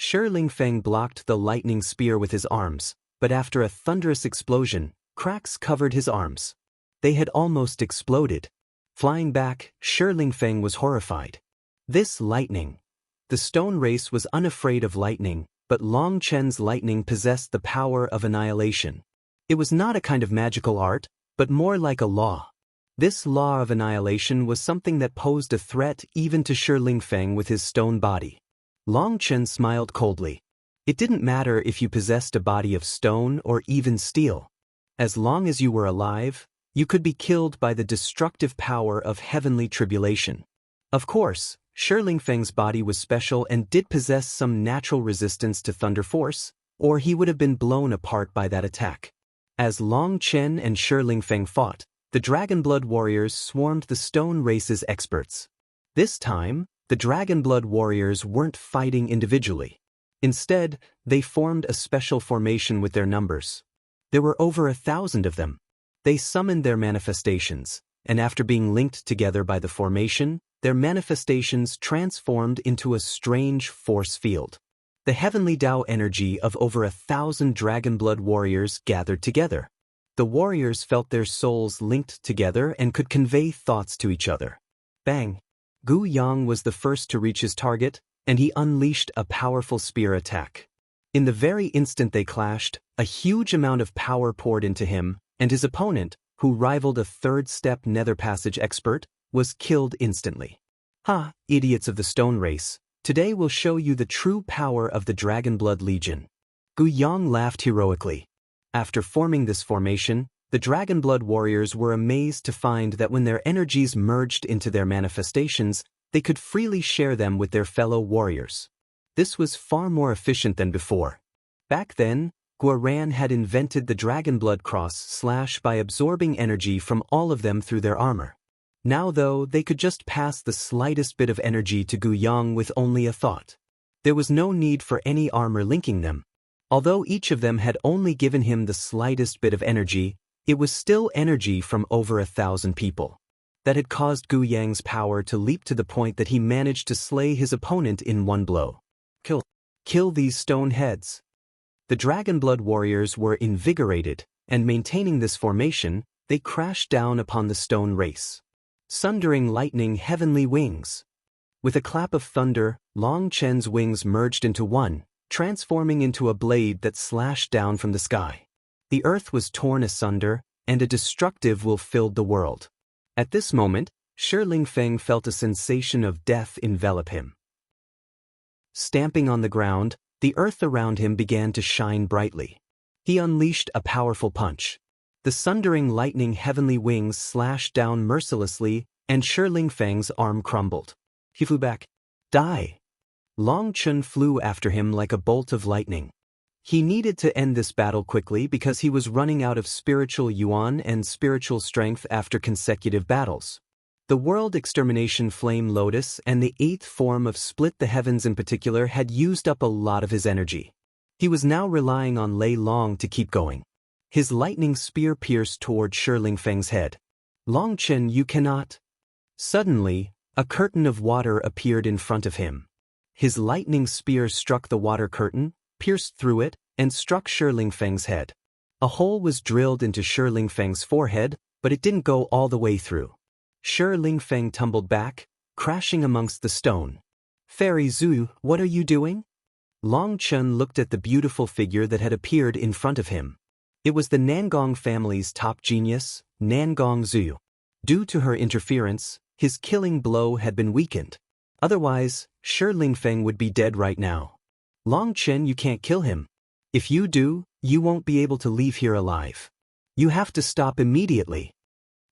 Shi Lingfeng blocked the lightning spear with his arms, but after a thunderous explosion, cracks covered his arms. They had almost exploded. Flying back, Shi Lingfeng was horrified. This lightning. The stone race was unafraid of lightning, but Long Chen's lightning possessed the power of annihilation. It was not a kind of magical art, but more like a law. This law of annihilation was something that posed a threat even to Shi Lingfeng with his stone body. Long Chen smiled coldly. It didn't matter if you possessed a body of stone or even steel. As long as you were alive, you could be killed by the destructive power of heavenly tribulation. Of course, Shi Lingfeng's body was special and did possess some natural resistance to thunder force, or he would have been blown apart by that attack. As Long Chen and Shi Lingfeng fought, the Dragonblood warriors swarmed the stone race's experts. This time, the Dragonblood warriors weren't fighting individually. Instead, they formed a special formation with their numbers. There were over 1,000 of them. They summoned their manifestations, and after being linked together by the formation, their manifestations transformed into a strange force field. The heavenly Tao energy of over 1,000 Dragonblood warriors gathered together. The warriors felt their souls linked together and could convey thoughts to each other. Bang! Gu Yang was the first to reach his target, and he unleashed a powerful spear attack. In the very instant they clashed, a huge amount of power poured into him, and his opponent, who rivaled a third-step nether passage expert, was killed instantly. Ha, idiots of the stone race, today we'll show you the true power of the Dragonblood Legion. Gu Yang laughed heroically. After forming this formation, the Dragonblood warriors were amazed to find that when their energies merged into their manifestations, they could freely share them with their fellow warriors. This was far more efficient than before. Back then, Guoran had invented the Dragonblood Cross / by absorbing energy from all of them through their armor. Now though, they could just pass the slightest bit of energy to Gu Yang with only a thought. There was no need for any armor linking them. Although each of them had only given him the slightest bit of energy, it was still energy from over 1,000 people. That had caused Gu Yang's power to leap to the point that he managed to slay his opponent in one blow. Kill these stone heads. The Dragonblood warriors were invigorated, and maintaining this formation, they crashed down upon the stone race. Sundering lightning heavenly wings. With a clap of thunder, Long Chen's wings merged into one, transforming into a blade that slashed down from the sky. The earth was torn asunder, and a destructive will filled the world. At this moment, Shi Lingfeng felt a sensation of death envelop him. Stamping on the ground, the earth around him began to shine brightly. He unleashed a powerful punch. The sundering lightning heavenly wings slashed down mercilessly, and Shi Lingfeng's arm crumbled. He flew back. Die! Long Chen flew after him like a bolt of lightning. He needed to end this battle quickly because he was running out of spiritual yuan and spiritual strength after consecutive battles. The World Extermination Flame Lotus and the 8th form of Split the Heavens in particular had used up a lot of his energy. He was now relying on Lei Long to keep going. His lightning spear pierced toward Shi Lingfeng's head. Long Chen, you cannot. Suddenly, a curtain of water appeared in front of him. His lightning spear struck the water curtain, pierced through it, and struck Shi Lingfeng's head. A hole was drilled into Shi Lingfeng's forehead, but it didn't go all the way through. Shi Lingfeng tumbled back, crashing amongst the stone. Fairy Zhu, what are you doing? Long Chen looked at the beautiful figure that had appeared in front of him. It was the Nangong family's top genius, Nangong Zhu. Due to her interference, his killing blow had been weakened. Otherwise, Shi Lingfeng would be dead right now. Long Chen, you can't kill him. If you do, you won't be able to leave here alive. You have to stop immediately.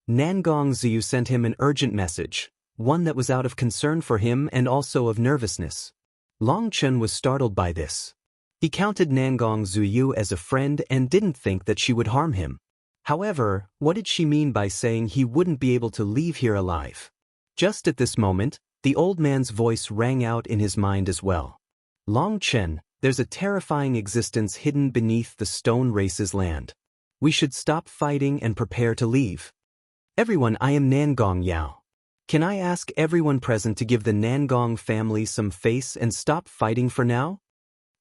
Nangong Zhu sent him an urgent message, one that was out of concern for him and also of nervousness. Long Chen was startled by this. He counted Nangong Zhu as a friend and didn't think that she would harm him. However, what did she mean by saying he wouldn't be able to leave here alive? Just at this moment, the old man's voice rang out in his mind as well. Long Chen, there's a terrifying existence hidden beneath the stone race's land. We should stop fighting and prepare to leave. Everyone, I am Nangong Yao. Can I ask everyone present to give the Nangong family some face and stop fighting for now?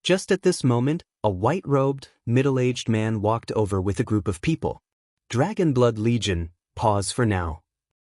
Just at this moment, a white-robed, middle-aged man walked over with a group of people. Dragon Blood Legion, pause for now.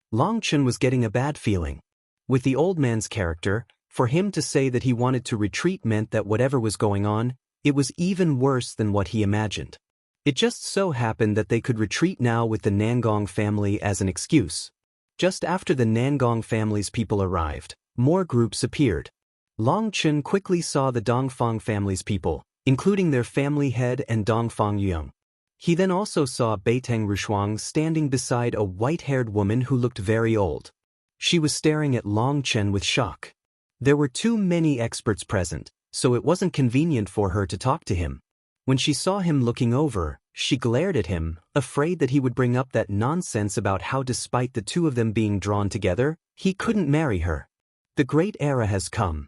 Long Chen was getting a bad feeling. With the old man's character, for him to say that he wanted to retreat meant that whatever was going on, it was even worse than what he imagined. It just so happened that they could retreat now with the Nangong family as an excuse. Just after the Nangong family's people arrived, more groups appeared. Long Chen quickly saw the Dongfang family's people, including their family head and Dongfang Yung. He then also saw Beiteng Rushuang standing beside a white-haired woman who looked very old. She was staring at Long Chen with shock. There were too many experts present, so it wasn't convenient for her to talk to him. When she saw him looking over, she glared at him, afraid that he would bring up that nonsense about how despite the two of them being drawn together, he couldn't marry her. The great era has come.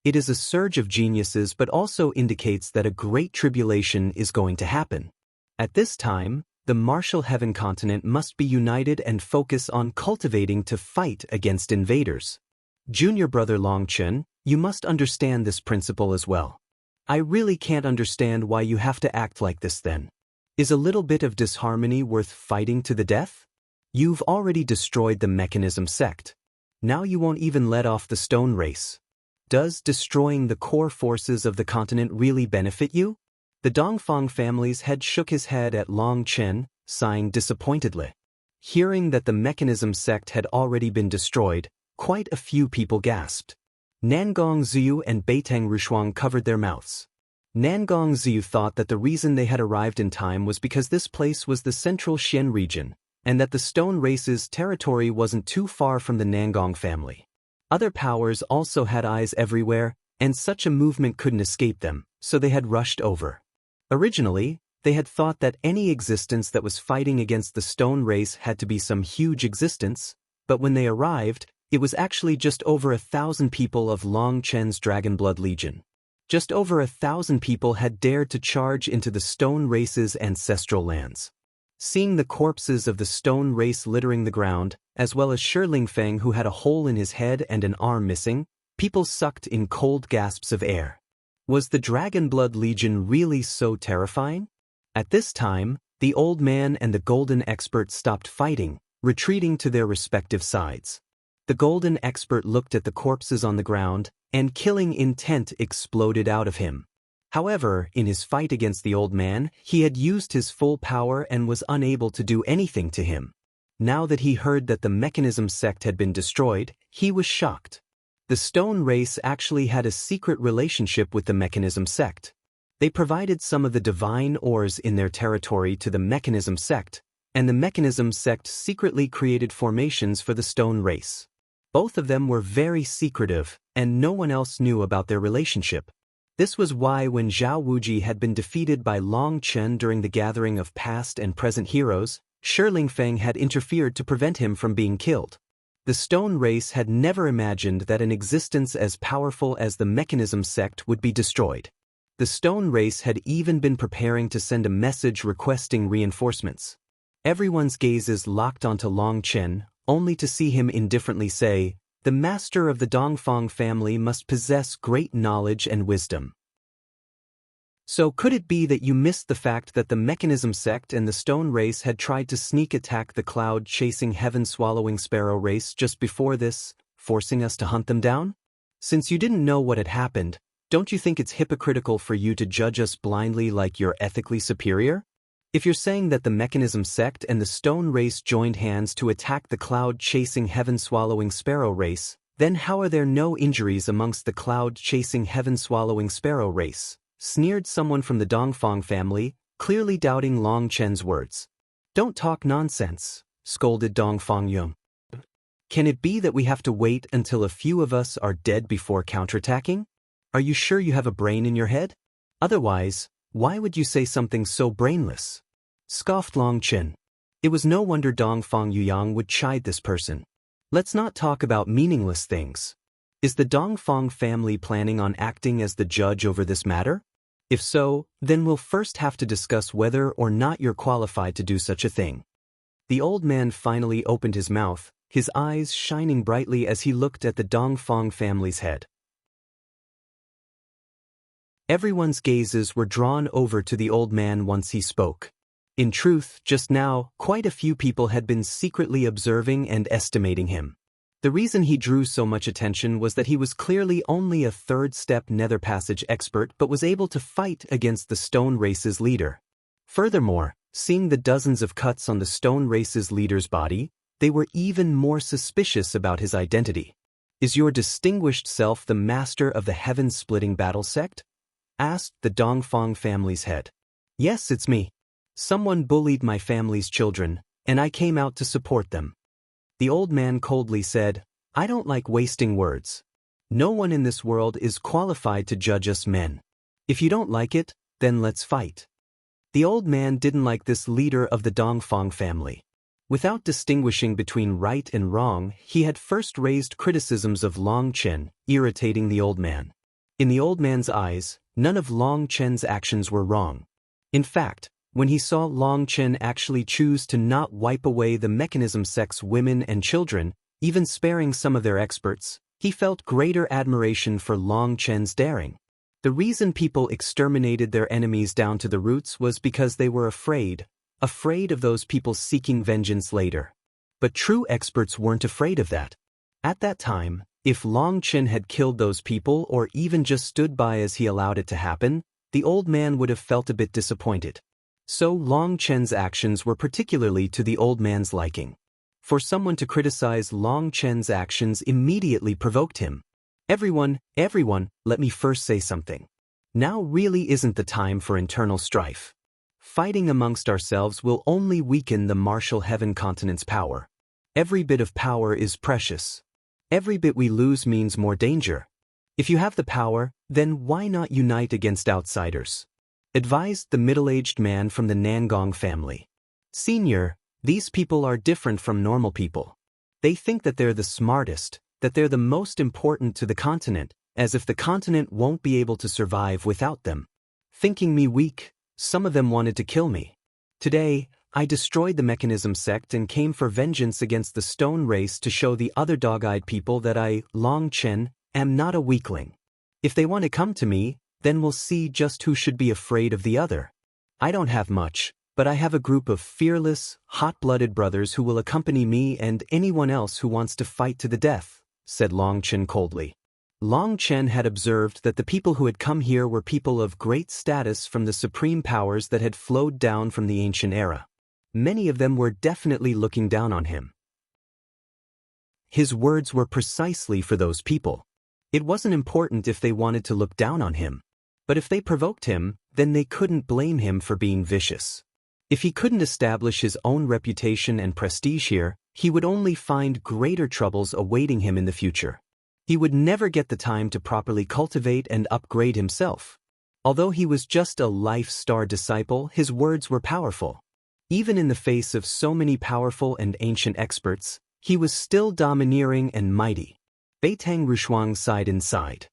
It is a surge of geniuses but also indicates that a great tribulation is going to happen. At this time, the martial heaven continent must be united and focus on cultivating to fight against invaders. Junior brother Long Chen, you must understand this principle as well. I really can't understand why you have to act like this then. Is a little bit of disharmony worth fighting to the death? You've already destroyed the mechanism sect. Now you won't even let off the stone race. Does destroying the core forces of the continent really benefit you? The Dongfang family's head shook his head at Long Chen, sighing disappointedly. Hearing that the mechanism sect had already been destroyed, quite a few people gasped. Nangong Ziyu and Beiteng Rushuang covered their mouths. Nangong Ziyu thought that the reason they had arrived in time was because this place was the central Xian region, and that the stone race's territory wasn't too far from the Nangong family. Other powers also had eyes everywhere, and such a movement couldn't escape them, so they had rushed over. Originally, they had thought that any existence that was fighting against the stone race had to be some huge existence, but when they arrived, it was actually just over 1,000 people of Long Chen's Dragon Blood Legion. Just over 1,000 people had dared to charge into the stone race's ancestral lands. Seeing the corpses of the stone race littering the ground, as well as Shi Feng who had a hole in his head and an arm missing, people sucked in cold gasps of air. Was the Dragon Blood Legion really so terrifying? At this time, the old man and the golden expert stopped fighting, retreating to their respective sides. The golden expert looked at the corpses on the ground, and killing intent exploded out of him. However, in his fight against the old man, he had used his full power and was unable to do anything to him. Now that he heard that the mechanism sect had been destroyed, he was shocked. The stone race actually had a secret relationship with the mechanism sect. They provided some of the divine ores in their territory to the mechanism sect, and the mechanism sect secretly created formations for the stone race. Both of them were very secretive, and no one else knew about their relationship. This was why when Zhao Wuji had been defeated by Long Chen during the gathering of past and present heroes, Shi Feng had interfered to prevent him from being killed. The stone race had never imagined that an existence as powerful as the mechanism sect would be destroyed. The stone race had even been preparing to send a message requesting reinforcements. Everyone's gazes locked onto Long Chen, only to see him indifferently say, "The master of the Dongfang family must possess great knowledge and wisdom." So could it be that you missed the fact that the mechanism sect and the stone race had tried to sneak attack the cloud-chasing heaven-swallowing sparrow race just before this, forcing us to hunt them down? Since you didn't know what had happened, don't you think it's hypocritical for you to judge us blindly like you're ethically superior? If you're saying that the mechanism sect and the stone race joined hands to attack the cloud-chasing heaven-swallowing sparrow race, then how are there no injuries amongst the cloud-chasing heaven-swallowing sparrow race? Sneered someone from the Dongfang family, clearly doubting Long Chen's words. Don't talk nonsense, scolded Dongfang Yung. Can it be that we have to wait until a few of us are dead before counterattacking? Are you sure you have a brain in your head? Otherwise, why would you say something so brainless? Scoffed Long Chen. It was no wonder Dongfang Yuyang would chide this person. Let's not talk about meaningless things. Is the Dongfang family planning on acting as the judge over this matter? If so, then we'll first have to discuss whether or not you're qualified to do such a thing. The old man finally opened his mouth, his eyes shining brightly as he looked at the Dongfang family's head. Everyone's gazes were drawn over to the old man once he spoke. In truth, just now, quite a few people had been secretly observing and estimating him. The reason he drew so much attention was that he was clearly only a third-step nether passage expert but was able to fight against the stone race's leader. Furthermore, seeing the dozens of cuts on the stone race's leader's body, they were even more suspicious about his identity. "Is your distinguished self the master of the heaven-splitting battle sect?" asked the Dongfang family's head. "Yes, it's me. Someone bullied my family's children, and I came out to support them." The old man coldly said, "I don't like wasting words. No one in this world is qualified to judge us men. If you don't like it, then let's fight." The old man didn't like this leader of the Dongfang family. Without distinguishing between right and wrong, he had first raised criticisms of Long Chen, irritating the old man. In the old man's eyes, none of Long Chen's actions were wrong. In fact, when he saw Long Chen actually choose to not wipe away the mechanism sect's women and children, even sparing some of their experts, he felt greater admiration for Long Chen's daring. The reason people exterminated their enemies down to the roots was because they were afraid of those people seeking vengeance later. But true experts weren't afraid of that. At that time, if Long Chen had killed those people or even just stood by as he allowed it to happen, the old man would have felt a bit disappointed. So Long Chen's actions were particularly to the old man's liking. For someone to criticize Long Chen's actions immediately provoked him. Everyone, let me first say something. Now really isn't the time for internal strife. Fighting amongst ourselves will only weaken the martial heaven continent's power. Every bit of power is precious. Every bit we lose means more danger. If you have the power, then why not unite against outsiders?" advised the middle-aged man from the Nangong family. "Senior, these people are different from normal people. They think that they're the smartest, that they're the most important to the continent, as if the continent won't be able to survive without them. Thinking me weak, some of them wanted to kill me. Today, I destroyed the mechanism sect and came for vengeance against the stone race to show the other dog-eyed people that I, Long Chen, am not a weakling. If they want to come to me, then we'll see just who should be afraid of the other. I don't have much, but I have a group of fearless, hot-blooded brothers who will accompany me and anyone else who wants to fight to the death," said Long Chen coldly. Long Chen had observed that the people who had come here were people of great status from the supreme powers that had flowed down from the ancient era. Many of them were definitely looking down on him. His words were precisely for those people. It wasn't important if they wanted to look down on him. But if they provoked him, then they couldn't blame him for being vicious. If he couldn't establish his own reputation and prestige here, he would only find greater troubles awaiting him in the future. He would never get the time to properly cultivate and upgrade himself. Although he was just a life-star disciple, his words were powerful. Even in the face of so many powerful and ancient experts, he was still domineering and mighty. Beitang Rushuang sighed inside.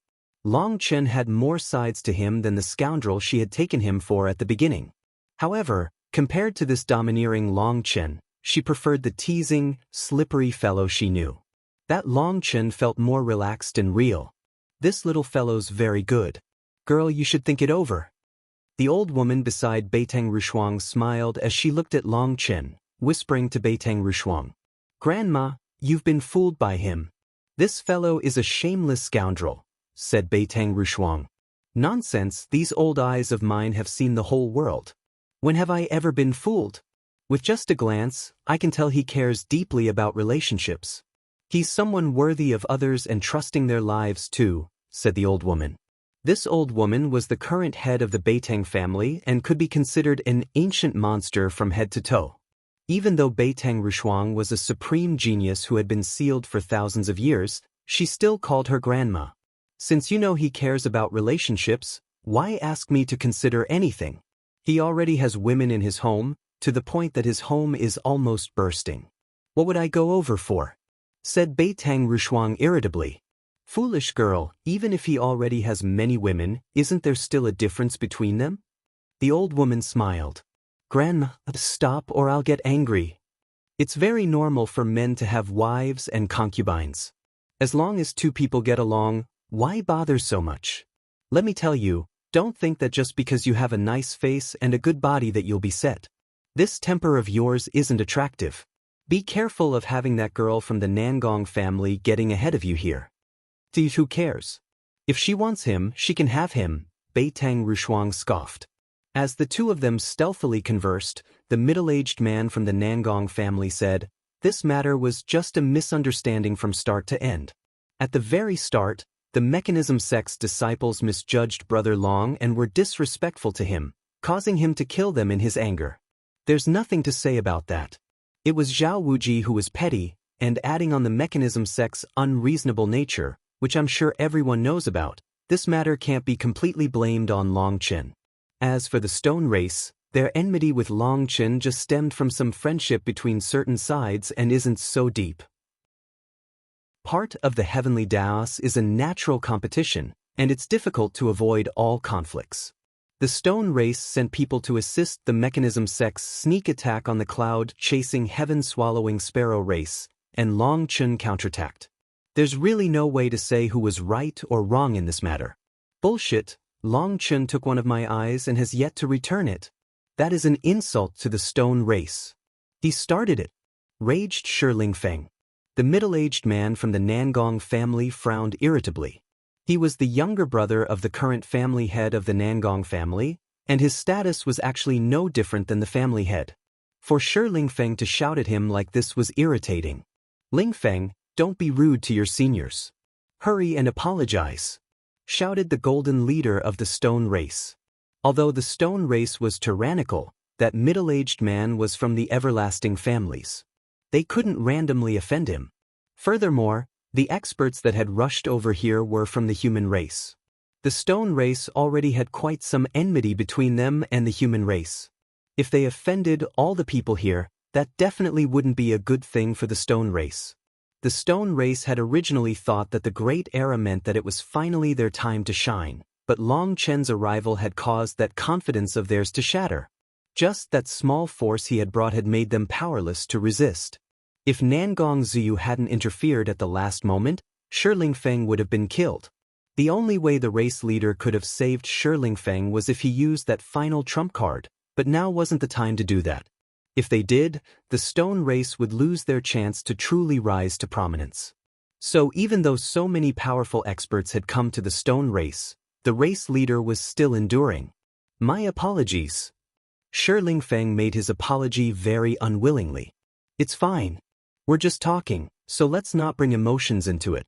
Long Chen had more sides to him than the scoundrel she had taken him for at the beginning. However, compared to this domineering Long Chen, she preferred the teasing, slippery fellow she knew. That Long Chen felt more relaxed and real. "This little fellow's very good. Girl, you should think it over." The old woman beside Beitang Rushuang smiled as she looked at Long Chen, whispering to Beitang Rushuang, "Grandma, you've been fooled by him. This fellow is a shameless scoundrel," said Beitang Rushuang. "Nonsense, these old eyes of mine have seen the whole world. When have I ever been fooled? With just a glance, I can tell he cares deeply about relationships. He's someone worthy of others and trusting their lives too," said the old woman. This old woman was the current head of the Beitang family and could be considered an ancient monster from head to toe. Even though Beitang Rushuang was a supreme genius who had been sealed for thousands of years, she still called her grandma. "Since you know he cares about relationships, why ask me to consider anything? He already has women in his home, to the point that his home is almost bursting. What would I go over for?" said Beitang Rushuang irritably. "Foolish girl, even if he already has many women, isn't there still a difference between them?" The old woman smiled. "Grandma, stop or I'll get angry. It's very normal for men to have wives and concubines. As long as two people get along, why bother so much? Let me tell you, Don't think that just because you have a nice face and a good body that you'll be set. This temper of yours isn't attractive. Be careful of having that girl from the Nangong family getting ahead of you here. Who cares? If she wants him, she can have him, Beitang Rushuang scoffed. As the two of them stealthily conversed, the middle-aged man from the Nangong family said, "This matter was just a misunderstanding from start to end. At the very start, the mechanism sect's disciples misjudged Brother Long and were disrespectful to him, causing him to kill them in his anger. There's nothing to say about that. It was Zhao Wuji who was petty, and adding on the mechanism sect's unreasonable nature, which I'm sure everyone knows about, this matter can't be completely blamed on Long Chen. As for the stone race, their enmity with Long Chen just stemmed from some friendship between certain sides and isn't so deep. Part of the heavenly Daos is a natural competition, and it's difficult to avoid all conflicts. The stone race sent people to assist the mechanism sect's sneak attack on the cloud-chasing heaven-swallowing sparrow race, and Long Chen counterattacked. There's really no way to say who was right or wrong in this matter. Bullshit, Long Chen took one of my eyes and has yet to return it. That is an insult to the stone race. He started it, raged Shiling Feng. The middle-aged man from the Nangong family frowned irritably. He was the younger brother of the current family head of the Nangong family, and his status was actually no different than the family head. For Shiling Feng to shout at him like this was irritating. Ling Feng, don't be rude to your seniors. Hurry and apologize, shouted the golden leader of the stone race. Although the stone race was tyrannical, that middle-aged man was from the everlasting families. They couldn't randomly offend him. Furthermore, the experts that had rushed over here were from the human race. The stone race already had quite some enmity between them and the human race. If they offended all the people here, that definitely wouldn't be a good thing for the stone race. The stone race had originally thought that the Great Era meant that it was finally their time to shine, but Long Chen's arrival had caused that confidence of theirs to shatter. Just that small force he had brought had made them powerless to resist. If Nangong Ziyu hadn't interfered at the last moment, Shiling Feng would have been killed. The only way the race leader could have saved Shiling Feng was if he used that final trump card, but now wasn't the time to do that. If they did, the stone race would lose their chance to truly rise to prominence. So even though so many powerful experts had come to the stone race, the race leader was still enduring. My apologies. Shiling Feng made his apology very unwillingly. It's fine. We're just talking, so let's not bring emotions into it.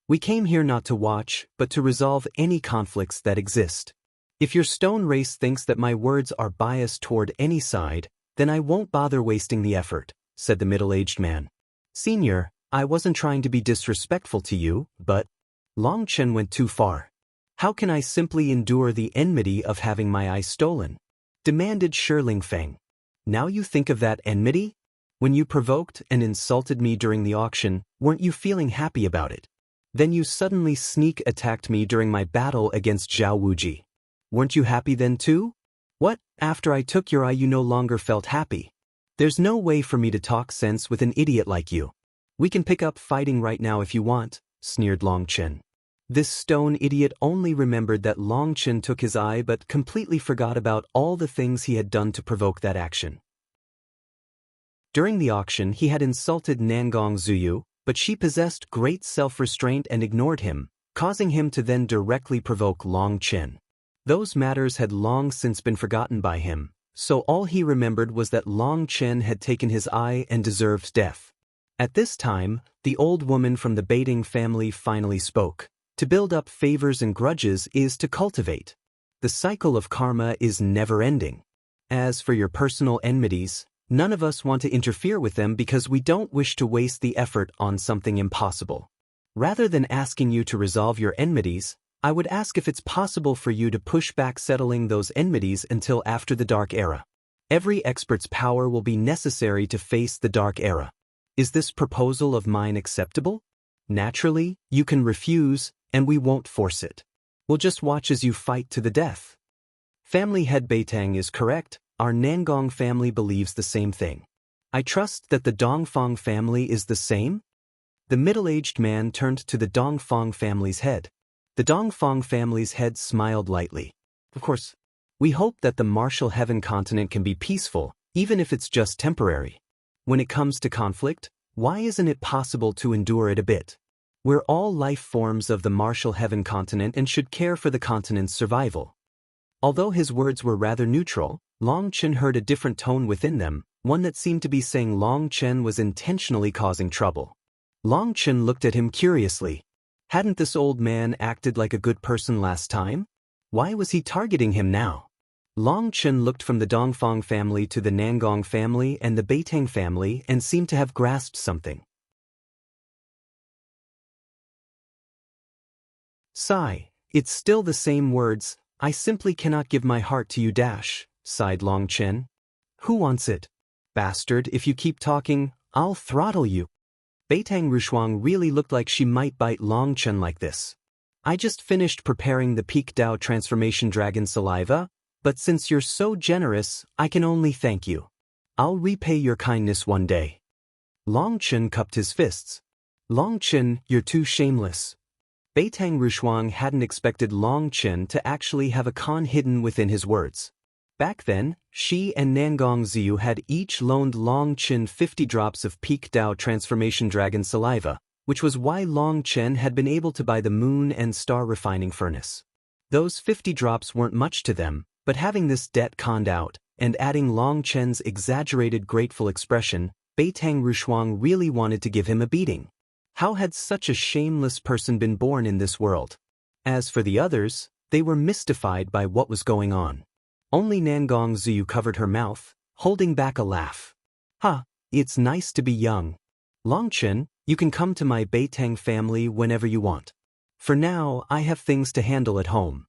We came here not to watch, but to resolve any conflicts that exist. If your stone race thinks that my words are biased toward any side, then I won't bother wasting the effort, said the middle-aged man. Senior, I wasn't trying to be disrespectful to you, but Long Chen went too far. How can I simply endure the enmity of having my eye stolen? Demanded Shiling Feng. Now you think of that enmity? When you provoked and insulted me during the auction, weren't you feeling happy about it? Then you suddenly sneak attacked me during my battle against Zhao Wuji. Weren't you happy then too? What, after I took your eye you no longer felt happy? There's no way for me to talk sense with an idiot like you. We can pick up fighting right now if you want, sneered Long Chen. This stone idiot only remembered that Long Chen took his eye but completely forgot about all the things he had done to provoke that action. During the auction he had insulted Nangong Ziyu, but she possessed great self-restraint and ignored him, causing him to then directly provoke Long Chen. Those matters had long since been forgotten by him, so all he remembered was that Long Chen had taken his eye and deserved death. At this time, the old woman from the Baiting family finally spoke. To build up favors and grudges is to cultivate. The cycle of karma is never-ending. As for your personal enmities, none of us want to interfere with them because we don't wish to waste the effort on something impossible. Rather than asking you to resolve your enmities, I would ask if it's possible for you to push back settling those enmities until after the Dark Era. Every expert's power will be necessary to face the Dark Era. Is this proposal of mine acceptable? Naturally, you can refuse, and we won't force it. We'll just watch as you fight to the death. Family head Beitang is correct. Our Nangong family believes the same thing. I trust that the Dongfang family is the same? The middle-aged man turned to the Dongfang family's head. The Dongfang family's head smiled lightly. Of course, we hope that the martial heaven continent can be peaceful, even if it's just temporary. When it comes to conflict, why isn't it possible to endure it a bit? We're all life forms of the martial heaven continent and should care for the continent's survival. Although his words were rather neutral, Long Chen heard a different tone within them, one that seemed to be saying Long Chen was intentionally causing trouble. Long Chen looked at him curiously. Hadn't this old man acted like a good person last time? Why was he targeting him now? Long Chen looked from the Dongfang family to the Nangong family and the Beitang family and seemed to have grasped something. Sigh, it's still the same words, I simply cannot give my heart to you sighed Long Chen. Who wants it? Bastard, if you keep talking, I'll throttle you. Beitang Rushuang really looked like she might bite Long Chen like this. I just finished preparing the Peak Dao Transformation Dragon Saliva, but since you're so generous, I can only thank you. I'll repay your kindness one day. Long Chen cupped his fists. Long Chen, you're too shameless. Beitang Rushuang hadn't expected Long Chen to actually have a con hidden within his words. Back then, she and Nangong Ziyu had each loaned Long Chen 50 drops of Peak Dao Transformation Dragon Saliva, which was why Long Chen had been able to buy the moon and star refining furnace. Those 50 drops weren't much to them, but having this debt conned out, and adding Long Chen's exaggerated grateful expression, Beitang Rushuang really wanted to give him a beating. How had such a shameless person been born in this world? As for the others, they were mystified by what was going on. Only Nangong Ziyu covered her mouth, holding back a laugh. Ha, it's nice to be young. Long Chen, you can come to my Beitang family whenever you want. For now, I have things to handle at home.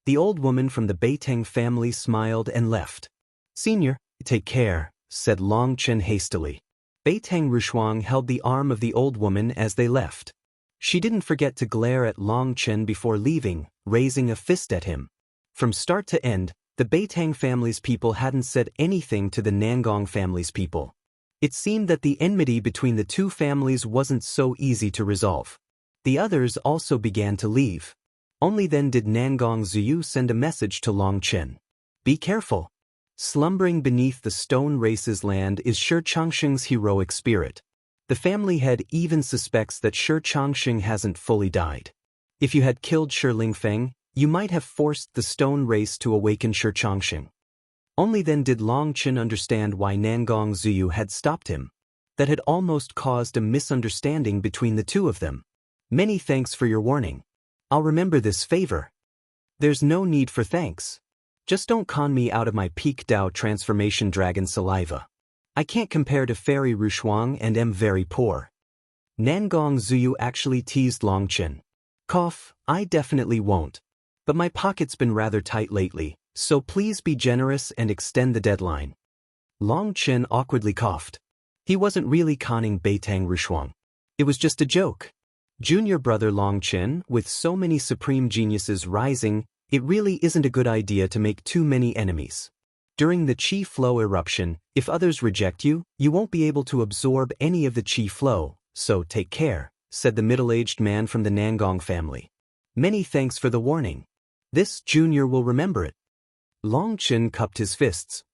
The old woman from the Beitang family smiled and left. Senior, take care, said Long Chen hastily. Beitang Rushuang held the arm of the old woman as they left. She didn't forget to glare at Long Chen before leaving, raising a fist at him. From start to end, the Beitang family's people hadn't said anything to the Nangong family's people. It seemed that the enmity between the two families wasn't so easy to resolve. The others also began to leave. Only then did Nangong Ziyu send a message to Long Chen. Be careful. Slumbering beneath the stone race's land is Shi Changsheng's heroic spirit. The family head even suspects that Shi Changsheng hasn't fully died. If you had killed Shi Lingfeng, you might have forced the stone race to awaken Shi Changsheng. Only then did Long Chen understand why Nangong Ziyu had stopped him. That had almost caused a misunderstanding between the two of them. Many thanks for your warning. I'll remember this favor. There's no need for thanks. Just don't con me out of my Peak Dao Transformation Dragon Saliva. I can't compare to Fairy Rushuang and am very poor. Nangong Ziyu actually teased Long Chen. Cough, I definitely won't. But my pocket's been rather tight lately, so please be generous and extend the deadline. Long Chen awkwardly coughed. He wasn't really conning Beitang Rushuang. It was just a joke. Junior brother Long Chen, with so many supreme geniuses rising, it really isn't a good idea to make too many enemies. During the Qi flow eruption, if others reject you, you won't be able to absorb any of the Qi flow, so take care, said the middle-aged man from the Nangong family. Many thanks for the warning. This junior will remember it. Long Chen cupped his fists.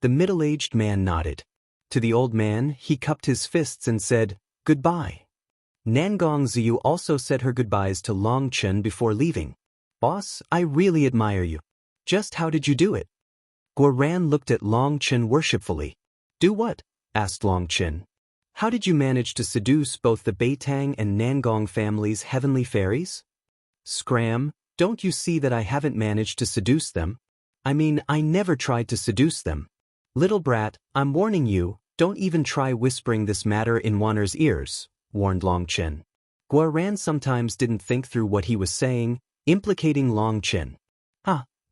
The middle-aged man nodded. To the old man, he cupped his fists and said, goodbye. Nangong Ziyu also said her goodbyes to Long Chen before leaving. Boss, I really admire you. Just how did you do it? Guoran looked at Long Chen worshipfully. Do what? Asked Long Chen. How did you manage to seduce both the Beitang and Nangong families' heavenly fairies? Scram, don't you see that I haven't managed to seduce them? I mean, I never tried to seduce them. Little brat, I'm warning you, don't even try whispering this matter in Wanner's ears, warned Long Chen. Guoran sometimes didn't think through what he was saying, implicating Long Chen.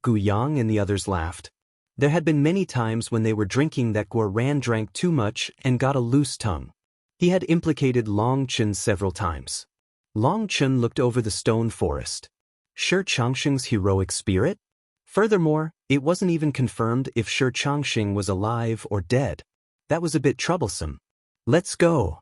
Gu Yang and the others laughed. There had been many times when they were drinking that Guoran drank too much and got a loose tongue. He had implicated Long Chen several times. Long Chen looked over the stone forest. Shi Changsheng's heroic spirit? Furthermore, it wasn't even confirmed if Shi Changsheng was alive or dead. That was a bit troublesome. Let's go.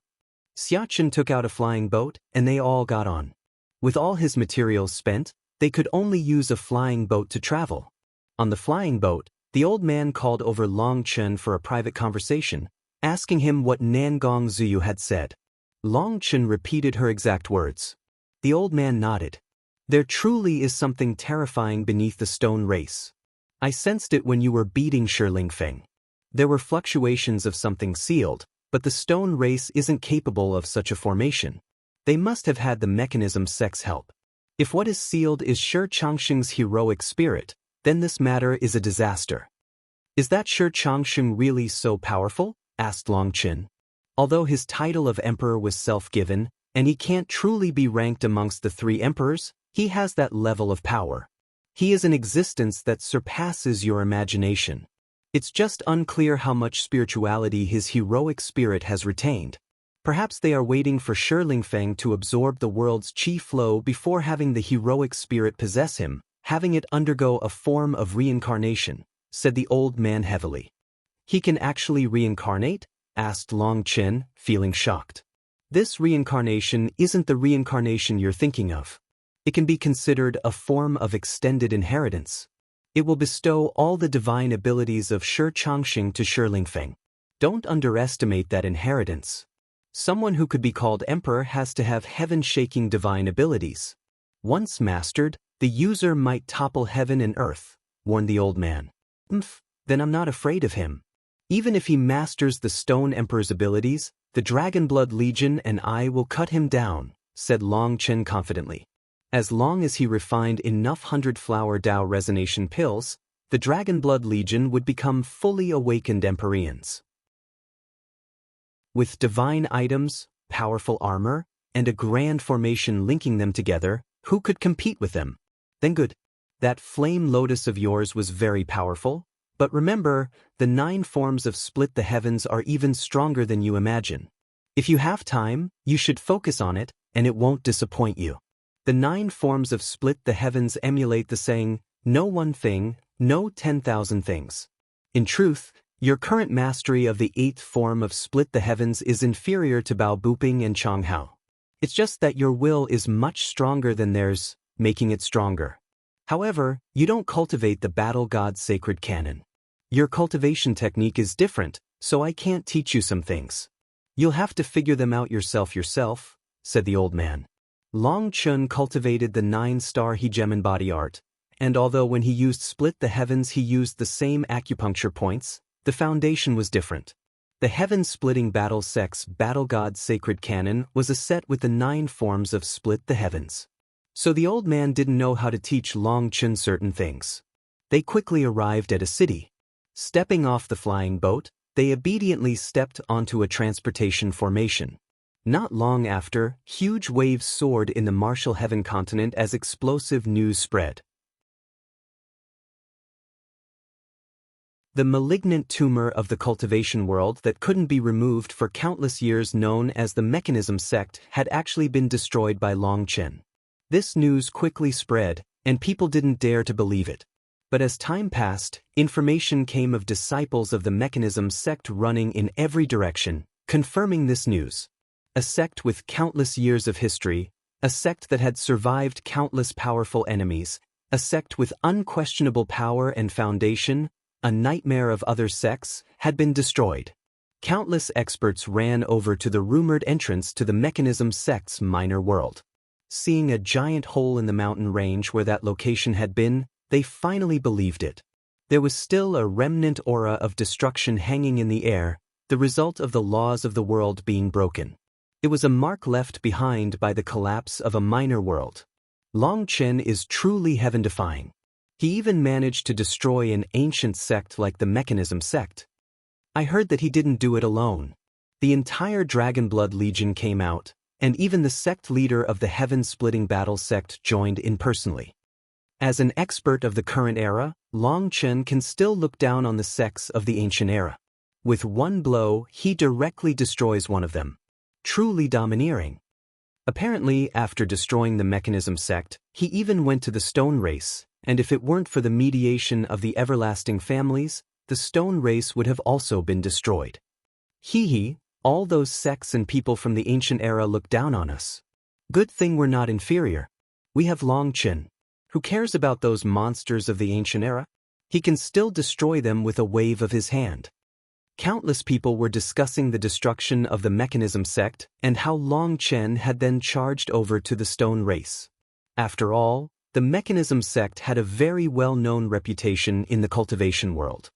Xiachen took out a flying boat, and they all got on. With all his materials spent, they could only use a flying boat to travel. On the flying boat, the old man called over Long Chen for a private conversation, asking him what Nangong Zuyu had said. Long Chen repeated her exact words. The old man nodded. There truly is something terrifying beneath the stone race. I sensed it when you were beating Shirling Feng. There were fluctuations of something sealed, but the stone race isn't capable of such a formation. They must have had the mechanism sect's help. If what is sealed is Shi Changsheng's heroic spirit, then this matter is a disaster. Is that Shi Changsheng really so powerful? Asked Long Chen. Although his title of emperor was self-given, and he can't truly be ranked amongst the 3 emperors, he has that level of power. He is an existence that surpasses your imagination. It's just unclear how much spirituality his heroic spirit has retained. Perhaps they are waiting for Shirling Feng to absorb the world's chi flow before having the heroic spirit possess him, having it undergo a form of reincarnation, said the old man heavily. He can actually reincarnate? Asked Long Chen, feeling shocked. This reincarnation isn't the reincarnation you're thinking of. It can be considered a form of extended inheritance. It will bestow all the divine abilities of Shi Changsheng to Shirling Feng. Don't underestimate that inheritance. Someone who could be called emperor has to have heaven-shaking divine abilities. Once mastered, the user might topple heaven and earth, warned the old man. Then I'm not afraid of him. Even if he masters the Stone Emperor's abilities, the Dragonblood Legion and I will cut him down, said Long Chen confidently. As long as he refined enough 100-flower Dao resonation pills, the Dragonblood Legion would become fully awakened Empyreans. With divine items, powerful armor, and a grand formation linking them together, who could compete with them? Then good. That flame lotus of yours was very powerful, but remember, the 9 forms of Split the Heavens are even stronger than you imagine. If you have time, you should focus on it, and it won't disappoint you. The 9 forms of Split the Heavens emulate the saying, no one thing, no 10,000 things. In truth, your current mastery of the 8th form of Split the Heavens is inferior to Bao Buping and Chang Hao. It's just that your will is much stronger than theirs, making it stronger. However, you don't cultivate the Battle God's sacred canon. Your cultivation technique is different, so I can't teach you some things. You'll have to figure them out yourself, said the old man. Long Chen cultivated the 9-star hegemon body art, and although when he used Split the Heavens he used the same acupuncture points, the foundation was different. The heaven-splitting battle sect's Battle God's sacred canon was a set with the 9 forms of Split the Heavens. So the old man didn't know how to teach Long Chen certain things. They quickly arrived at a city. Stepping off the flying boat, they obediently stepped onto a transportation formation. Not long after, huge waves soared in the Martial Heaven continent as explosive news spread. The malignant tumor of the cultivation world that couldn't be removed for countless years, known as the Mechanism sect, had actually been destroyed by Long Chen. This news quickly spread, and people didn't dare to believe it. But as time passed, information came of disciples of the Mechanism sect running in every direction, confirming this news. A sect with countless years of history, a sect that had survived countless powerful enemies, a sect with unquestionable power and foundation, a nightmare of other sects, had been destroyed. Countless experts ran over to the rumored entrance to the Mechanism sect's minor world. Seeing a giant hole in the mountain range where that location had been, they finally believed it. There was still a remnant aura of destruction hanging in the air, the result of the laws of the world being broken. It was a mark left behind by the collapse of a minor world. Long Chen is truly heaven-defying. He even managed to destroy an ancient sect like the Mechanism sect. I heard that he didn't do it alone. The entire Dragonblood Legion came out, and even the sect leader of the heaven-splitting battle sect joined in personally. As an expert of the current era, Long Chen can still look down on the sects of the ancient era. With one blow, he directly destroys one of them. Truly domineering. Apparently, after destroying the Mechanism sect, he even went to the Stone race, and if it weren't for the mediation of the everlasting families, the Stone race would have also been destroyed. All those sects and people from the ancient era look down on us. Good thing we're not inferior. We have Long Chen. Who cares about those monsters of the ancient era? He can still destroy them with a wave of his hand. Countless people were discussing the destruction of the Mechanism sect and how Long Chen had then charged over to the Stone race. After all, the Mechanism sect had a very well-known reputation in the cultivation world.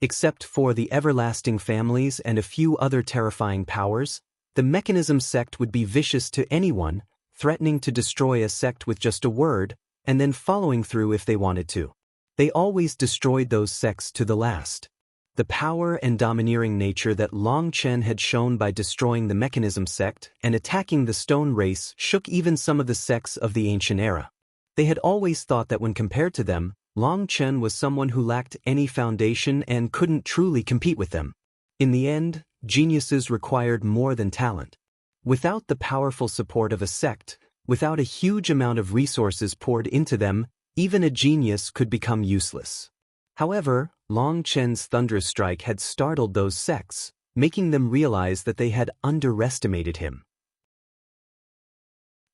Except for the everlasting families and a few other terrifying powers, the Mechanism sect would be vicious to anyone, threatening to destroy a sect with just a word, and then following through if they wanted to. They always destroyed those sects to the last. The power and domineering nature that Long Chen had shown by destroying the Mechanism sect and attacking the Stone race shook even some of the sects of the ancient era. They had always thought that when compared to them, Long Chen was someone who lacked any foundation and couldn't truly compete with them. In the end, geniuses required more than talent. Without the powerful support of a sect, without a huge amount of resources poured into them, even a genius could become useless. However, Long Chen's thunderous strike had startled those sects, making them realize that they had underestimated him.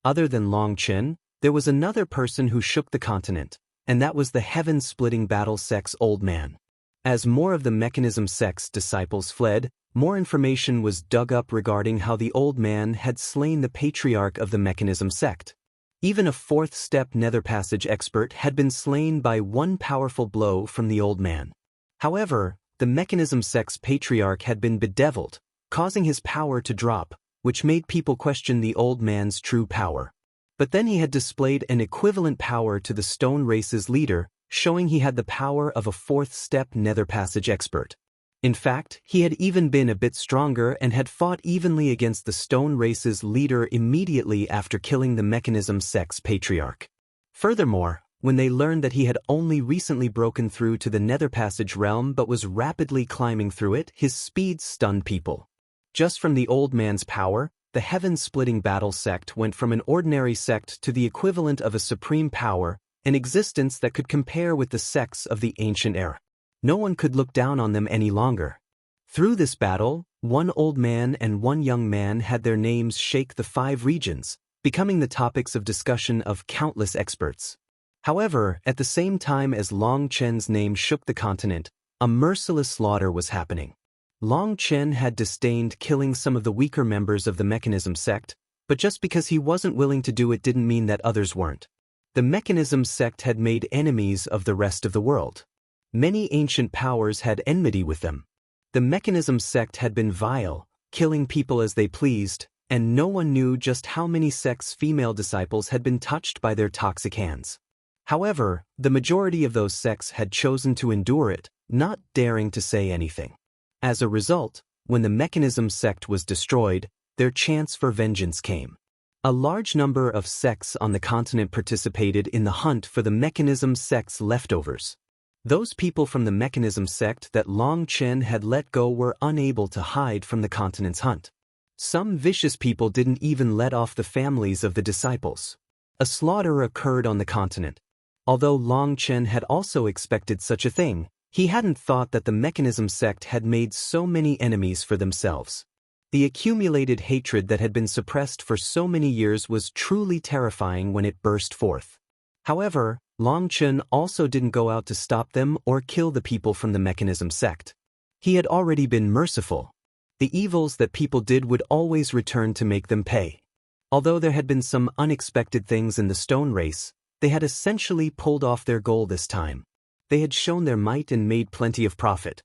Other than Long Chen, there was another person who shook the continent, and that was the heaven-splitting battle sect's old man. As more of the Mechanism sect's disciples fled, more information was dug up regarding how the old man had slain the patriarch of the Mechanism sect. Even a fourth-step nether passage expert had been slain by one powerful blow from the old man. However, the Mechanism sect's patriarch had been bedeviled, causing his power to drop, which made people question the old man's true power. But then he had displayed an equivalent power to the Stone race's leader, showing he had the power of a fourth-step nether passage expert. In fact, he had even been a bit stronger and had fought evenly against the Stone race's leader immediately after killing the Mechanism sect's patriarch. Furthermore, when they learned that he had only recently broken through to the Nether Passage realm but was rapidly climbing through it, his speed stunned people. Just from the old man's power, the heaven-splitting battle sect went from an ordinary sect to the equivalent of a supreme power, an existence that could compare with the sects of the ancient era. No one could look down on them any longer. Through this battle, one old man and one young man had their names shake the 5 regions, becoming the topics of discussion of countless experts. However, at the same time as Long Chen's name shook the continent, a merciless slaughter was happening. Long Chen had disdained killing some of the weaker members of the Mechanism sect, but just because he wasn't willing to do it didn't mean that others weren't. The Mechanism sect had made enemies of the rest of the world. Many ancient powers had enmity with them. The Mechanism sect had been vile, killing people as they pleased, and no one knew just how many sects' female disciples had been touched by their toxic hands. However, the majority of those sects had chosen to endure it, not daring to say anything. As a result, when the Mechanism sect was destroyed, their chance for vengeance came. A large number of sects on the continent participated in the hunt for the Mechanism sect's leftovers. Those people from the Mechanism sect that Long Chen had let go were unable to hide from the continent's hunt. Some vicious people didn't even let off the families of the disciples. A slaughter occurred on the continent. Although Long Chen had also expected such a thing, he hadn't thought that the Mechanism sect had made so many enemies for themselves. The accumulated hatred that had been suppressed for so many years was truly terrifying when it burst forth. However, Long Chen also didn't go out to stop them or kill the people from the Mechanism sect. He had already been merciful. The evils that people did would always return to make them pay. Although there had been some unexpected things in the Stone race, they had essentially pulled off their goal this time. They had shown their might and made plenty of profit.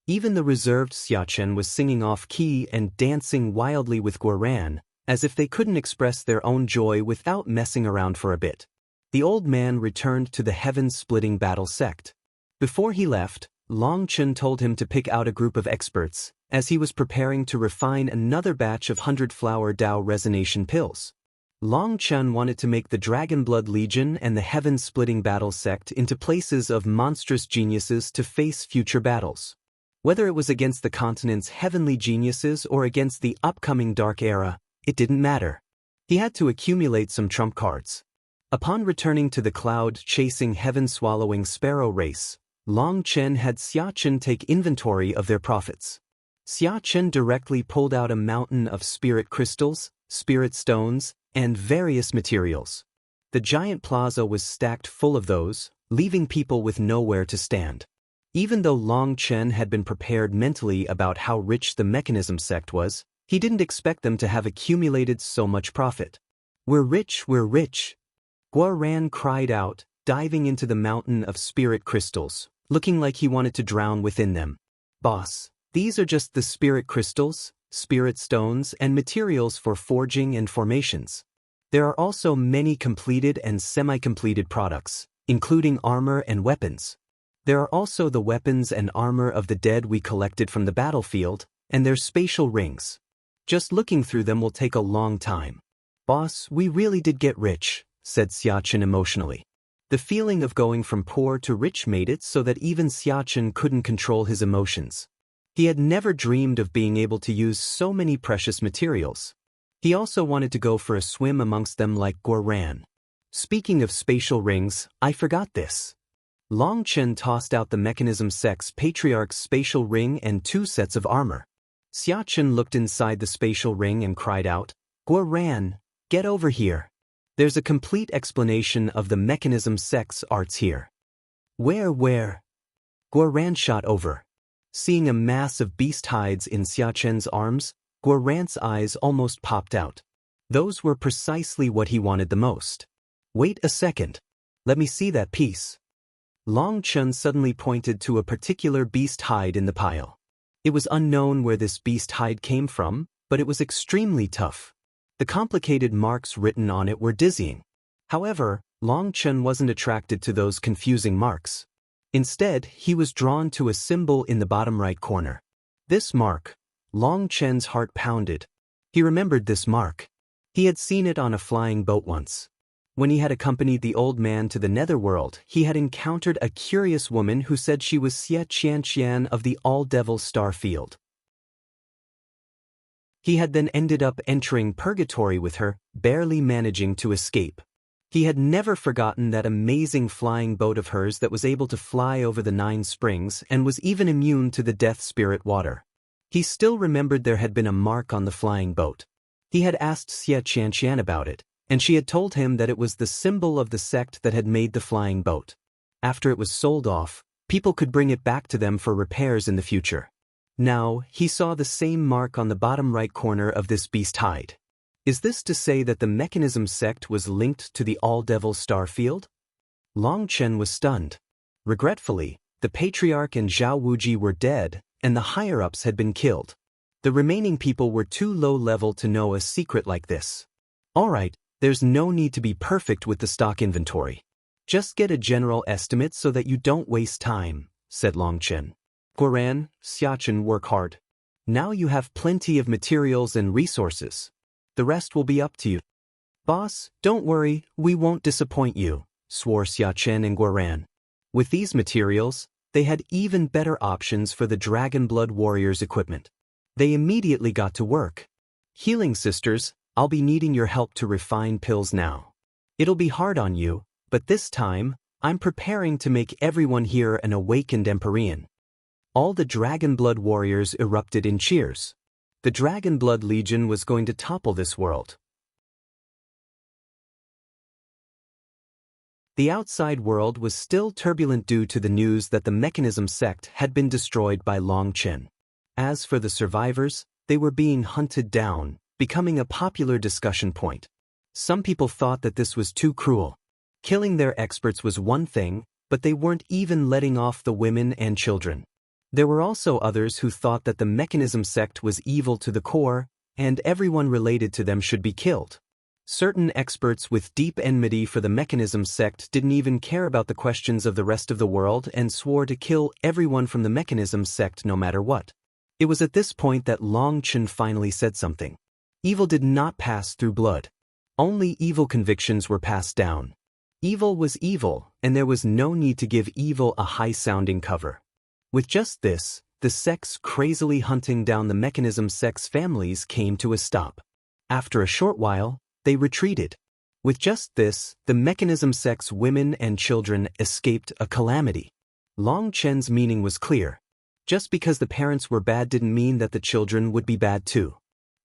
Even the reserved Xiachen was singing off-key and dancing wildly with Guoran, as if they couldn't express their own joy without messing around for a bit. The old man returned to the heaven-splitting battle sect. Before he left, Long Chen told him to pick out a group of experts, as he was preparing to refine another batch of 100-flower Dao resonation pills. Long Chen wanted to make the Dragonblood Legion and the heaven-splitting battle sect into places of monstrous geniuses to face future battles. Whether it was against the continent's heavenly geniuses or against the upcoming Dark Era, it didn't matter. He had to accumulate some trump cards. Upon returning to the cloud-chasing heaven-swallowing sparrow race, Long Chen had Xiachen take inventory of their profits. Xiachen directly pulled out a mountain of spirit crystals, spirit stones, and various materials. The giant plaza was stacked full of those, leaving people with nowhere to stand. Even though Long Chen had been prepared mentally about how rich the mechanism sect was, he didn't expect them to have accumulated so much profit. We're rich, we're rich. Guoran cried out, diving into the mountain of spirit crystals, looking like he wanted to drown within them. Boss, these are just the spirit crystals, spirit stones, and materials for forging and formations. There are also many completed and semi-completed products, including armor and weapons. There are also the weapons and armor of the dead we collected from the battlefield, and their spatial rings. Just looking through them will take a long time. Boss, we really did get rich, said Xiachen emotionally. The feeling of going from poor to rich made it so that even Xiachen couldn't control his emotions. He had never dreamed of being able to use so many precious materials. He also wanted to go for a swim amongst them like Guoran. Speaking of spatial rings, I forgot this. Long Chen tossed out the mechanism sect's patriarch's spatial ring and 2 sets of armor. Xiachen looked inside the spatial ring and cried out, Guoran, get over here. There's a complete explanation of the mechanism sect's arts here. Where? Guoran shot over. Seeing a mass of beast hides in Xiachen's arms, Guoran's eyes almost popped out. Those were precisely what he wanted the most. Wait a second. Let me see that piece. Long Chen suddenly pointed to a particular beast hide in the pile. It was unknown where this beast hide came from, but it was extremely tough. The complicated marks written on it were dizzying. However, Long Chen wasn't attracted to those confusing marks. Instead, he was drawn to a symbol in the bottom right corner. This mark. Long Chen's heart pounded. He remembered this mark. He had seen it on a flying boat once. When he had accompanied the old man to the netherworld, he had encountered a curious woman who said she was Xie Qianqian of the All-Devil Star Field. He had then ended up entering purgatory with her, barely managing to escape. He had never forgotten that amazing flying boat of hers that was able to fly over the 9 springs and was even immune to the death spirit water. He still remembered there had been a mark on the flying boat. He had asked Xie Qianqian about it, and she had told him that it was the symbol of the sect that had made the flying boat. After it was sold off, people could bring it back to them for repairs in the future. Now, he saw the same mark on the bottom right corner of this beast hide. Is this to say that the mechanism sect was linked to the All-Devil Star Field? Long Chen was stunned. Regretfully, the Patriarch and Zhao Wuji were dead, and the higher-ups had been killed. The remaining people were too low-level to know a secret like this. Alright, there's no need to be perfect with the stock inventory. Just get a general estimate so that you don't waste time, said Long Chen. Guoran, Xiachen, work hard. Now you have plenty of materials and resources. The rest will be up to you. Boss, don't worry, we won't disappoint you, swore Xiachen and Guoran. With these materials, they had even better options for the Dragon Blood Warriors' equipment. They immediately got to work. Healing sisters, I'll be needing your help to refine pills now. It'll be hard on you, but this time, I'm preparing to make everyone here an awakened Empyrean. All the Dragon Blood Warriors erupted in cheers. The Dragon Blood Legion was going to topple this world. The outside world was still turbulent due to the news that the mechanism sect had been destroyed by Long Chen. As for the survivors, they were being hunted down, becoming a popular discussion point. Some people thought that this was too cruel. Killing their experts was one thing, but they weren't even letting off the women and children. There were also others who thought that the mechanism sect was evil to the core, and everyone related to them should be killed. Certain experts with deep enmity for the mechanism sect didn't even care about the questions of the rest of the world and swore to kill everyone from the mechanism sect no matter what. It was at this point that Long Chen finally said something. Evil did not pass through blood. Only evil convictions were passed down. Evil was evil, and there was no need to give evil a high-sounding cover. With just this, the sects crazily hunting down the mechanism sect's families came to a stop. After a short while, they retreated. With just this, the mechanism sect's women and children escaped a calamity. Long Chen's meaning was clear. Just because the parents were bad didn't mean that the children would be bad too.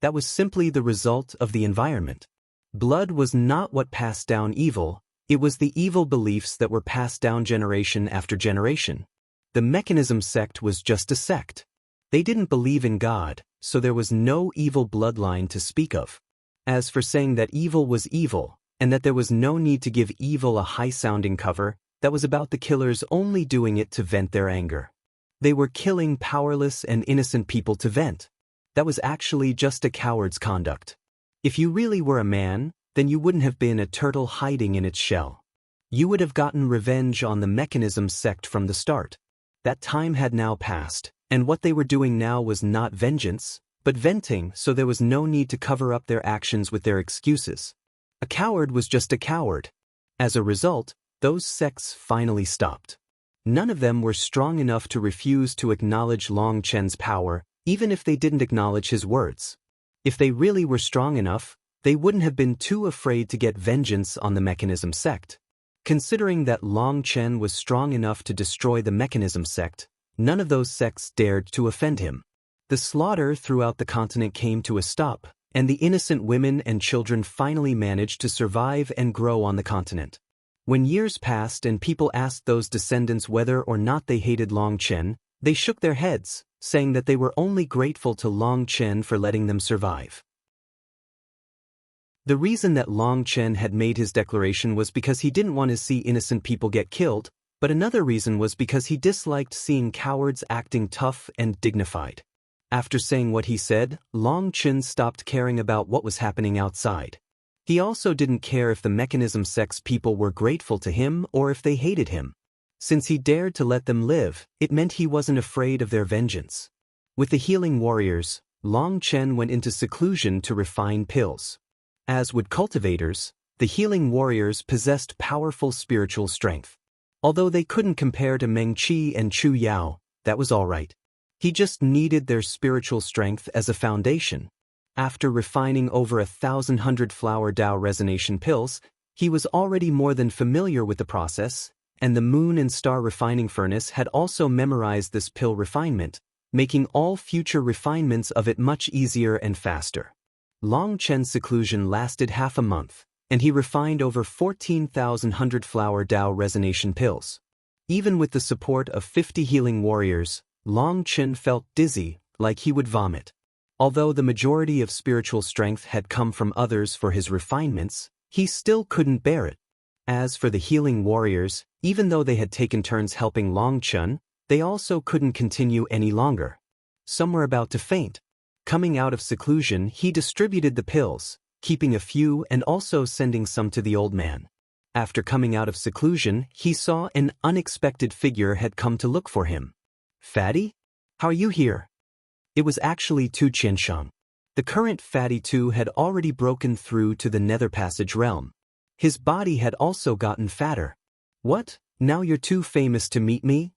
That was simply the result of the environment. Blood was not what passed down evil, it was the evil beliefs that were passed down generation after generation. The Mechanism sect was just a sect. They didn't believe in God, so there was no evil bloodline to speak of. As for saying that evil was evil, and that there was no need to give evil a high-sounding cover, that was about the killers only doing it to vent their anger. They were killing powerless and innocent people to vent. That was actually just a coward's conduct. If you really were a man, then you wouldn't have been a turtle hiding in its shell. You would have gotten revenge on the Mechanism sect from the start. That time had now passed, and what they were doing now was not vengeance, but venting, so there was no need to cover up their actions with their excuses. A coward was just a coward. As a result, those sects finally stopped. None of them were strong enough to refuse to acknowledge Long Chen's power, even if they didn't acknowledge his words. If they really were strong enough, they wouldn't have been too afraid to get vengeance on the Mechanism sect. Considering that Long Chen was strong enough to destroy the Mechanism sect, none of those sects dared to offend him. The slaughter throughout the continent came to a stop, and the innocent women and children finally managed to survive and grow on the continent. When years passed and people asked those descendants whether or not they hated Long Chen, they shook their heads, saying that they were only grateful to Long Chen for letting them survive. The reason that Long Chen had made his declaration was because he didn't want to see innocent people get killed, but another reason was because he disliked seeing cowards acting tough and dignified. After saying what he said, Long Chen stopped caring about what was happening outside. He also didn't care if the Mechanism sect's people were grateful to him or if they hated him. Since he dared to let them live, it meant he wasn't afraid of their vengeance. With the healing warriors, Long Chen went into seclusion to refine pills. As would cultivators, the healing warriors possessed powerful spiritual strength. Although they couldn't compare to Meng Qi and Chu Yao, that was all right. He just needed their spiritual strength as a foundation. After refining over 1,000 flower Dao resonation pills, he was already more than familiar with the process, and the Moon and Star refining furnace had also memorized this pill refinement, making all future refinements of it much easier and faster. Long Chen's seclusion lasted half a month, and he refined over 14,000 flower Dao resonation pills. Even with the support of 50 healing warriors, Long Chen felt dizzy, like he would vomit. Although the majority of spiritual strength had come from others for his refinements, he still couldn't bear it. As for the healing warriors, even though they had taken turns helping Long Chen, they also couldn't continue any longer. Some were about to faint. Coming out of seclusion, he distributed the pills, keeping a few and also sending some to the old man. After coming out of seclusion, he saw an unexpected figure had come to look for him. "Fatty? How are you here?" It was actually Tu Qiansheng. The current Fatty Tu had already broken through to the Nether Passage realm. His body had also gotten fatter. "What? Now you're too famous to meet me?"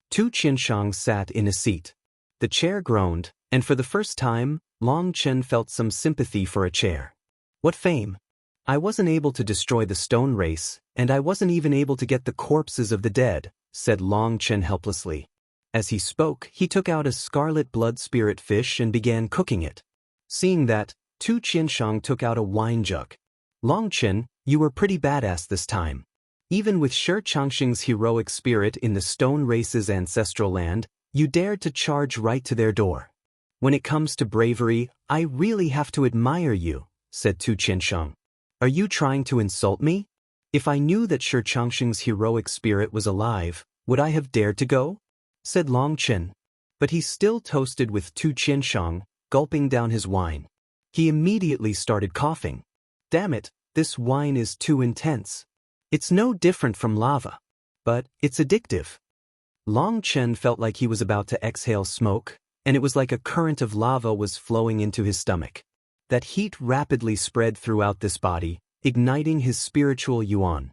Tu Qiansheng sat in a seat. The chair groaned, and for the first time, Long Chen felt some sympathy for a chair. "What fame? I wasn't able to destroy the stone race, and I wasn't even able to get the corpses of the dead," said Long Chen helplessly. As he spoke, he took out a scarlet blood spirit fish and began cooking it. Seeing that, Tu Qiansheng took out a wine jug. "Long Chen, you were pretty badass this time. Even with Shi Changxing's heroic spirit in the stone race's ancestral land, you dared to charge right to their door. When it comes to bravery, I really have to admire you," said Tu Qiansheng. "Are you trying to insult me? If I knew that Shi Changxing's heroic spirit was alive, would I have dared to go?" said Long Chen. But he still toasted with Tu Qiansheng, gulping down his wine. He immediately started coughing. "Damn it, this wine is too intense. It's no different from lava. But it's addictive." Long Chen felt like he was about to exhale smoke, and it was like a current of lava was flowing into his stomach. That heat rapidly spread throughout this body, igniting his spiritual yuan.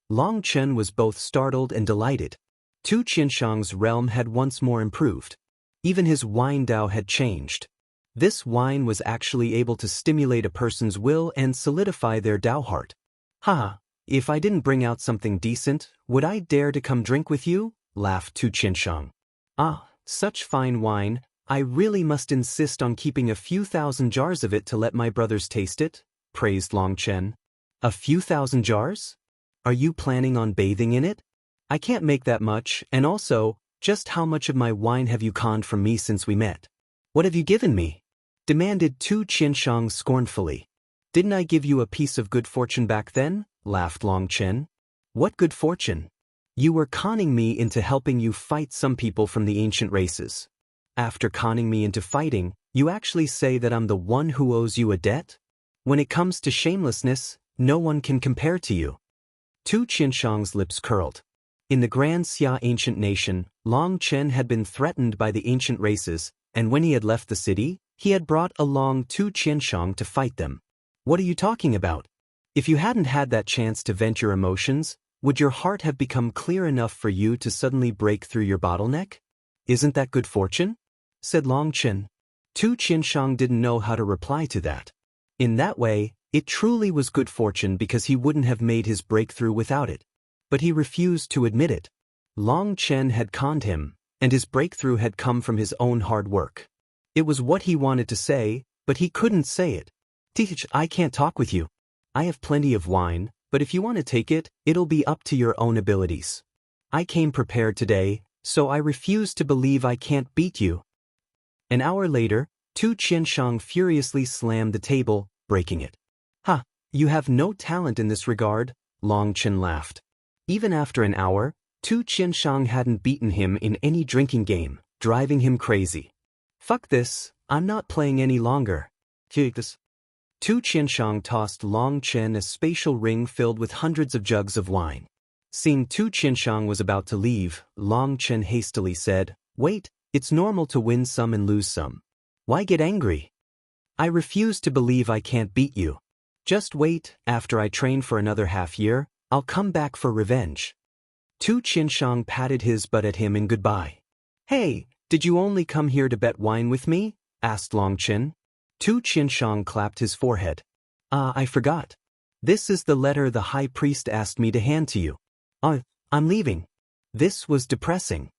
Long Chen was both startled and delighted. Tu Qiansheng's realm had once more improved. Even his wine Dao had changed. This wine was actually able to stimulate a person's will and solidify their Dao heart. "Haha, if I didn't bring out something decent, would I dare to come drink with you?" laughed Tu Qiansheng. "Ah, such fine wine, I really must insist on keeping a few thousand jars of it to let my brothers taste it, praised Long Chen. A few thousand jars? Are you planning on bathing in it? I can't make that much, and also, just how much of my wine have you conned from me since we met? What have you given me? Demanded Tu Qianshang scornfully. Didn't I give you a piece of good fortune back then? Laughed Long Chen. What good fortune? You were conning me into helping you fight some people from the ancient races. After conning me into fighting, you actually say that I'm the one who owes you a debt? When it comes to shamelessness, no one can compare to you. Tu Qianshang's lips curled. In the Grand Xia ancient nation, Long Chen had been threatened by the ancient races, and when he had left the city, he had brought along Tu Qianshang to fight them. What are you talking about? If you hadn't had that chance to vent your emotions, would your heart have become clear enough for you to suddenly break through your bottleneck? Isn't that good fortune? Said Long Chen. Tu Qianshang didn't know how to reply to that. In that way, it truly was good fortune because he wouldn't have made his breakthrough without it. But he refused to admit it. Long Chen had conned him, and his breakthrough had come from his own hard work. It was what he wanted to say, but he couldn't say it. Teach, I can't talk with you. I have plenty of wine, but if you want to take it, it'll be up to your own abilities. I came prepared today, so I refuse to believe I can't beat you. An hour later, Tu Qianshang furiously slammed the table, breaking it. Ha, you have no talent in this regard, Long Chen laughed. Even after an hour, Tu Qianshang hadn't beaten him in any drinking game, driving him crazy. Fuck this, I'm not playing any longer. Tu Qianshang tossed Long Chen a spatial ring filled with hundreds of jugs of wine. Seeing Tu Qianshang was about to leave, Long Chen hastily said, Wait, it's normal to win some and lose some. Why get angry? I refuse to believe I can't beat you. Just wait, after I train for another half-year, I'll come back for revenge. Tu Qianshang patted his butt at him in goodbye. Hey, did you only come here to bet wine with me? Asked Long Chen. Tu Qianshang clapped his forehead. I forgot. This is the letter the high priest asked me to hand to you. I'm leaving. This was depressing.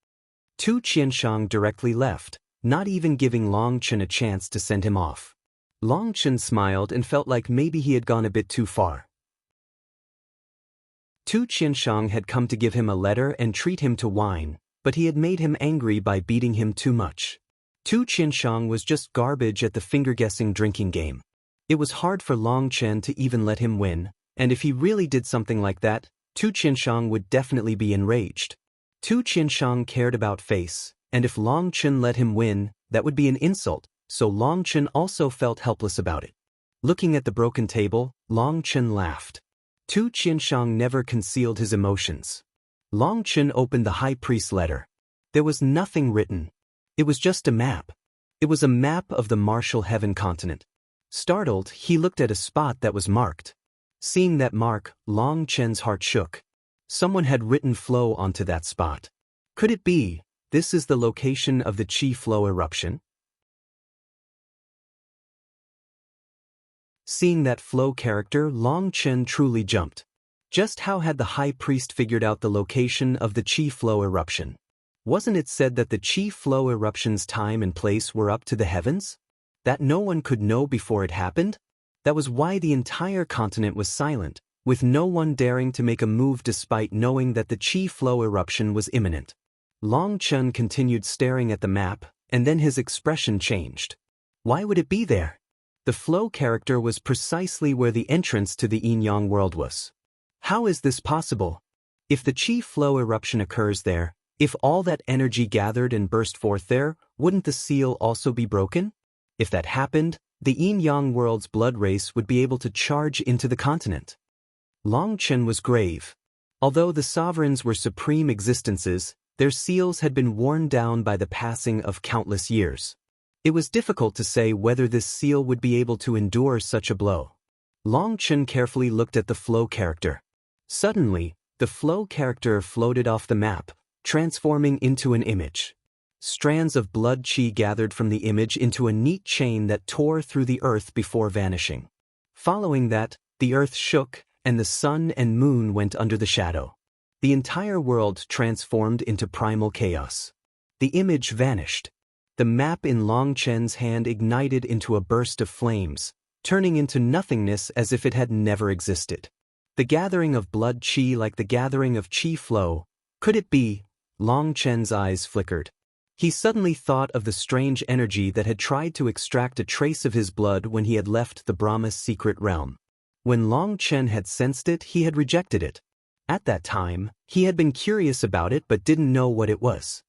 Tu Qianshang directly left, not even giving Long Chen a chance to send him off. Long Chen smiled and felt like maybe he had gone a bit too far. Tu Qianshang had come to give him a letter and treat him to wine, but he had made him angry by beating him too much. Tu Qianshang was just garbage at the finger-guessing drinking game. It was hard for Long Chen to even let him win, and if he really did something like that, Tu Qianshang would definitely be enraged. Tu Qianshang cared about face, and if Long Chen let him win, that would be an insult, so Long Chen also felt helpless about it. Looking at the broken table, Long Chen laughed. Tu Qianshang never concealed his emotions. Long Chen opened the high priest's letter. There was nothing written. It was just a map. It was a map of the Martial Heaven continent. Startled, he looked at a spot that was marked. Seeing that mark, Long Chen's heart shook. Someone had written flow onto that spot. Could it be, this is the location of the Qi flow eruption? Seeing that flow character, Long Chen truly jumped. Just how had the high priest figured out the location of the Qi flow eruption? Wasn't it said that the Qi flow eruption's time and place were up to the heavens? That no one could know before it happened? That was why the entire continent was silent, with no one daring to make a move despite knowing that the Qi flow eruption was imminent. Long Chen continued staring at the map, and then his expression changed. Why would it be there? The flow character was precisely where the entrance to the yin-yang world was. How is this possible? If the Qi flow eruption occurs there, if all that energy gathered and burst forth there, wouldn't the seal also be broken? If that happened, the yin-yang world's blood race would be able to charge into the continent. Long Chen was grave. Although the sovereigns were supreme existences, their seals had been worn down by the passing of countless years. It was difficult to say whether this seal would be able to endure such a blow. Long Chen carefully looked at the flow character. Suddenly, the flow character floated off the map, transforming into an image. Strands of blood qi gathered from the image into a neat chain that tore through the earth before vanishing. Following that, the earth shook, and the sun and moon went under the shadow. The entire world transformed into primal chaos. The image vanished. The map in Long Chen's hand ignited into a burst of flames, turning into nothingness as if it had never existed. The gathering of blood qi like the gathering of qi flow. Could it be? Long Chen's eyes flickered. He suddenly thought of the strange energy that had tried to extract a trace of his blood when he had left the Brahma's secret realm. When Long Chen had sensed it, he had rejected it. At that time, he had been curious about it but didn't know what it was.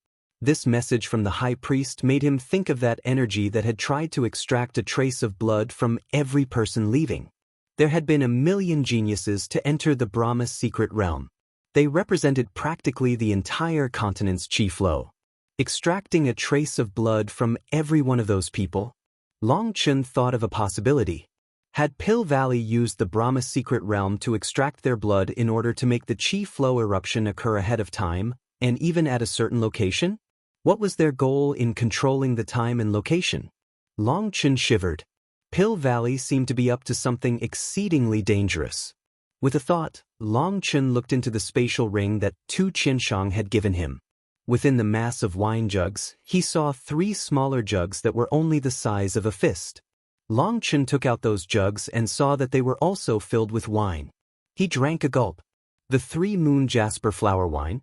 This message from the high priest made him think of that energy that had tried to extract a trace of blood from every person leaving. There had been a million geniuses to enter the Brahma's secret realm. They represented practically the entire continent's qi flow. Extracting a trace of blood from every one of those people? Long Chen thought of a possibility. Had Pill Valley used the Brahma's secret realm to extract their blood in order to make the qi flow eruption occur ahead of time, and even at a certain location? What was their goal in controlling the time and location? Long Chen shivered. Pill Valley seemed to be up to something exceedingly dangerous. With a thought, Long Chen looked into the spatial ring that Tu Qianshang had given him. Within the mass of wine jugs, he saw 3 smaller jugs that were only the size of a fist. Long Chen took out those jugs and saw that they were also filled with wine. He drank a gulp. The 3-moon jasper flower wine.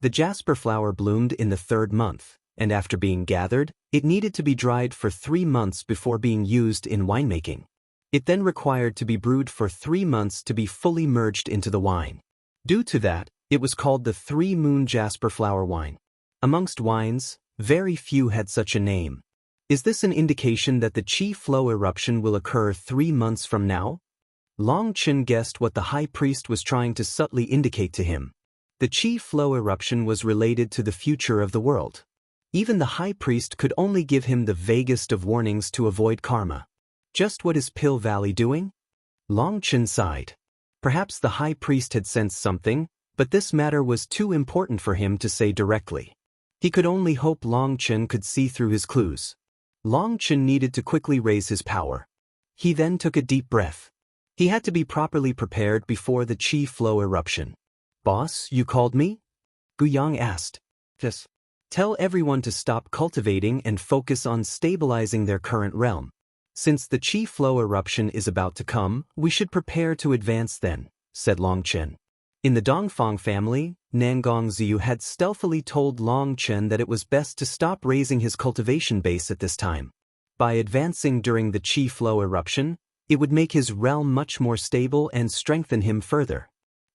The jasper flower bloomed in the 3rd month, and after being gathered, it needed to be dried for 3 months before being used in winemaking. It then required to be brewed for 3 months to be fully merged into the wine. Due to that, it was called the 3-moon jasper flower wine. Amongst wines, very few had such a name. Is this an indication that the qi flow eruption will occur 3 months from now? Long Chen guessed what the high priest was trying to subtly indicate to him. The qi flow eruption was related to the future of the world. Even the high priest could only give him the vaguest of warnings to avoid karma. Just what is Pill Valley doing? Long Chen sighed. Perhaps the high priest had sensed something, but this matter was too important for him to say directly. He could only hope Long Chen could see through his clues. Long Chen needed to quickly raise his power. He then took a deep breath. He had to be properly prepared before the qi flow eruption. Boss, you called me? Guyang asked. Yes. Tell everyone to stop cultivating and focus on stabilizing their current realm. Since the qi flow eruption is about to come, we should prepare to advance then, said Long Chen. In the Dongfang family, Nangong Ziyu had stealthily told Long Chen that it was best to stop raising his cultivation base at this time. By advancing during the qi flow eruption, it would make his realm much more stable and strengthen him further.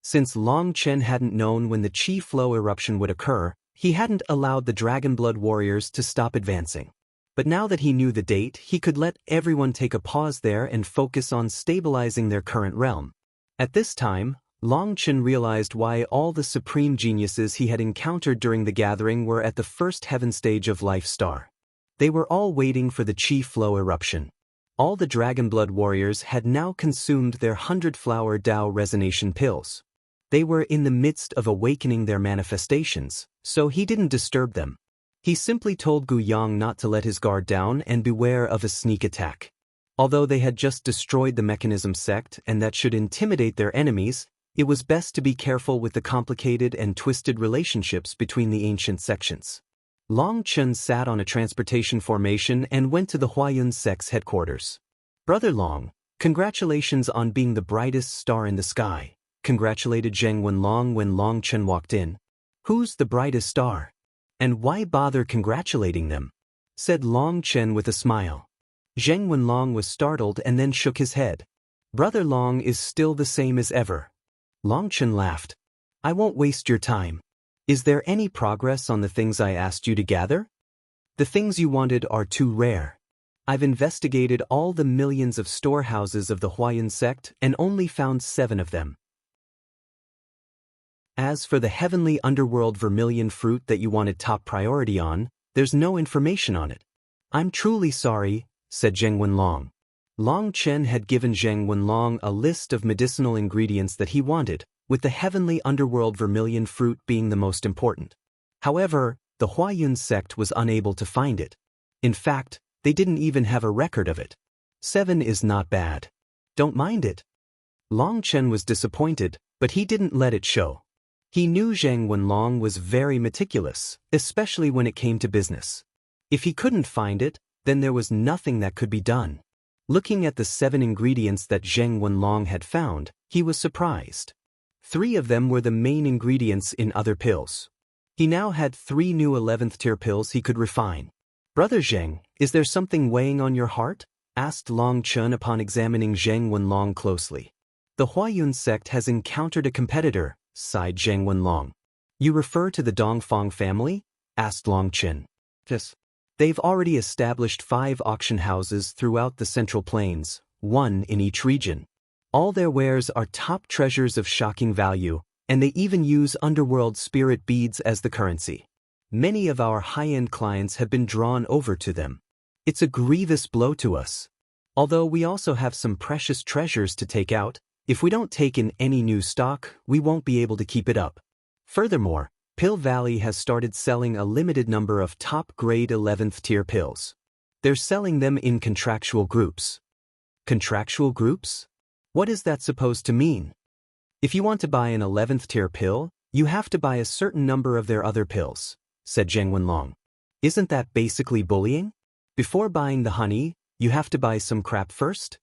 Since Long Chen hadn't known when the qi flow eruption would occur, he hadn't allowed the Dragonblood warriors to stop advancing. But now that he knew the date, he could let everyone take a pause there and focus on stabilizing their current realm. At this time, Long Chen realized why all the supreme geniuses he had encountered during the gathering were at the first heaven stage of Life Star. They were all waiting for the qi flow eruption. All the Dragonblood warriors had now consumed their 100-flower Dao resonation pills. They were in the midst of awakening their manifestations, so he didn't disturb them. He simply told Gu Yang not to let his guard down and beware of a sneak attack. Although they had just destroyed the mechanism sect and that should intimidate their enemies, it was best to be careful with the complicated and twisted relationships between the ancient sections. Long Chen sat on a transportation formation and went to the Huayun sect's headquarters. Brother Long, congratulations on being the brightest star in the sky, congratulated Zheng Wenlong when Long Chen walked in. Who's the brightest star? And why bother congratulating them? Said Long Chen with a smile. Zheng Wenlong was startled and then shook his head. Brother Long is still the same as ever. Long Chen laughed. I won't waste your time. Is there any progress on the things I asked you to gather? The things you wanted are too rare. I've investigated all the millions of storehouses of the Huayun sect and only found 7 of them. As for the heavenly underworld vermilion fruit that you wanted top priority on, there's no information on it. I'm truly sorry, said Zheng Wenlong. Long Chen had given Zheng Wenlong a list of medicinal ingredients that he wanted, with the heavenly underworld vermilion fruit being the most important. However, the Huayun sect was unable to find it. In fact, they didn't even have a record of it. 7 is not bad. Don't mind it. Long Chen was disappointed, but he didn't let it show. He knew Zhang Wenlong was very meticulous, especially when it came to business. If he couldn't find it, then there was nothing that could be done. Looking at the 7 ingredients that Zhang Wenlong had found, he was surprised. 3 of them were the main ingredients in other pills. He now had 3 new 11th tier pills he could refine. "Brother Zheng, is there something weighing on your heart?" asked Long Chun upon examining Zhang Wenlong closely. "The Huayun sect has encountered a competitor," sighed Zhang Wenlong. "You refer to the Dongfang family?" asked Long Chun. "Yes. They've already established 5 auction houses throughout the Central Plains, 1 in each region. All their wares are top treasures of shocking value, and they even use underworld spirit beads as the currency. Many of our high-end clients have been drawn over to them. It's a grievous blow to us. Although we also have some precious treasures to take out, if we don't take in any new stock, we won't be able to keep it up. Furthermore, Pill Valley has started selling a limited number of top-grade 11th tier pills. They're selling them in contractual groups." Contractual groups? What is that supposed to mean? "If you want to buy an 11th tier pill, you have to buy a certain number of their other pills," said Zhang Wenlong. "Isn't that basically bullying? Before buying the honey, you have to buy some crap first?"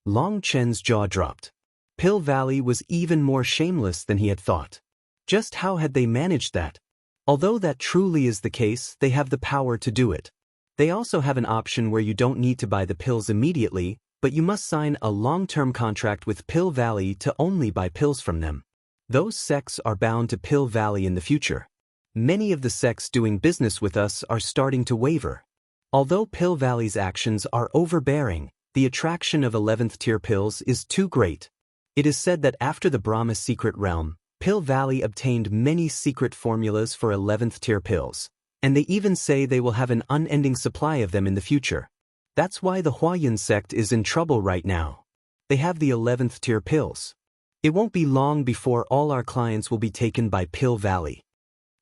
Long Chen's jaw dropped. Pill Valley was even more shameless than he had thought. Just how had they managed that? Although that truly is the case, they have the power to do it. They also have an option where you don't need to buy the pills immediately, but you must sign a long-term contract with Pill Valley to only buy pills from them. Those sects are bound to Pill Valley in the future. Many of the sects doing business with us are starting to waver. Although Pill Valley's actions are overbearing, the attraction of 11th tier pills is too great. It is said that after the Brahma secret realm, Pill Valley obtained many secret formulas for 11th tier pills, and they even say they will have an unending supply of them in the future. That's why the Huayun sect is in trouble right now. They have the 11th tier pills. It won't be long before all our clients will be taken by Pill Valley.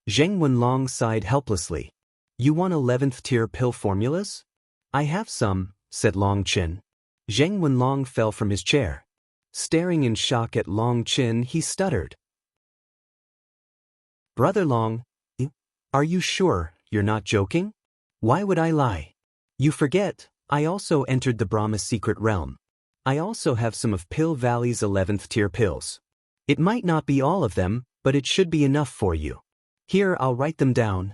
Zhang Wenlong sighed helplessly. "You want 11th tier pill formulas?" "I have some," said Long Chin. Zhang Wenlong fell from his chair. Staring in shock at Long Chin, he stuttered. "Brother Long, are you sure you're not joking? Why would I lie? You forget, I also entered the Brahma secret realm. I also have some of Pill Valley's 11th tier pills. It might not be all of them, but it should be enough for you. Here, I'll write them down."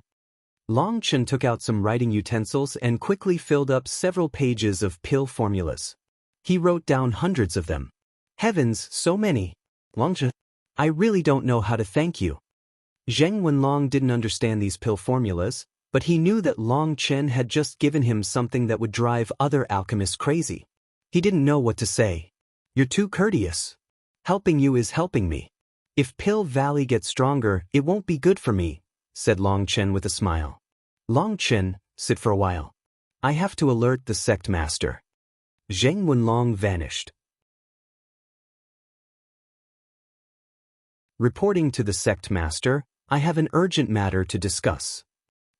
Long Chen took out some writing utensils and quickly filled up several pages of pill formulas. He wrote down hundreds of them. "Heavens, so many! Long Chen, I really don't know how to thank you." Zhang Wenlong didn't understand these pill formulas, but he knew that Long Chen had just given him something that would drive other alchemists crazy. He didn't know what to say. "You're too courteous. Helping you is helping me. If Pill Valley gets stronger, it won't be good for me," said Long Chen with a smile. "Long Chen, sit for a while. I have to alert the sect master." Zhang Wenlong vanished. Reporting to the sect master, "I have an urgent matter to discuss."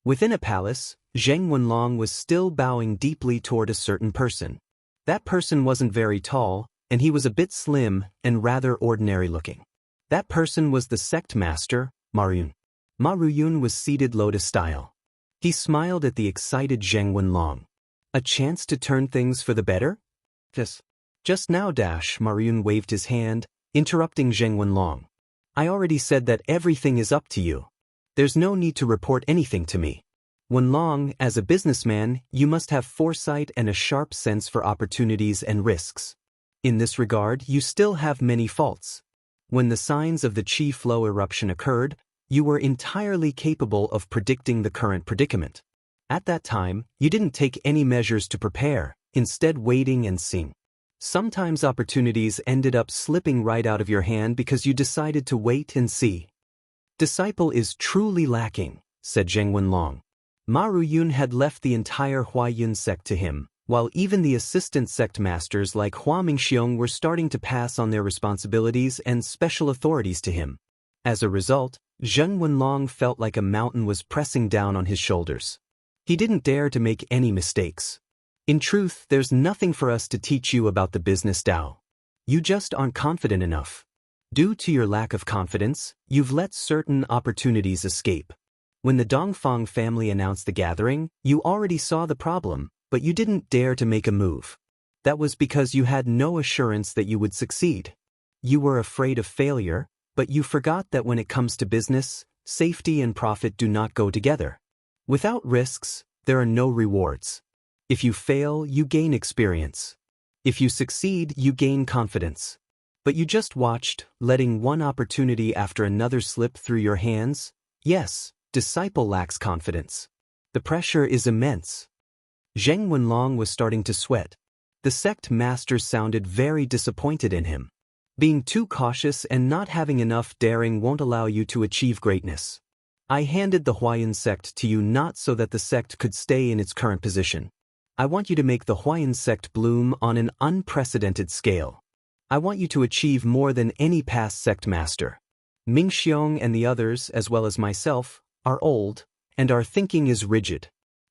Within a palace, Zhang Wenlong was still bowing deeply toward a certain person. That person wasn't very tall, and he was a bit slim and rather ordinary looking. That person was the sect master, Maruyun. Maruyun was seated lotus-style. He smiled at the excited Zhang Wenlong. "A chance to turn things for the better?" "Yes. Just now, Maruyun waved his hand, interrupting Zhang Wenlong. "I already said that everything is up to you. There's no need to report anything to me. Wenlong, as a businessman, you must have foresight and a sharp sense for opportunities and risks. In this regard, you still have many faults. When the signs of the Qi flow eruption occurred, you were entirely capable of predicting the current predicament. At that time, you didn't take any measures to prepare, instead waiting and seeing. Sometimes opportunities ended up slipping right out of your hand because you decided to wait and see. Disciple is truly lacking," said Zhang Wenlong. Maruyun had left the entire Huayun sect to him, while even the assistant sect masters like Hua Mingxiong were starting to pass on their responsibilities and special authorities to him. As a result, Zhang Wenlong felt like a mountain was pressing down on his shoulders. He didn't dare to make any mistakes. "In truth, there's nothing for us to teach you about the business Tao. You just aren't confident enough. Due to your lack of confidence, you've let certain opportunities escape. When the Dongfang family announced the gathering, you already saw the problem, but you didn't dare to make a move. That was because you had no assurance that you would succeed. You were afraid of failure, but you forgot that when it comes to business, safety and profit do not go together. Without risks, there are no rewards. If you fail, you gain experience. If you succeed, you gain confidence. But you just watched, letting one opportunity after another slip through your hands? Yes, disciple lacks confidence. The pressure is immense. Zheng Wenlong was starting to sweat. The sect master sounded very disappointed in him. Being too cautious and not having enough daring won't allow you to achieve greatness. I handed the Huayan sect to you not so that the sect could stay in its current position. I want you to make the Huayan sect bloom on an unprecedented scale. I want you to achieve more than any past sect master. Mingxiong and the others, as well as myself, are old, and our thinking is rigid.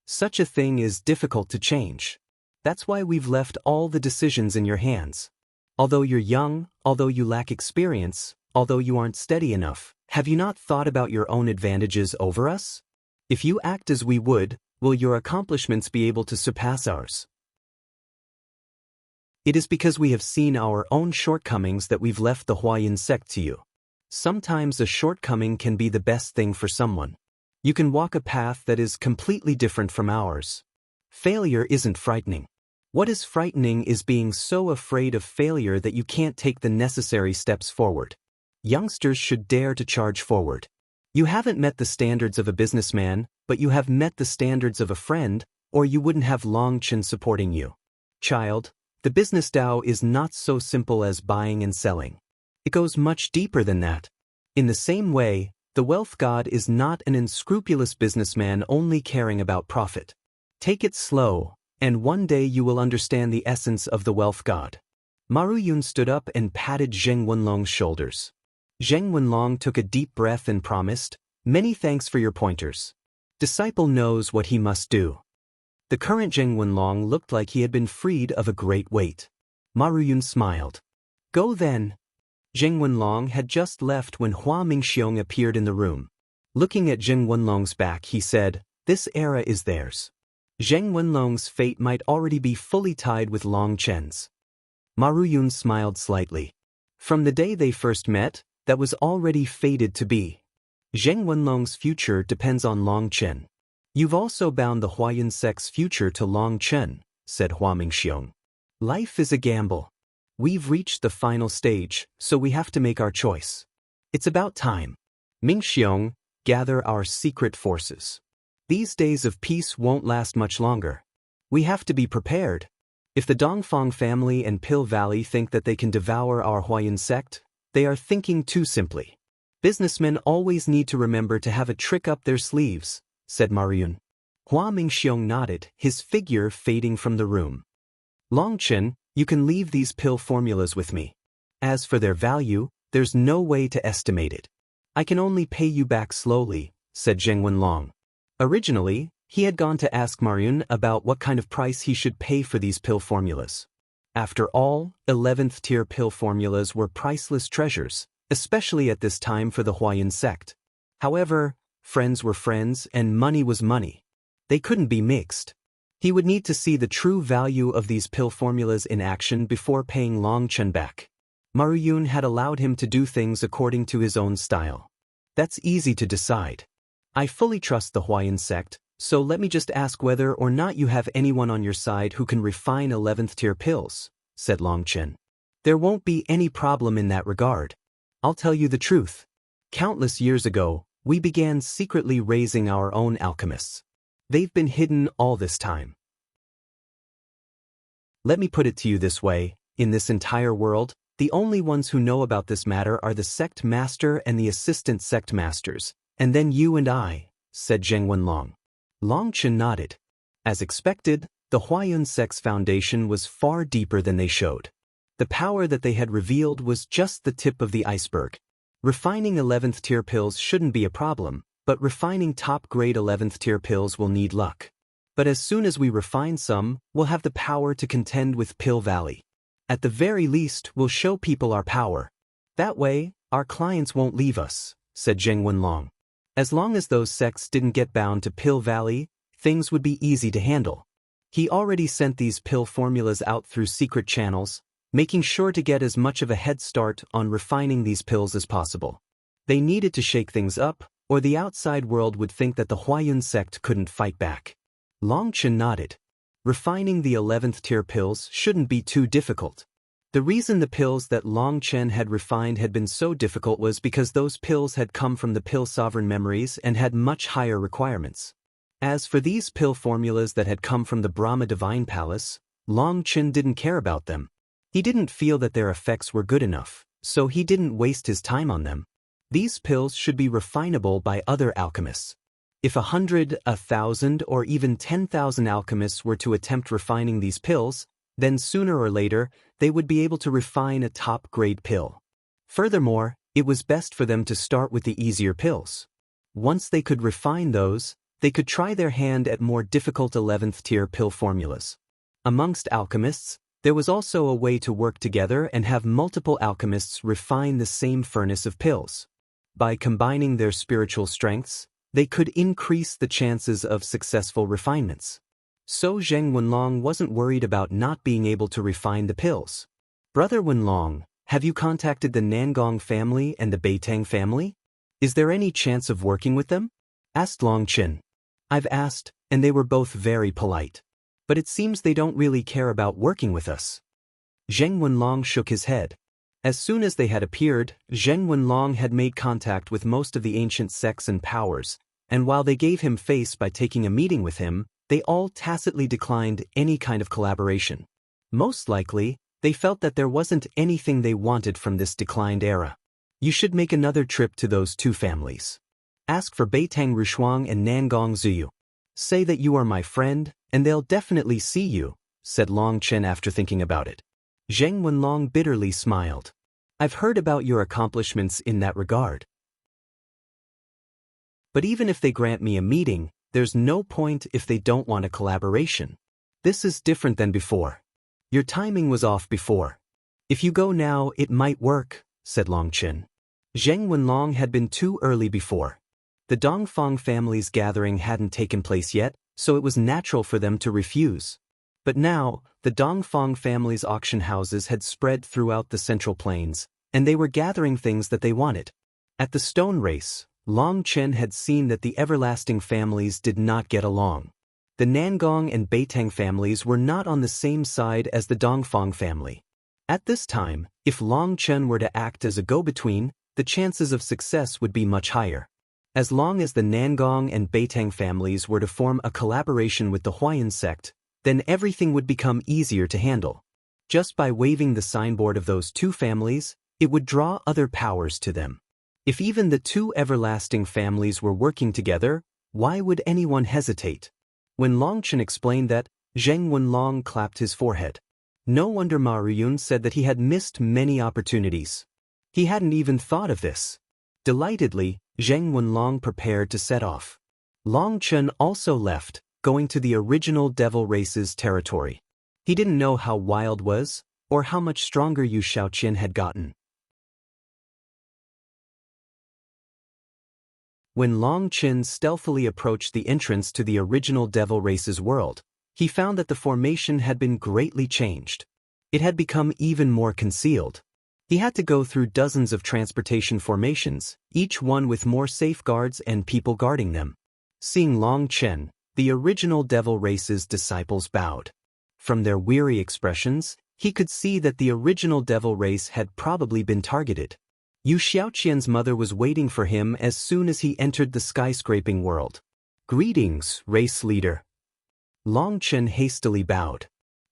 Such a thing is difficult to change. That's why we've left all the decisions in your hands. Although you're young, although you lack experience, although you aren't steady enough, have you not thought about your own advantages over us? If you act as we would, will your accomplishments be able to surpass ours? It is because we have seen our own shortcomings that we've left the Huayan sect to you. Sometimes a shortcoming can be the best thing for someone. You can walk a path that is completely different from ours. Failure isn't frightening. What is frightening is being so afraid of failure that you can't take the necessary steps forward. Youngsters should dare to charge forward. You haven't met the standards of a businessman, but you have met the standards of a friend, or you wouldn't have Longchen supporting you. Child, the business Tao is not so simple as buying and selling. It goes much deeper than that. In the same way, the wealth god is not an unscrupulous businessman only caring about profit. Take it slow, and one day you will understand the essence of the wealth god. Maruyun stood up and patted Zheng Wenlong's shoulders. Zheng Wenlong took a deep breath and promised, "Many thanks for your pointers. Disciple knows what he must do." The current Zheng Wenlong looked like he had been freed of a great weight. Maruyun smiled. "Go then." Zheng Wenlong had just left when Hua Mingxiong appeared in the room. Looking at Zheng Wenlong's back, he said, "This era is theirs." Zheng Wenlong's fate might already be fully tied with Long Chen's. Maruyun smiled slightly. From the day they first met, that was already fated to be. Zheng Wenlong's future depends on Long Chen. "You've also bound the Huayan sect's future to Long Chen," said Hua Mingxiong. "Life is a gamble. We've reached the final stage, so we have to make our choice. It's about time. Mingxiong, gather our secret forces. These days of peace won't last much longer. We have to be prepared. If the Dongfang family and Pill Valley think that they can devour our Huayan sect, they are thinking too simply. Businessmen always need to remember to have a trick up their sleeves," said Maruyun. Hua Mingxiong nodded, his figure fading from the room. "Longchen, you can leave these pill formulas with me. As for their value, there's no way to estimate it. I can only pay you back slowly," said Zheng Wenlong. Originally, he had gone to ask Maruyun about what kind of price he should pay for these pill formulas. After all, 11th tier pill formulas were priceless treasures, especially at this time for the Huayan sect. However, friends were friends and money was money. They couldn't be mixed. He would need to see the true value of these pill formulas in action before paying Long Chen back. Maruyun had allowed him to do things according to his own style. That's easy to decide. I fully trust the Huayan sect, so let me just ask whether or not you have anyone on your side who can refine 11th tier pills, said Long Chen. There won't be any problem in that regard. I'll tell you the truth. Countless years ago, we began secretly raising our own alchemists. They've been hidden all this time. Let me put it to you this way, in this entire world, the only ones who know about this matter are the sect master and the assistant sect masters, and then you and I, said Zheng Wenlong. Long Chen nodded. As expected, the Huayan sect's foundation was far deeper than they showed. The power that they had revealed was just the tip of the iceberg. Refining 11th tier pills shouldn't be a problem, but refining top-grade 11th tier pills will need luck. But as soon as we refine some, we'll have the power to contend with Pill Valley. At the very least, we'll show people our power. That way, our clients won't leave us, said Zheng Wenlong. As long as those sects didn't get bound to Pill Valley, things would be easy to handle. He already sent these pill formulas out through secret channels, making sure to get as much of a head start on refining these pills as possible. They needed to shake things up, or the outside world would think that the Huayun sect couldn't fight back. Long Chen nodded. Refining the 11th tier pills shouldn't be too difficult. The reason the pills that Long Chen had refined had been so difficult was because those pills had come from the pill sovereign memories and had much higher requirements. As for these pill formulas that had come from the Brahma Divine Palace, Long Chen didn't care about them. He didn't feel that their effects were good enough, so he didn't waste his time on them. These pills should be refinable by other alchemists. If 100, 1,000, or even 10,000 alchemists were to attempt refining these pills, then sooner or later, they would be able to refine a top-grade pill. Furthermore, it was best for them to start with the easier pills. Once they could refine those, they could try their hand at more difficult 11th tier pill formulas. Amongst alchemists, there was also a way to work together and have multiple alchemists refine the same furnace of pills. By combining their spiritual strengths, they could increase the chances of successful refinements. So Zheng Wenlong wasn't worried about not being able to refine the pills. Brother Wenlong, have you contacted the Nangong family and the Beitang family? Is there any chance of working with them? Asked Long Chen. I've asked, and they were both very polite. But it seems they don't really care about working with us. Zheng Wenlong shook his head. As soon as they had appeared, Zheng Wenlong had made contact with most of the ancient sects and powers, and while they gave him face by taking a meeting with him, they all tacitly declined any kind of collaboration. Most likely, they felt that there wasn't anything they wanted from this declined era. You should make another trip to those two families. Ask for Beitang Rushuang and Nangong Zuyu. Say that you are my friend, and they'll definitely see you, said Long Chen after thinking about it. Zheng Wenlong bitterly smiled. I've heard about your accomplishments in that regard. But even if they grant me a meeting, there's no point if they don't want a collaboration. This is different than before. Your timing was off before. If you go now, it might work, said Long Chen. Zheng Wenlong had been too early before. The Dongfang family's gathering hadn't taken place yet, so it was natural for them to refuse. But now, the Dongfang family's auction houses had spread throughout the Central Plains, and they were gathering things that they wanted. At the stone race, Long Chen had seen that the everlasting families did not get along. The Nangong and Beitang families were not on the same side as the Dongfang family. At this time, if Long Chen were to act as a go-between, the chances of success would be much higher. As long as the Nangong and Beitang families were to form a collaboration with the Huayun sect, then everything would become easier to handle. Just by waving the signboard of those two families, it would draw other powers to them. If even the two everlasting families were working together, why would anyone hesitate? When Long Chen explained that, Zheng Wenlong clapped his forehead. No wonder Ma Ruyun said that he had missed many opportunities. He hadn't even thought of this. Delightedly, Zheng Wenlong prepared to set off. Long Chen also left, going to the original devil race's territory. He didn't know how Wild was, or how much stronger Yu Xiaoqian had gotten. When Long Chen stealthily approached the entrance to the original devil race's world, he found that the formation had been greatly changed. It had become even more concealed. He had to go through dozens of transportation formations, each one with more safeguards and people guarding them. Seeing Long Chen, the original devil race's disciples bowed. From their weary expressions, he could see that the original devil race had probably been targeted. Yu Xiaoqian's mother was waiting for him as soon as he entered the skyscraping world. Greetings, race leader. Long Chen hastily bowed.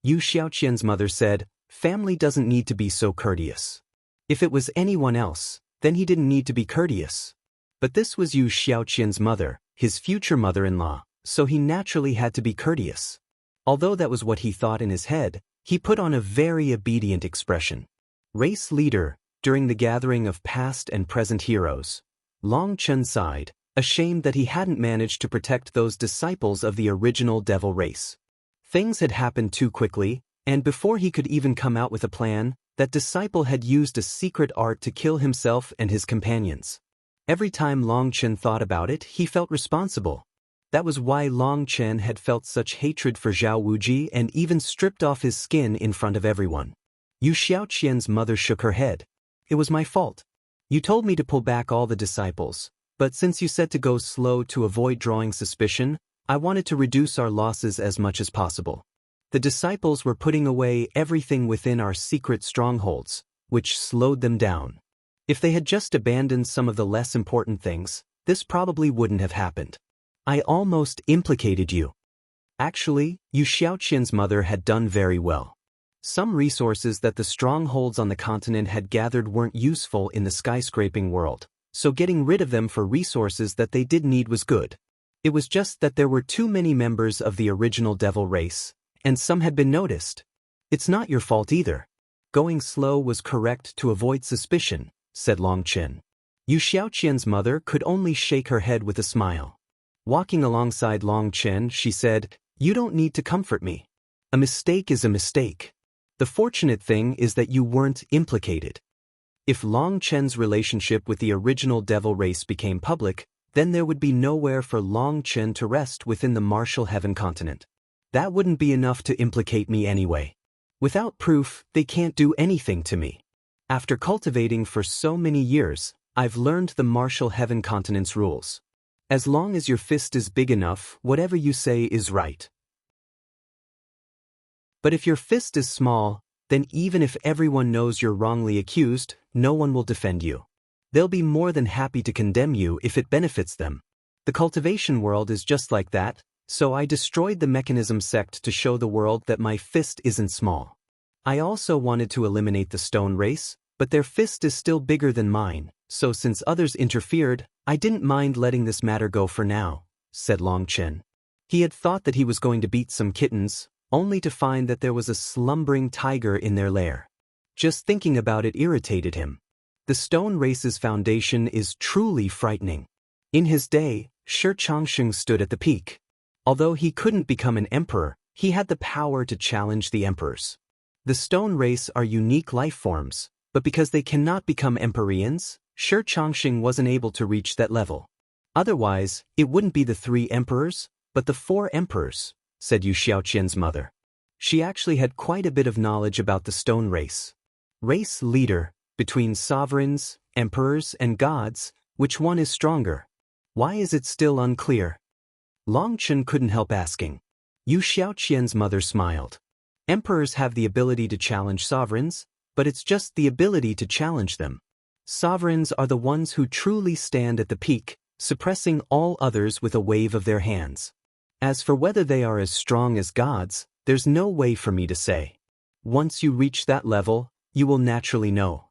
Yu Xiaoqian's mother said, family doesn't need to be so courteous. If it was anyone else, then he didn't need to be courteous. But this was Yu Xiaoqian's mother, his future mother-in-law, so he naturally had to be courteous. Although that was what he thought in his head, he put on a very obedient expression. Race leader, during the gathering of past and present heroes, Long Chen sighed, ashamed that he hadn't managed to protect those disciples of the original devil race. Things had happened too quickly, and before he could even come out with a plan, That disciple had used a secret art to kill himself and his companions. Every time Long Chen thought about it, he felt responsible. That was why Long Chen had felt such hatred for Zhao Wuji and even stripped off his skin in front of everyone. Yu Xiaoqian's mother shook her head. It was my fault. You told me to pull back all the disciples, but since you said to go slow to avoid drawing suspicion, I wanted to reduce our losses as much as possible. The disciples were putting away everything within our secret strongholds, which slowed them down. If they had just abandoned some of the less important things, this probably wouldn't have happened. I almost implicated you. Actually, Yu Xiaoqian's mother had done very well. Some resources that the strongholds on the continent had gathered weren't useful in the skyscraping world, so getting rid of them for resources that they did need was good. It was just that there were too many members of the original devil race, and some had been noticed. It's not your fault either. Going slow was correct to avoid suspicion, said Long Chen. Yu Xiaoqian's mother could only shake her head with a smile. Walking alongside Long Chen, she said, "You don't need to comfort me. A mistake is a mistake. The fortunate thing is that you weren't implicated." If Long Chen's relationship with the original devil race became public, then there would be nowhere for Long Chen to rest within the Martial Heaven continent. That wouldn't be enough to implicate me anyway. Without proof, they can't do anything to me. After cultivating for so many years, I've learned the Martial Heaven continent's rules. As long as your fist is big enough, whatever you say is right. But if your fist is small, then even if everyone knows you're wrongly accused, no one will defend you. They'll be more than happy to condemn you if it benefits them. The cultivation world is just like that, so I destroyed the mechanism sect to show the world that my fist isn't small. I also wanted to eliminate the stone race, but their fist is still bigger than mine, so since others interfered, I didn't mind letting this matter go for now, said Long Chen. He had thought that he was going to beat some kittens, only to find that there was a slumbering tiger in their lair. Just thinking about it irritated him. The stone race's foundation is truly frightening. In his day, Shi Changsheng stood at the peak. Although he couldn't become an emperor, he had the power to challenge the emperors. The stone race are unique life forms, but because they cannot become empyreans, Shi Changsheng wasn't able to reach that level. Otherwise, it wouldn't be the 3 emperors, but the 4 emperors, said Yu Xiaoqian's mother. She actually had quite a bit of knowledge about the stone race. Race leader, between sovereigns, emperors, and gods, which one is stronger? Why is it still unclear? Long Chen couldn't help asking. Yu Xiaoqian's mother smiled. Emperors have the ability to challenge sovereigns, but it's just the ability to challenge them. Sovereigns are the ones who truly stand at the peak, suppressing all others with a wave of their hands. As for whether they are as strong as gods, there's no way for me to say. Once you reach that level, you will naturally know.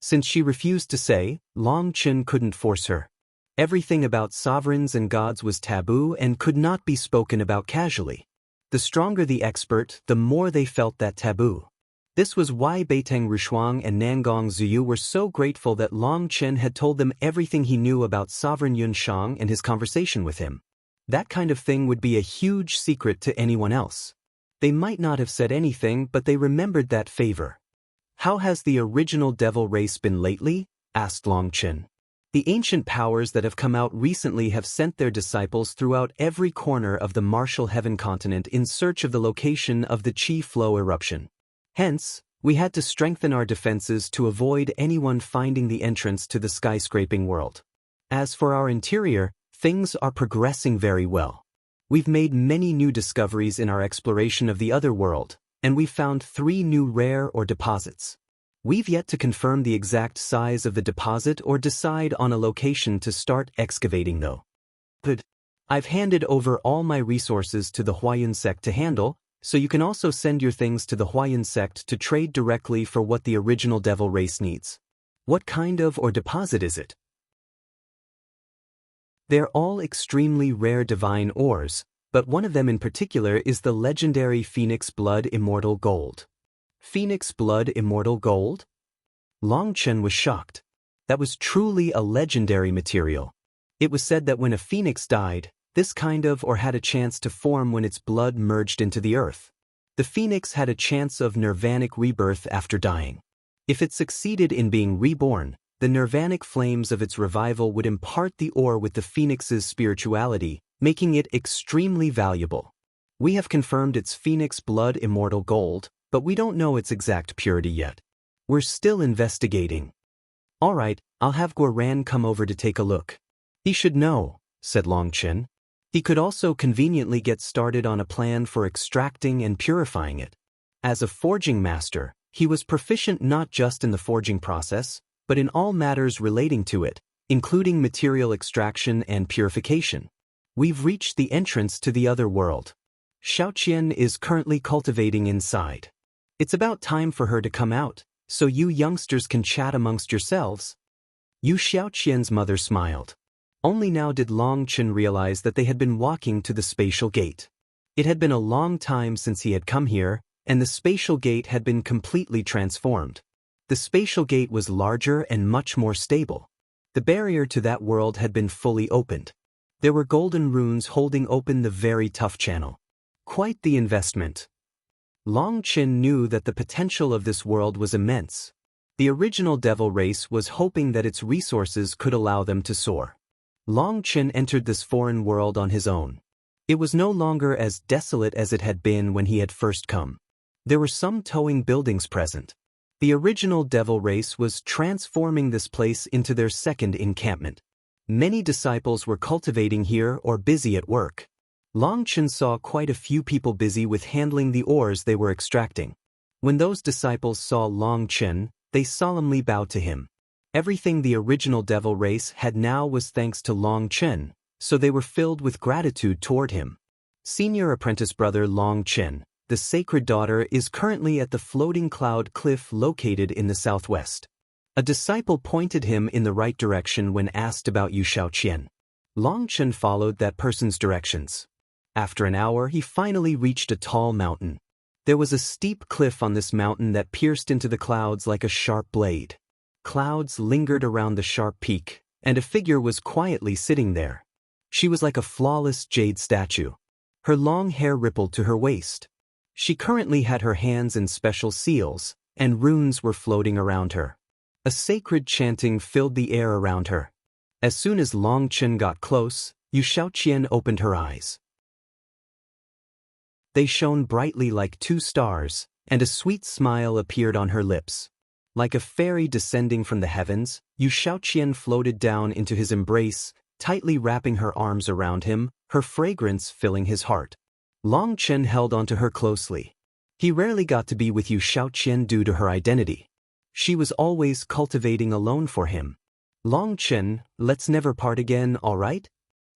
Since she refused to say, Long Chen couldn't force her. Everything about sovereigns and gods was taboo and could not be spoken about casually. The stronger the expert, the more they felt that taboo. This was why Beiteng Rushuang and Nangong Zuyu were so grateful that Long Chen had told them everything he knew about Sovereign Yun Shang and his conversation with him. That kind of thing would be a huge secret to anyone else. They might not have said anything, but they remembered that favor. How has the original devil race been lately? Asked Long Chen. The ancient powers that have come out recently have sent their disciples throughout every corner of the Martial Heaven continent in search of the location of the Qi flow eruption. Hence, we had to strengthen our defenses to avoid anyone finding the entrance to the skyscraping world. As for our interior, things are progressing very well. We've made many new discoveries in our exploration of the other world, and we've found 3 new rare or deposits. We've yet to confirm the exact size of the deposit or decide on a location to start excavating though. But I've handed over all my resources to the Huayan sect to handle, so you can also send your things to the Huayan sect to trade directly for what the original devil race needs. What kind of or deposit is it? They're all extremely rare divine ores, but one of them in particular is the legendary Phoenix Blood Immortal Gold. Phoenix Blood Immortal Gold? Long Chen was shocked. That was truly a legendary material. It was said that when a phoenix died, this kind of or had a chance to form when its blood merged into the earth. The phoenix had a chance of nirvanic rebirth after dying. If it succeeded in being reborn, the nirvanic flames of its revival would impart the ore with the phoenix's spirituality, making it extremely valuable. We have confirmed its phoenix blood immortal gold, but we don't know its exact purity yet. We're still investigating. Alright, I'll have Guoran come over to take a look. He should know, said Longchen. He could also conveniently get started on a plan for extracting and purifying it. As a forging master, he was proficient not just in the forging process, but in all matters relating to it, including material extraction and purification. We've reached the entrance to the other world. Xiaoqian is currently cultivating inside. It's about time for her to come out, so you youngsters can chat amongst yourselves. Yu Xiaoqian's mother smiled. Only now did Longchen realize that they had been walking to the spatial gate. It had been a long time since he had come here, and the spatial gate had been completely transformed. The spatial gate was larger and much more stable. The barrier to that world had been fully opened. There were golden runes holding open the very tough channel. Quite the investment. Longchen knew that the potential of this world was immense. The original devil race was hoping that its resources could allow them to soar. Longchen entered this foreign world on his own. It was no longer as desolate as it had been when he had first come. There were some towing buildings present. The original devil race was transforming this place into their second encampment. Many disciples were cultivating here or busy at work. Longchen saw quite a few people busy with handling the ores they were extracting. When those disciples saw Longchen, they solemnly bowed to him. Everything the original devil race had now was thanks to Longchen, so they were filled with gratitude toward him. Senior apprentice brother Longchen, the sacred daughter, is currently at the floating cloud cliff located in the southwest. A disciple pointed him in the right direction when asked about Yu Xiaoqian. Longchen followed that person's directions. After an hour, he finally reached a tall mountain. There was a steep cliff on this mountain that pierced into the clouds like a sharp blade. Clouds lingered around the sharp peak, and a figure was quietly sitting there. She was like a flawless jade statue. Her long hair rippled to her waist. She currently had her hands in special seals, and runes were floating around her. A sacred chanting filled the air around her. As soon as Longchen got close, Yu Xiaoqian opened her eyes. They shone brightly like two stars, and a sweet smile appeared on her lips. Like a fairy descending from the heavens, Yu Xiaoqian floated down into his embrace, tightly wrapping her arms around him, her fragrance filling his heart. Longchen held onto her closely. He rarely got to be with Yu Xiaoqian due to her identity. She was always cultivating alone for him. Longchen, let's never part again, all right?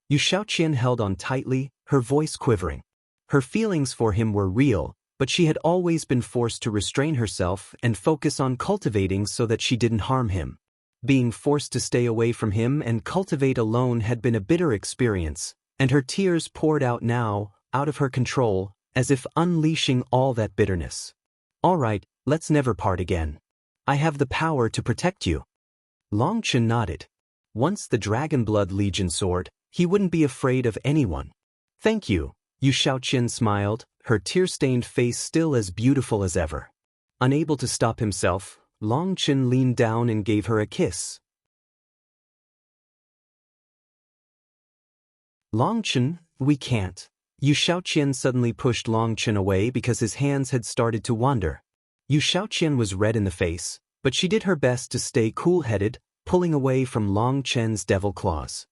Yu Xiaoqian held on tightly, her voice quivering. Her feelings for him were real, but she had always been forced to restrain herself and focus on cultivating so that she didn't harm him. Being forced to stay away from him and cultivate alone had been a bitter experience, and her tears poured out now, out of her control, as if unleashing all that bitterness. All right, let's never part again. I have the power to protect you. Longchen nodded. Once the Dragonblood Legion soared, he wouldn't be afraid of anyone. Thank you, Yu Xiaoqian smiled, her tear-stained face still as beautiful as ever. Unable to stop himself, Longchen leaned down and gave her a kiss. Longchen, we can't. Yu Xiaoqian suddenly pushed Longchen away because his hands had started to wander. Yu Xiaoqian was red in the face, but she did her best to stay cool-headed, pulling away from Longchen's devil claws.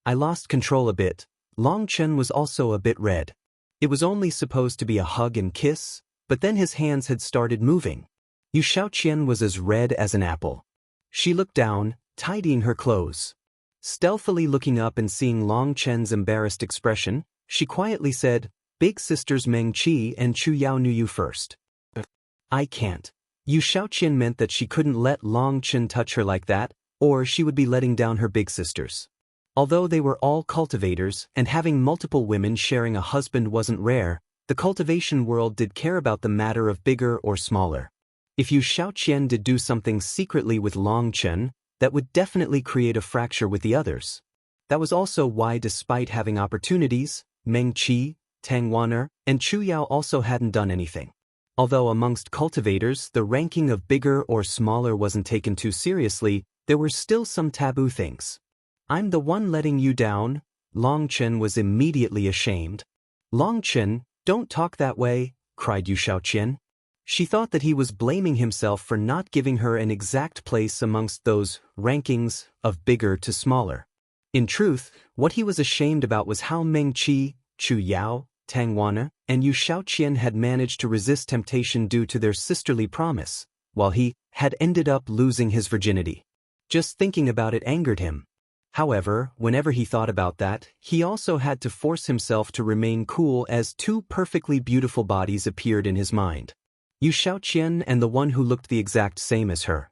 I lost control a bit. Longchen was also a bit red. It was only supposed to be a hug and kiss, but then his hands had started moving. Yu Xiaoqian was as red as an apple. She looked down, tidying her clothes. Stealthily looking up and seeing Longchen's embarrassed expression, she quietly said, Big sisters Meng Qi and Chu Yao knew you first. I can't. Yu Xiaoqian meant that she couldn't let Longchen touch her like that, or she would be letting down her big sisters. Although they were all cultivators, and having multiple women sharing a husband wasn't rare, the cultivation world did care about the matter of bigger or smaller. If Yu Xiaoqian did do something secretly with Longchen, that would definitely create a fracture with the others. That was also why, despite having opportunities, Meng Qi, Tang Wan'er, and Chu Yao also hadn't done anything. Although amongst cultivators the ranking of bigger or smaller wasn't taken too seriously, there were still some taboo things. "I'm the one letting you down." Long Chen was immediately ashamed. "Long Chen, don't talk that way," cried Yu Shaoqian. She thought that he was blaming himself for not giving her an exact place amongst those rankings of bigger to smaller. In truth, what he was ashamed about was how Meng Qi, Chu Yao, Tang Wana, and Yu Shaoqian had managed to resist temptation due to their sisterly promise, while he had ended up losing his virginity. Just thinking about it angered him. However, whenever he thought about that, he also had to force himself to remain cool as two perfectly beautiful bodies appeared in his mind. Yu Shaoqian and the one who looked the exact same as her.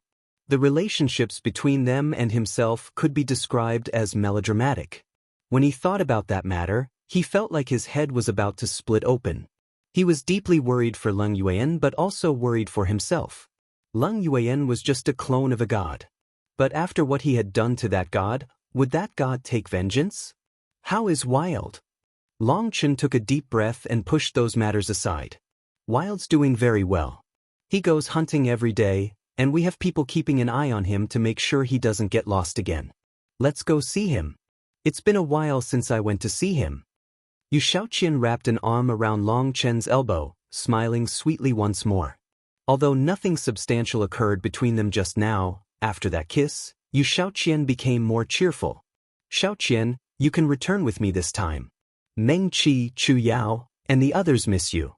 The relationships between them and himself could be described as melodramatic. When he thought about that matter, he felt like his head was about to split open. He was deeply worried for Leng Yuan but also worried for himself. Leng Yuan was just a clone of a god. But after what he had done to that god, would that god take vengeance? How is Wild? Long Chen took a deep breath and pushed those matters aside. Wild's doing very well. He goes hunting every day, and we have people keeping an eye on him to make sure he doesn't get lost again. Let's go see him. It's been a while since I went to see him. Yu Shaoqian wrapped an arm around Long Chen's elbow, smiling sweetly once more. Although nothing substantial occurred between them just now, after that kiss, Yu Shaoqian became more cheerful. "Shaoqian, you can return with me this time. Meng Qi, Chu Yao, and the others miss you."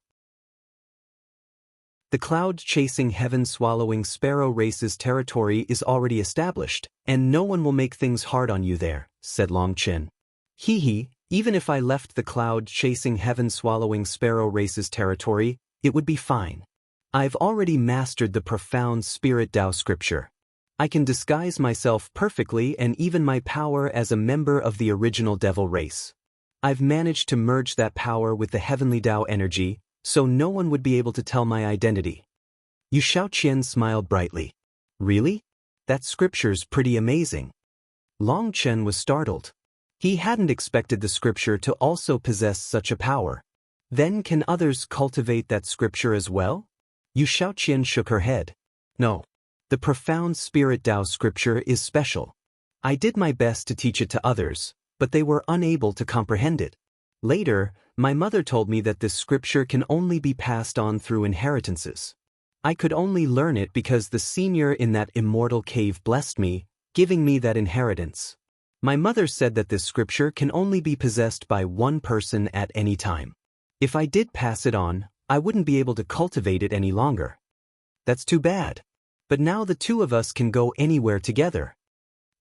The cloud-chasing heaven-swallowing sparrow race's territory is already established, and no one will make things hard on you there, said Long Chen. Hee, even if I left the cloud-chasing heaven-swallowing sparrow race's territory, it would be fine. I've already mastered the profound spirit Tao scripture. I can disguise myself perfectly and even my power as a member of the original devil race. I've managed to merge that power with the heavenly Tao energy, so no one would be able to tell my identity. Yu Shaoqian smiled brightly. Really? That scripture's pretty amazing. Long Chen was startled. He hadn't expected the scripture to also possess such a power. Then can others cultivate that scripture as well? Yu Shaoqian shook her head. No. The profound spirit Tao scripture is special. I did my best to teach it to others, but they were unable to comprehend it. Later, my mother told me that this scripture can only be passed on through inheritances. I could only learn it because the senior in that immortal cave blessed me, giving me that inheritance. My mother said that this scripture can only be possessed by one person at any time. If I did pass it on, I wouldn't be able to cultivate it any longer. That's too bad. But now the two of us can go anywhere together.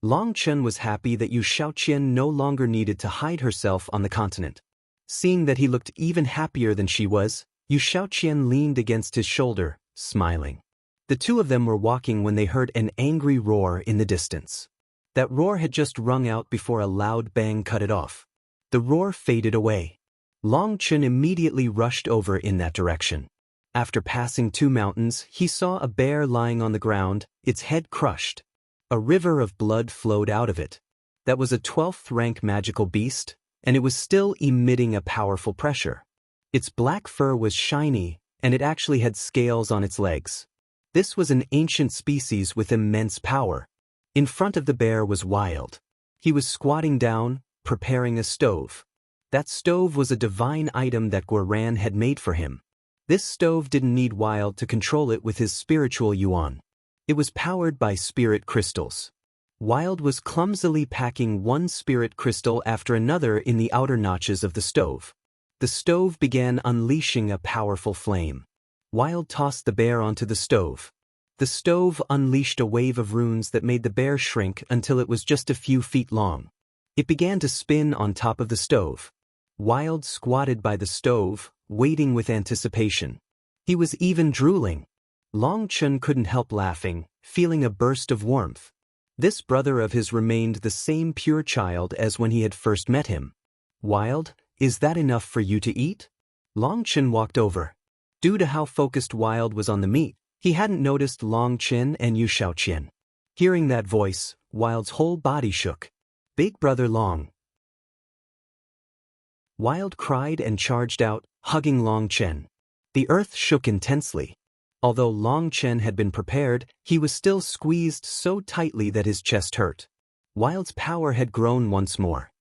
Long Chen was happy that Yu Shaoqian no longer needed to hide herself on the continent. Seeing that he looked even happier than she was, Yu Shaoqian leaned against his shoulder, smiling. The two of them were walking when they heard an angry roar in the distance. That roar had just rung out before a loud bang cut it off. The roar faded away. Long Chen immediately rushed over in that direction. After passing 2 mountains, he saw a bear lying on the ground, its head crushed. A river of blood flowed out of it. That was a 12th rank magical beast, and it was still emitting a powerful pressure. Its black fur was shiny, and it actually had scales on its legs. This was an ancient species with immense power. In front of the bear was Wild. He was squatting down, preparing a stove. That stove was a divine item that Guoran had made for him. This stove didn't need Wild to control it with his spiritual yuan. It was powered by spirit crystals. Wild was clumsily packing one spirit crystal after another in the outer notches of the stove. The stove began unleashing a powerful flame. Wild tossed the bear onto the stove. The stove unleashed a wave of runes that made the bear shrink until it was just a few feet long. It began to spin on top of the stove. Wild squatted by the stove, waiting with anticipation. He was even drooling. Long Chen couldn't help laughing, feeling a burst of warmth. This brother of his remained the same pure child as when he had first met him. Wild, is that enough for you to eat? Long Chen walked over. Due to how focused Wild was on the meat, he hadn't noticed Long Chen and Yu Shaoqian. Hearing that voice, Wild's whole body shook. Big brother Long. Wild cried and charged out, hugging Long Chen. The earth shook intensely. Although Long Chen had been prepared, he was still squeezed so tightly that his chest hurt. Wild's power had grown once more.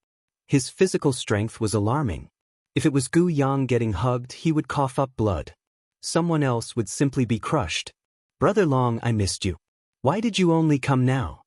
His physical strength was alarming. If it was Gu Yang getting hugged, he would cough up blood. Someone else would simply be crushed. "Brother Long, I missed you. Why did you only come now?"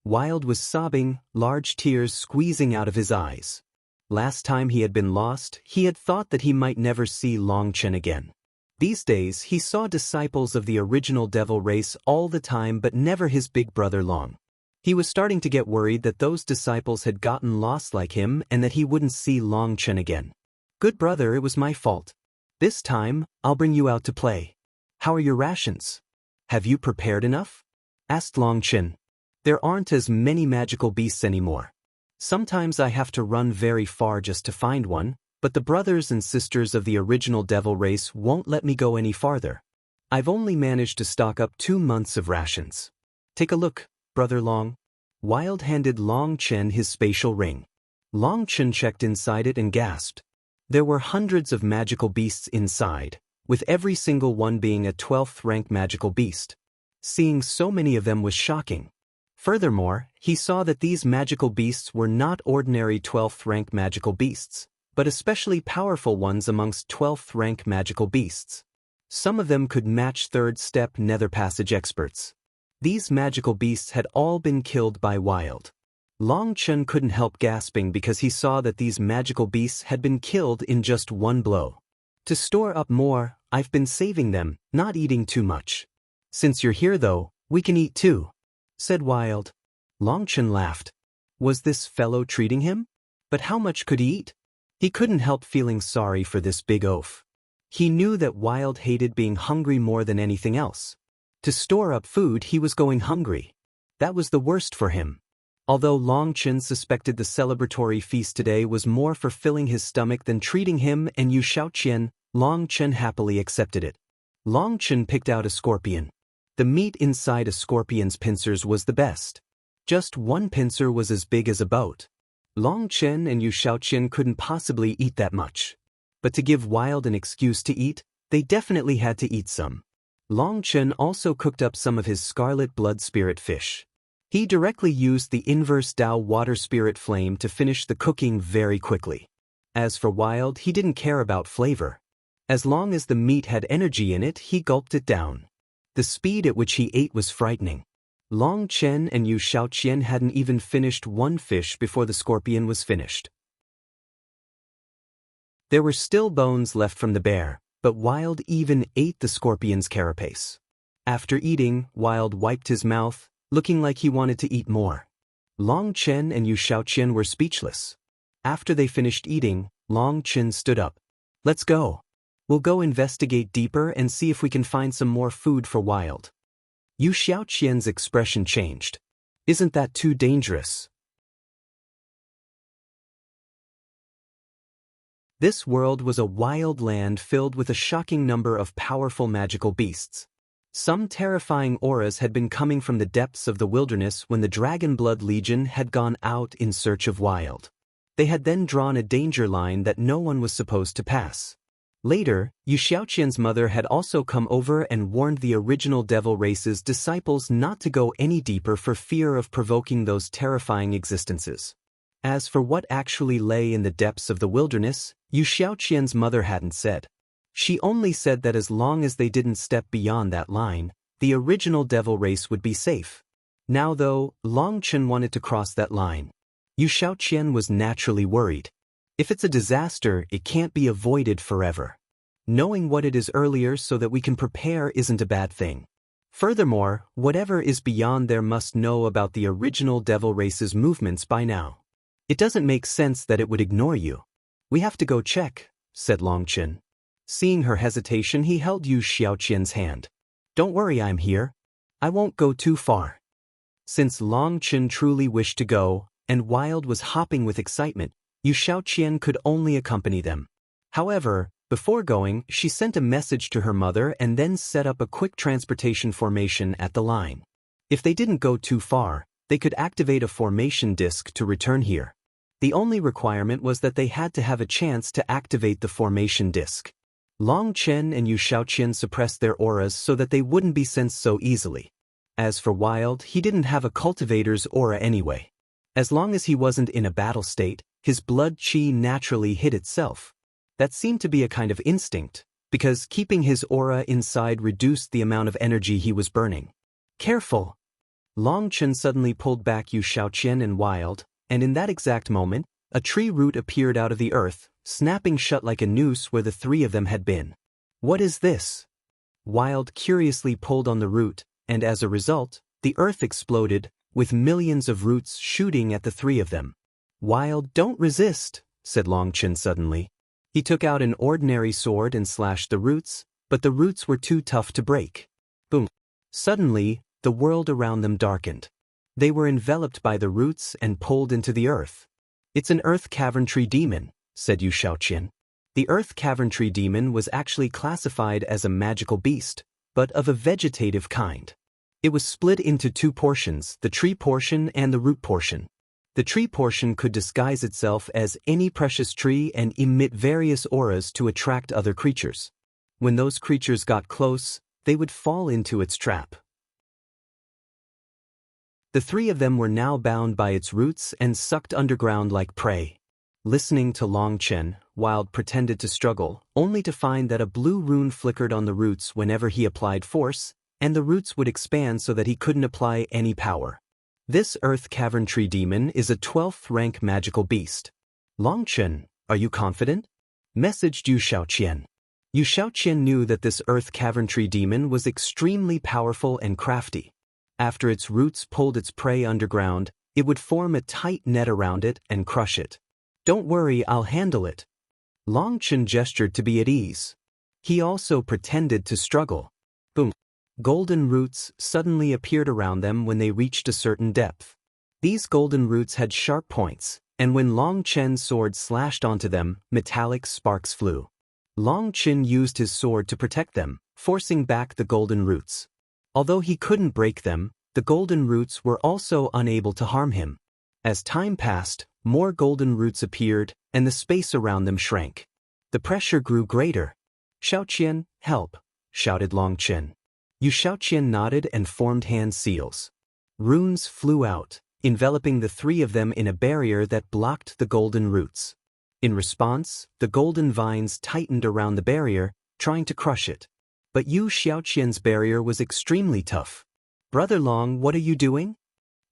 Wild was sobbing, large tears squeezing out of his eyes. Last time he had been lost, he had thought that he might never see Long Chen again. These days, he saw disciples of the original devil race all the time, but never his big brother Long. He was starting to get worried that those disciples had gotten lost like him and that he wouldn't see Long Chen again. "Good brother, it was my fault. This time, I'll bring you out to play. How are your rations? Have you prepared enough?" asked Long Chen. "There aren't as many magical beasts anymore. Sometimes I have to run very far just to find one, but the brothers and sisters of the original devil race won't let me go any farther. I've only managed to stock up 2 months of rations. Take a look, Brother Long." Wild handed Long Chen his spatial ring. Long Chen checked inside it and gasped. There were hundreds of magical beasts inside, with every single one being a 12th rank magical beast. Seeing so many of them was shocking. Furthermore, he saw that these magical beasts were not ordinary 12th rank magical beasts, but especially powerful ones amongst 12th rank magical beasts. Some of them could match 3rd step nether passage experts. These magical beasts had all been killed by Wild. Long Chen couldn't help gasping because he saw that these magical beasts had been killed in just one blow. "To store up more, I've been saving them, not eating too much. Since you're here though, we can eat too," said Wild. Long Chen laughed. Was this fellow treating him? But how much could he eat? He couldn't help feeling sorry for this big oaf. He knew that Wild hated being hungry more than anything else. To store up food, he was going hungry. That was the worst for him. Although Long Chen suspected the celebratory feast today was more for filling his stomach than treating him and Yu Xiaoqian, Long Chen happily accepted it. Long Chen picked out a scorpion. The meat inside a scorpion's pincers was the best. Just one pincer was as big as a boat. Long Chen and Yu Xiaoqian couldn't possibly eat that much. But to give Wild an excuse to eat, they definitely had to eat some. Long Chen also cooked up some of his scarlet blood spirit fish. He directly used the inverse Dao water spirit flame to finish the cooking very quickly. As for Wild, he didn't care about flavor. As long as the meat had energy in it, he gulped it down. The speed at which he ate was frightening. Long Chen and Yu Xiaoqian hadn't even finished one fish before the scorpion was finished. There were still bones left from the bear, but Wild even ate the scorpion's carapace. After eating, Wild wiped his mouth, looking like he wanted to eat more. Long Chen and Yu Xiaoqian were speechless. After they finished eating, Long Chen stood up. "Let's go. We'll go investigate deeper and see if we can find some more food for Wild." Yu Xiaoqian's expression changed. "Isn't that too dangerous?" This world was a wild land filled with a shocking number of powerful magical beasts. Some terrifying auras had been coming from the depths of the wilderness when the Dragon Blood Legion had gone out in search of Wild. They had then drawn a danger line that no one was supposed to pass. Later, Yu Xiaoqian's mother had also come over and warned the original devil race's disciples not to go any deeper for fear of provoking those terrifying existences. As for what actually lay in the depths of the wilderness, Yu Xiaoqian's mother hadn't said. She only said that as long as they didn't step beyond that line, the original devil race would be safe. Now though, Long Chen wanted to cross that line. Yu Xiaoqian was naturally worried. If it's a disaster, it can't be avoided forever. Knowing what it is earlier so that we can prepare isn't a bad thing. Furthermore, whatever is beyond there must know about the original devil race's movements by now. It doesn't make sense that it would ignore you. "We have to go check," said Long Chen. Seeing her hesitation, he held Yu Xiaoqian's hand. "Don't worry, I'm here. I won't go too far." Since Long Chen truly wished to go, and Wild was hopping with excitement, Yu Xiaoqian could only accompany them. However, before going, she sent a message to her mother and then set up a quick transportation formation at the line. If they didn't go too far, they could activate a formation disk to return here. The only requirement was that they had to have a chance to activate the formation disk. Long Chen and Yu Shaoqian suppressed their auras so that they wouldn't be sensed so easily. As for Wild, he didn't have a cultivator's aura anyway. As long as he wasn't in a battle state, his blood qi naturally hid itself. That seemed to be a kind of instinct, because keeping his aura inside reduced the amount of energy he was burning. Careful! Long Chen suddenly pulled back Yu Shaoqian and Wild, and in that exact moment, a tree root appeared out of the earth, snapping shut like a noose where the three of them had been. What is this? Wild curiously pulled on the root, and as a result, the earth exploded, with millions of roots shooting at the three of them. Wild, don't resist, said Long Chen suddenly. He took out an ordinary sword and slashed the roots, but the roots were too tough to break. Boom. Suddenly, the world around them darkened. They were enveloped by the roots and pulled into the earth. It's an earth cavern tree demon, said Yu Shaoqian. The earth cavern tree demon was actually classified as a magical beast, but of a vegetative kind. It was split into two portions, the tree portion and the root portion. The tree portion could disguise itself as any precious tree and emit various auras to attract other creatures. When those creatures got close, they would fall into its trap. The three of them were now bound by its roots and sucked underground like prey. Listening to Long Chen, Wild pretended to struggle, only to find that a blue rune flickered on the roots whenever he applied force, and the roots would expand so that he couldn't apply any power. This earth cavern tree demon is a 12th rank magical beast. Long Chen, are you confident? Messaged Yu Shaoqian. Yu Shaoqian knew that this earth cavern tree demon was extremely powerful and crafty. After its roots pulled its prey underground, it would form a tight net around it and crush it. Don't worry, I'll handle it. Long Chen gestured to be at ease. He also pretended to struggle. Boom. Golden roots suddenly appeared around them when they reached a certain depth. These golden roots had sharp points, and when Long Chen's sword slashed onto them, metallic sparks flew. Long Chen used his sword to protect them, forcing back the golden roots. Although he couldn't break them, the golden roots were also unable to harm him. As time passed, more golden roots appeared, and the space around them shrank. The pressure grew greater. Shaoqian, help, shouted Long Chen. Yu Shaoqian nodded and formed hand seals. Runes flew out, enveloping the three of them in a barrier that blocked the golden roots. In response, the golden vines tightened around the barrier, trying to crush it. But Yu Shaoqian's barrier was extremely tough. Brother Long, what are you doing?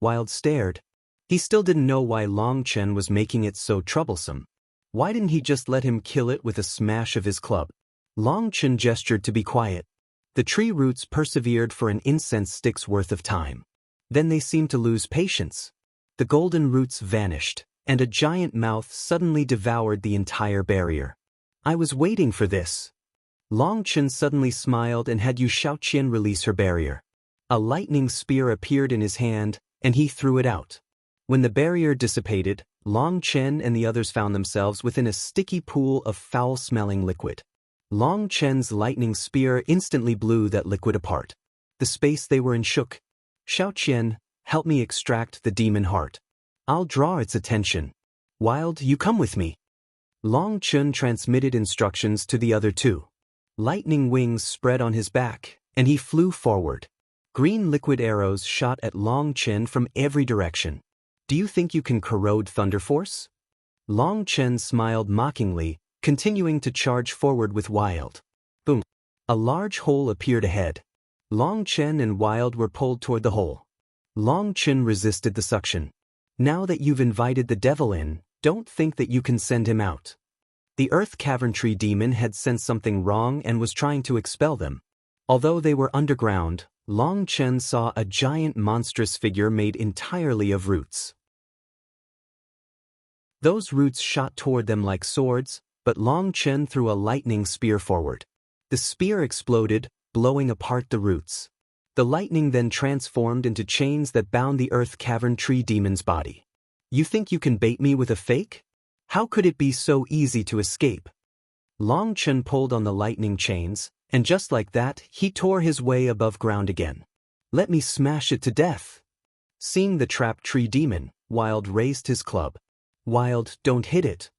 Wild stared. He still didn't know why Long Chen was making it so troublesome. Why didn't he just let him kill it with a smash of his club? Long Chen gestured to be quiet. The tree roots persevered for an incense stick's worth of time. Then they seemed to lose patience. The golden roots vanished, and a giant mouth suddenly devoured the entire barrier. I was waiting for this. Long Chen suddenly smiled and had Yu Shaoqian release her barrier. A lightning spear appeared in his hand, and he threw it out. When the barrier dissipated, Long Chen and the others found themselves within a sticky pool of foul-smelling liquid. Long Chen's lightning spear instantly blew that liquid apart. The space they were in shook. Shaoqian, help me extract the demon heart. I'll draw its attention. Wild, you come with me. Long Chen transmitted instructions to the other two. Lightning wings spread on his back, and he flew forward. Green liquid arrows shot at Long Chen from every direction. Do you think you can corrode Thunder Force? Long Chen smiled mockingly, continuing to charge forward with Wild. Boom. A large hole appeared ahead. Long Chen and Wild were pulled toward the hole. Long Chen resisted the suction. Now that you've invited the devil in, don't think that you can send him out. The earth cavern tree demon had sensed something wrong and was trying to expel them. Although they were underground, Long Chen saw a giant monstrous figure made entirely of roots. Those roots shot toward them like swords, but Long Chen threw a lightning spear forward. The spear exploded, blowing apart the roots. The lightning then transformed into chains that bound the earth cavern tree demon's body. You think you can bait me with a fake? How could it be so easy to escape? Long Chen pulled on the lightning chains, and just like that, he tore his way above ground again. Let me smash it to death. Seeing the trapped tree demon, Wild raised his club. Wild, don't hit it.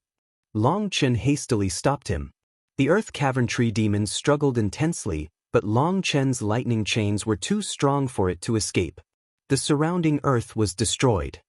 Long Chen hastily stopped him. The Earth Cavern tree demon struggled intensely, but Long Chen's lightning chains were too strong for it to escape. The surrounding earth was destroyed.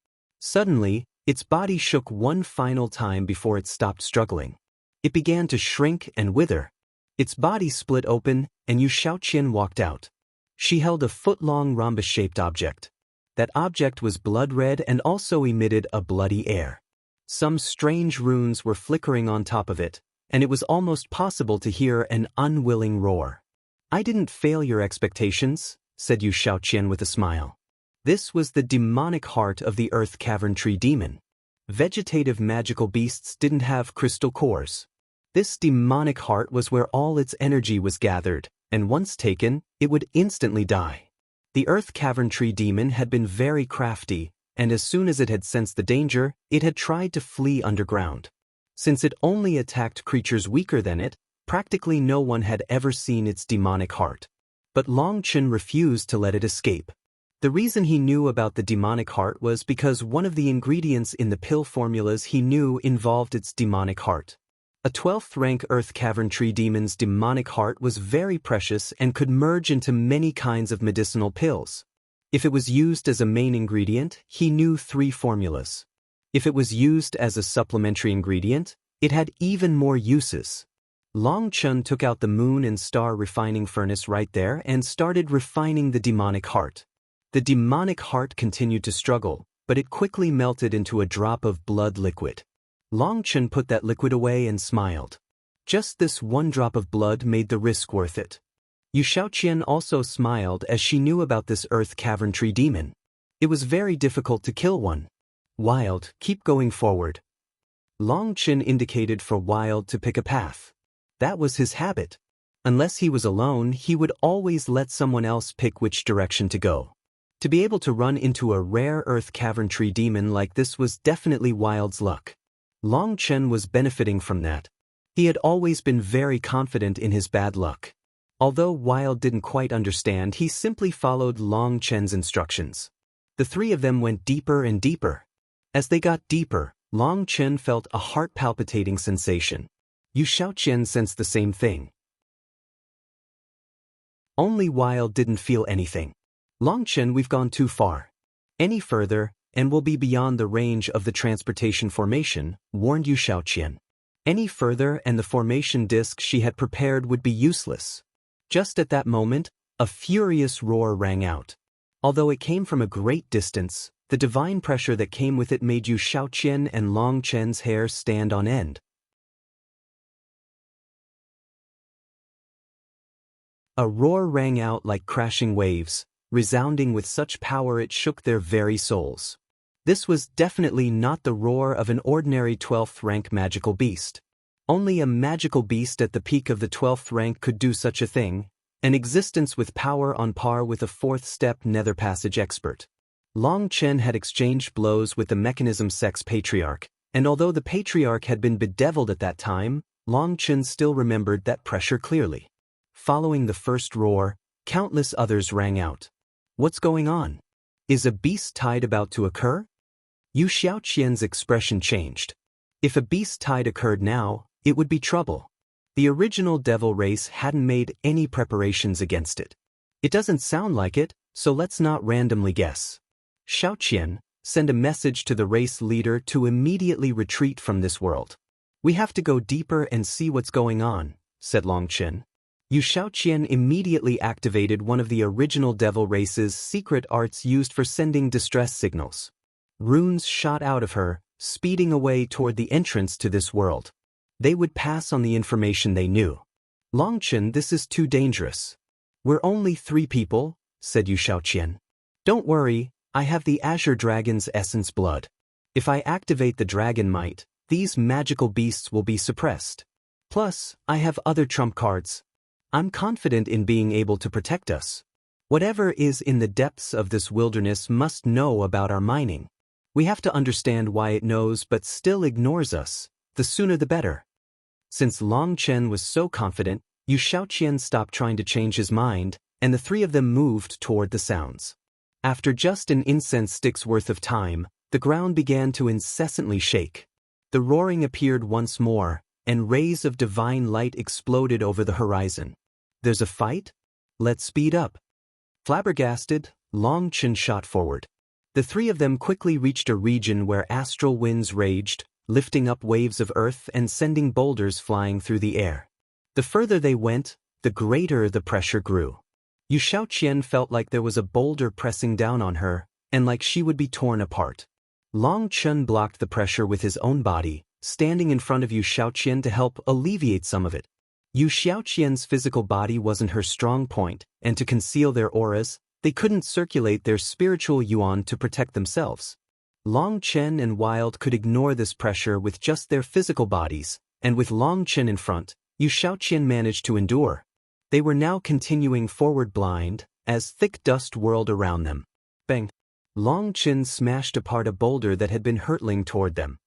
Suddenly, its body shook one final time before it stopped struggling. It began to shrink and wither. Its body split open, and Yu Shaoqian walked out. She held a foot-long rhombus-shaped object. That object was blood-red and also emitted a bloody air. Some strange runes were flickering on top of it, and it was almost possible to hear an unwilling roar. "I didn't fail your expectations," said Yu Shaoqian with a smile. This was the demonic heart of the Earth Cavern tree demon. Vegetative magical beasts didn't have crystal cores. This demonic heart was where all its energy was gathered, and once taken, it would instantly die. The Earth Cavern tree demon had been very crafty, and as soon as it had sensed the danger, it had tried to flee underground. Since it only attacked creatures weaker than it, practically no one had ever seen its demonic heart. But Long Chen refused to let it escape. The reason he knew about the demonic heart was because one of the ingredients in the pill formulas he knew involved its demonic heart. A 12th rank Earth Cavern tree demon's demonic heart was very precious and could merge into many kinds of medicinal pills. If it was used as a main ingredient, he knew 3 formulas. If it was used as a supplementary ingredient, it had even more uses. Long Chen took out the moon and star refining furnace right there and started refining the demonic heart. The demonic heart continued to struggle, but it quickly melted into a drop of blood liquid. Long Chen put that liquid away and smiled. Just this one drop of blood made the risk worth it. Yu Shaoqian also smiled as she knew about this Earth Cavern tree demon. It was very difficult to kill one. "Wild, keep going forward." Long Chen indicated for Wild to pick a path. That was his habit. Unless he was alone, he would always let someone else pick which direction to go. To be able to run into a rare Earth Cavern tree demon like this was definitely Wild's luck. Long Chen was benefiting from that. He had always been very confident in his bad luck. Although Wild didn't quite understand, he simply followed Long Chen's instructions. The 3 of them went deeper and deeper. As they got deeper, Long Chen felt a heart-palpitating sensation. Yu Shaoqian sensed the same thing. Only Wild didn't feel anything. "Long Chen, we've gone too far. Any further, and we'll be beyond the range of the transportation formation," warned Yu Shaoqian. Any further and the formation disk she had prepared would be useless. Just at that moment, a furious roar rang out. Although it came from a great distance, the divine pressure that came with it made Yu Shaoqian and Long Chen's hair stand on end. A roar rang out like crashing waves, resounding with such power it shook their very souls. This was definitely not the roar of an ordinary 12th rank magical beast. Only a magical beast at the peak of the 12th rank could do such a thing, an existence with power on par with a 4th step nether passage expert. Long Chen had exchanged blows with the mechanism sex patriarch, and although the patriarch had been bedeviled at that time, Long Chen still remembered that pressure clearly. Following the first roar, countless others rang out. "What's going on? Is a beast tide about to occur?" Yu Shaoqian's expression changed. If a beast tide occurred now, it would be trouble. The original devil race hadn't made any preparations against it. "It doesn't sound like it, so let's not randomly guess. Shaoqian, send a message to the race leader to immediately retreat from this world. We have to go deeper and see what's going on," said Long Chen. Yu Shaoqian immediately activated one of the original devil race's secret arts used for sending distress signals. Runes shot out of her, speeding away toward the entrance to this world. They would pass on the information they knew. "Long Chen, this is too dangerous." "We're only 3 people," said Yu Shaoqian. "Don't worry, I have the Azure Dragon's essence blood. If I activate the dragon might, these magical beasts will be suppressed. Plus, I have other trump cards. I'm confident in being able to protect us. Whatever is in the depths of this wilderness must know about our mining. We have to understand why it knows but still ignores us. The sooner the better." Since Long Chen was so confident, Yu Shaoqian stopped trying to change his mind, and the 3 of them moved toward the sounds. After just an incense stick's worth of time, the ground began to incessantly shake. The roaring appeared once more, and rays of divine light exploded over the horizon. There's a fight? Let's speed up. Flabbergasted, Long Chen shot forward. The three of them quickly reached a region where astral winds raged, lifting up waves of earth and sending boulders flying through the air. The further they went, the greater the pressure grew. Yu Xiaoqian felt like there was a boulder pressing down on her, and like she would be torn apart. Long Chen blocked the pressure with his own body, standing in front of Yu Xiaoqian to help alleviate some of it. Yu Xiaoqian's physical body wasn't her strong point, and to conceal their auras, they couldn't circulate their spiritual yuan to protect themselves. Long Chen and Wild could ignore this pressure with just their physical bodies, and with Long Chen in front, Yu Xiaoqian managed to endure. They were now continuing forward blind, as thick dust whirled around them. Bang! Long Chen smashed apart a boulder that had been hurtling toward them.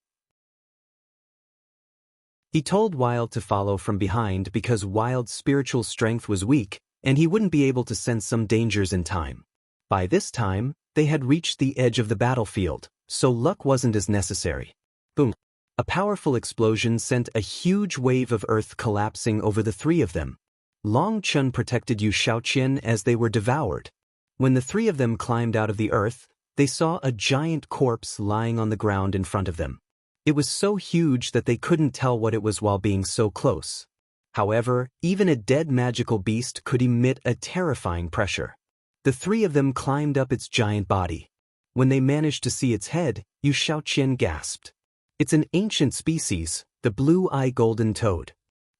He told Wild to follow from behind because Wild's spiritual strength was weak, and he wouldn't be able to sense some dangers in time. By this time, they had reached the edge of the battlefield, so luck wasn't as necessary. Boom! A powerful explosion sent a huge wave of earth collapsing over the three of them. Long Chen protected Yu Xiaoqian as they were devoured. When the three of them climbed out of the earth, they saw a giant corpse lying on the ground in front of them. It was so huge that they couldn't tell what it was while being so close. However, even a dead magical beast could emit a terrifying pressure. The three of them climbed up its giant body. When they managed to see its head, Yu Xiaoqian gasped. It's an ancient species, the blue-eye golden toad.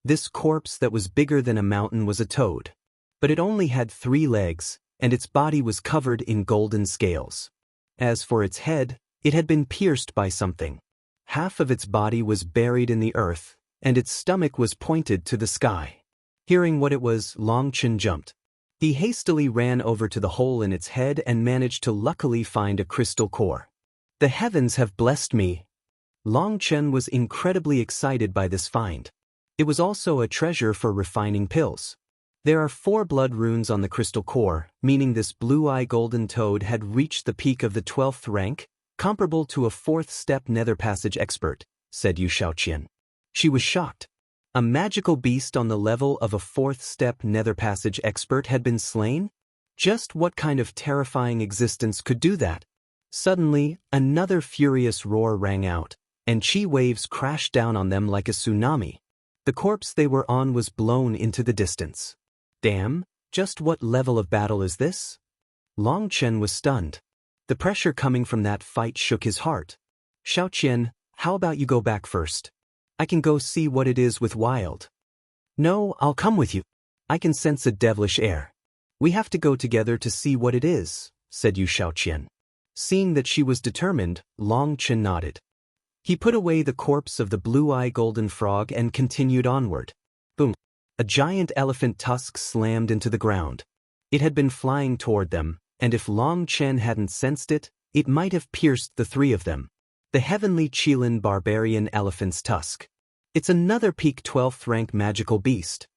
This corpse that was bigger than a mountain was a toad. But it only had 3 legs, and its body was covered in golden scales. As for its head, it had been pierced by something. Half of its body was buried in the earth, and its stomach was pointed to the sky. Hearing what it was, Long Chen jumped. He hastily ran over to the hole in its head and managed to luckily find a crystal core. The heavens have blessed me. Long Chen was incredibly excited by this find. It was also a treasure for refining pills. There are 4 blood runes on the crystal core, meaning this blue-eye golden toad had reached the peak of the 12th rank, comparable to a 4th step nether passage expert, said Yu Xiaoqian. She was shocked. A magical beast on the level of a 4th step nether passage expert had been slain? Just what kind of terrifying existence could do that? Suddenly, another furious roar rang out, and chi waves crashed down on them like a tsunami. The corpse they were on was blown into the distance. Damn, just what level of battle is this? Long Chen was stunned. The pressure coming from that fight shook his heart. Xiaoqian, how about you go back first? I can go see what it is with Wild. No, I'll come with you. I can sense a devilish air. We have to go together to see what it is, said Yu Xiaoqian. Seeing that she was determined, Long Chen nodded. He put away the corpse of the blue-eye golden frog and continued onward. Boom! A giant elephant tusk slammed into the ground. It had been flying toward them, and if Long Chen hadn't sensed it, it might have pierced the 3 of them. The heavenly Qilin barbarian elephant's tusk. It's another peak 12th rank magical beast.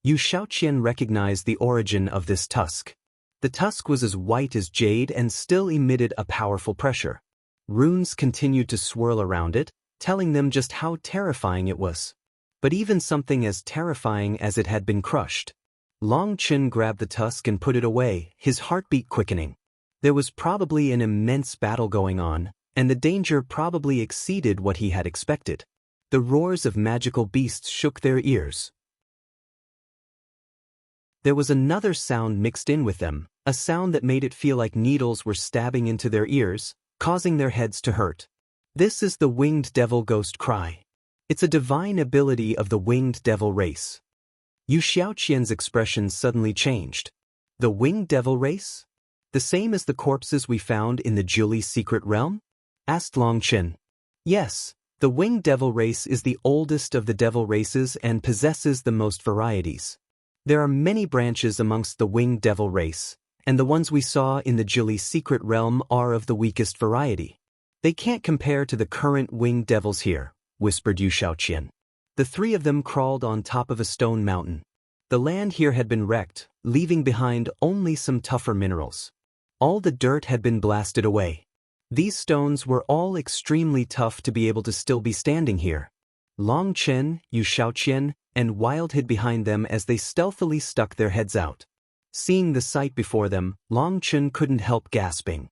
Yu Xiaoqian recognized the origin of this tusk. The tusk was as white as jade and still emitted a powerful pressure. Runes continued to swirl around it, telling them just how terrifying it was. But even something as terrifying as it had been crushed. Long Chen grabbed the tusk and put it away, his heartbeat quickening. There was probably an immense battle going on, and the danger probably exceeded what he had expected. The roars of magical beasts shook their ears. There was another sound mixed in with them, a sound that made it feel like needles were stabbing into their ears, causing their heads to hurt. This is the winged devil ghost cry. It's a divine ability of the winged devil race. Yu Xiaoqian's expression suddenly changed. The winged devil race? The same as the corpses we found in the Julie's secret realm? Asked Long Chen. Yes, the winged devil race is the oldest of the devil races and possesses the most varieties. There are many branches amongst the winged devil race, and the ones we saw in the Julie's secret realm are of the weakest variety. They can't compare to the current winged devils here, whispered Yu Xiaoqian. The 3 of them crawled on top of a stone mountain. The land here had been wrecked, leaving behind only some tougher minerals. All the dirt had been blasted away. These stones were all extremely tough to be able to still be standing here. Long Chen, Yu Shaoqian, and Wild hid behind them as they stealthily stuck their heads out. Seeing the sight before them, Long Chen couldn't help gasping.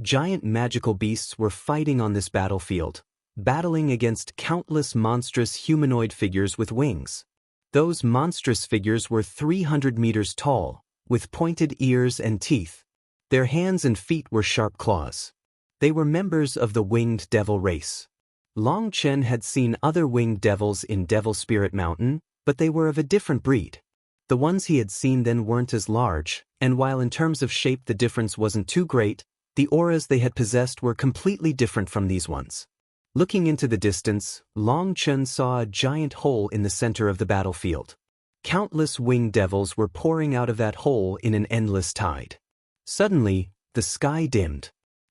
Giant magical beasts were fighting on this battlefield, battling against countless monstrous humanoid figures with wings. Those monstrous figures were 300 meters tall, with pointed ears and teeth. Their hands and feet were sharp claws. They were members of the winged devil race. Long Chen had seen other winged devils in Devil Spirit Mountain, but they were of a different breed. The ones he had seen then weren't as large, and while in terms of shape the difference wasn't too great, the auras they had possessed were completely different from these ones. Looking into the distance, Long Chen saw a giant hole in the center of the battlefield. Countless winged devils were pouring out of that hole in an endless tide. Suddenly, the sky dimmed.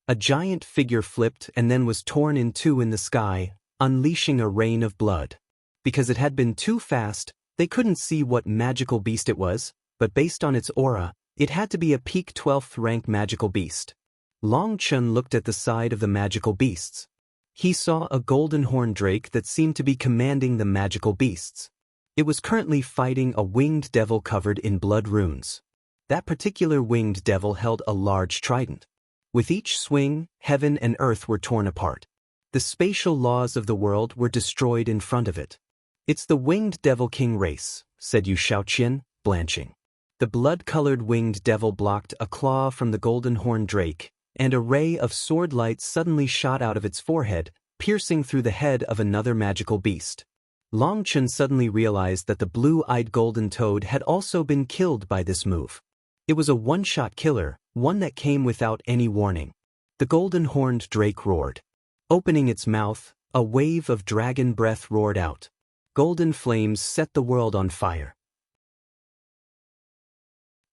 A giant figure flipped and then was torn in two in the sky, unleashing a rain of blood. Because it had been too fast, they couldn't see what magical beast it was, but based on its aura, it had to be a peak 12th rank magical beast. Long Chen looked at the side of the magical beasts. He saw a golden horned drake that seemed to be commanding the magical beasts. It was currently fighting a winged devil covered in blood runes. That particular winged devil held a large trident. With each swing, heaven and earth were torn apart. The spatial laws of the world were destroyed in front of it. "It's the winged devil king race," said Yu Shaoqian, blanching. The blood-colored winged devil blocked a claw from the golden horned drake, and a ray of sword light suddenly shot out of its forehead, piercing through the head of another magical beast. Long Chen suddenly realized that the blue-eyed golden toad had also been killed by this move. It was a one-shot killer, one that came without any warning. The golden-horned drake roared. Opening its mouth, a wave of dragon breath roared out. Golden flames set the world on fire.